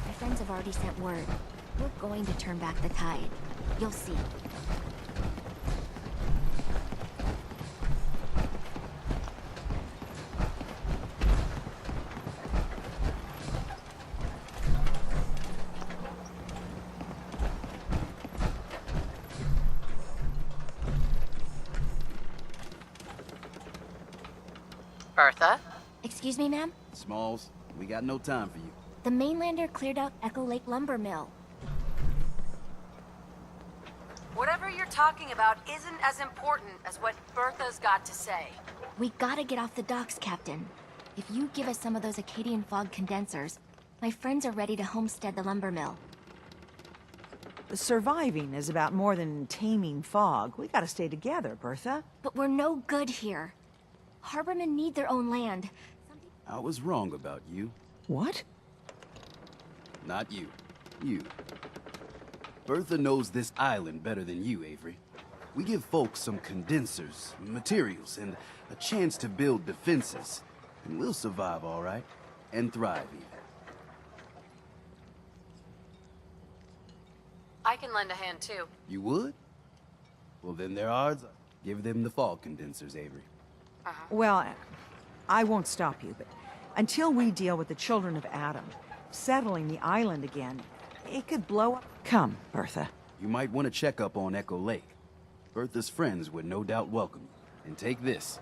My friends have already sent word. We're going to turn back the tide. You'll see. Bertha? Excuse me, ma'am? Smalls, we got no time for you. The mainlander cleared out Echo Lake Lumber Mill. Whatever you're talking about isn't as important as what Bertha's got to say. We gotta get off the docks, Captain. If you give us some of those Acadian fog condensers, my friends are ready to homestead the lumber mill. Surviving is about more than taming fog. We gotta stay together, Bertha. But we're no good here. Harbormen need their own land. I was wrong about you. What? Not you. You. Bertha knows this island better than you, Avery. We give folks some condensers, materials, and a chance to build defenses. And we'll survive all right. And thrive, even. I can lend a hand, too. You would? Well, then there are... Give them the fog condensers, Avery. Well, I won't stop you, but until we deal with the children of Adam, settling the island again, it could blow up. Come, Bertha. You might want to check up on Echo Lake. Bertha's friends would no doubt welcome you. And take this.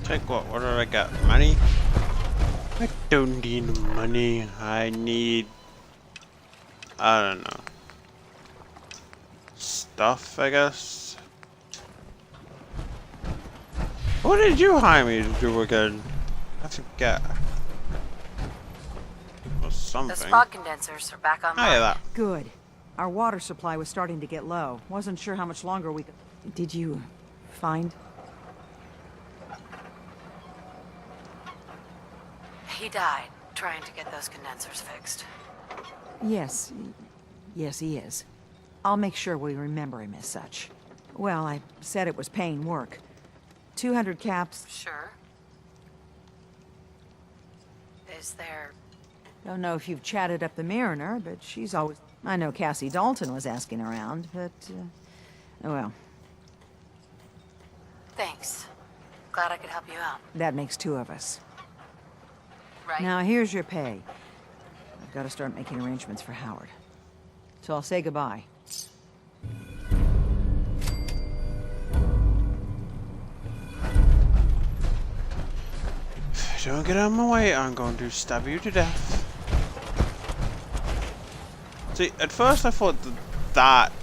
Take what? What do I got? Money? I don't need money. I need... I don't know. Stuff, I guess. What did you hire me to do again? I forget. Or something. The spot condensers are back on. Oh, yeah, that. Good. Our water supply was starting to get low. Wasn't sure how much longer we could... Did you find? He died trying to get those condensers fixed. Yes. Yes, he is. I'll make sure we remember him as such. Well, I said it was paying work. 200 caps. Sure. Is there... Don't know if you've chatted up the Mariner, but she's always... I know Cassie Dalton was asking around, but... oh well. Thanks. Glad I could help you out. That makes two of us. Right. Now, here's your pay. I've got to start making arrangements for Howard. So I'll say goodbye. If you don't get out of my way, I'm going to stab you to death. See, at first I thought that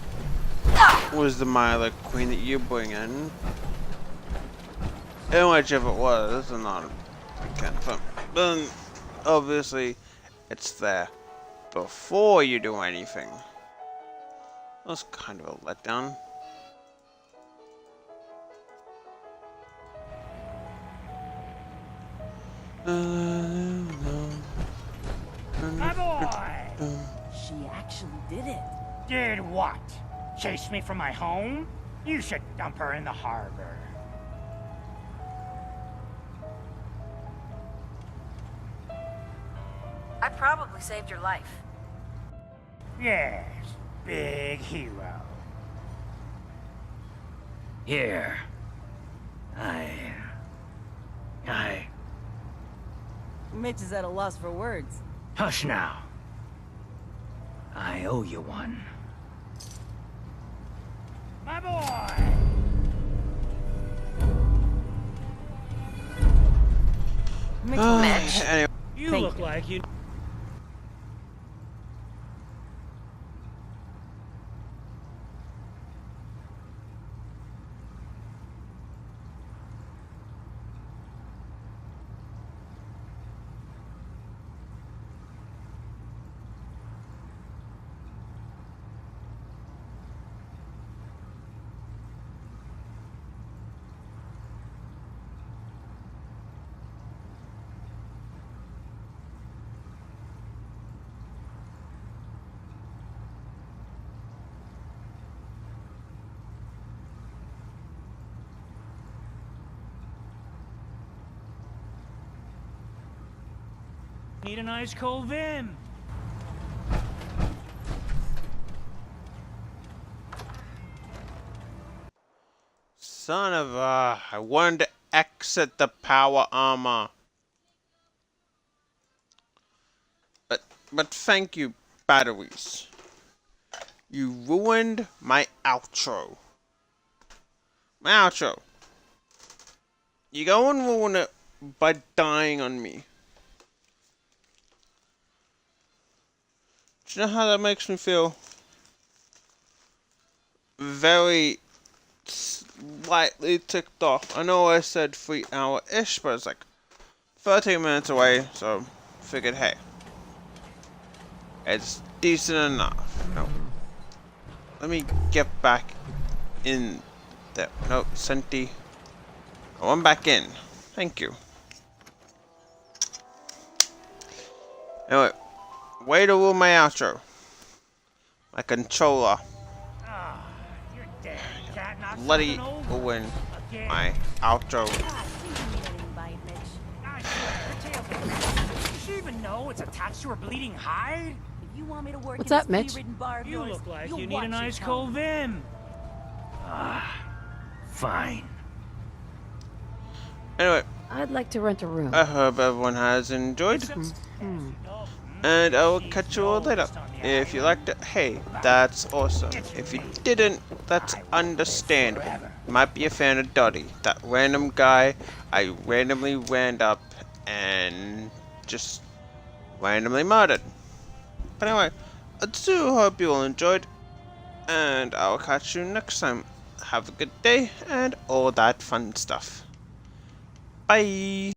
was the Myla Queen that you bring in. And whichever it was, I'm not a kind of fun. But then, obviously, it's there before you do anything. That was kind of a letdown. My boy! She actually did it. Did what? Chase me from my home? You should dump her in the harbor. I probably saved your life. Yes, big hero. Here. Mitch is at a loss for words. Hush now. I owe you one. My boy! Mitch, Anyway. You Thank look you. like you... Need an ice cold Vim. Son of a... I wanted to exit the power armor. But thank you, batteries. You ruined my outro. My outro. You go and ruin it by dying on me. Do you know how that makes me feel? Very slightly ticked off. I know I said 3 hour-ish, but it's like 13 minutes away, so figured, hey, it's decent enough. No. Let me get back in there. No, Senti. Oh, I'm back in. Thank you. Anyway. Way to rule my outro. My controller. You're dead, cat, not Bloody something over. ruin Again. my outro. I swear, does she even know it's attached to her bleeding hide? If you want me to work What's in up, this Mitch? flea-ridden bar of You yours, look like you'll you need watch an your ice tongue. cold Vim. Fine. Anyway, I'd like to rent a room. I hope everyone has enjoyed. And I will catch you all later. If you liked it, hey, that's awesome. If you didn't, that's understandable. You might be a fan of Dottie, that random guy I randomly ran up and just randomly murdered. But anyway, I do hope you all enjoyed, and I will catch you next time. Have a good day and all that fun stuff. Bye.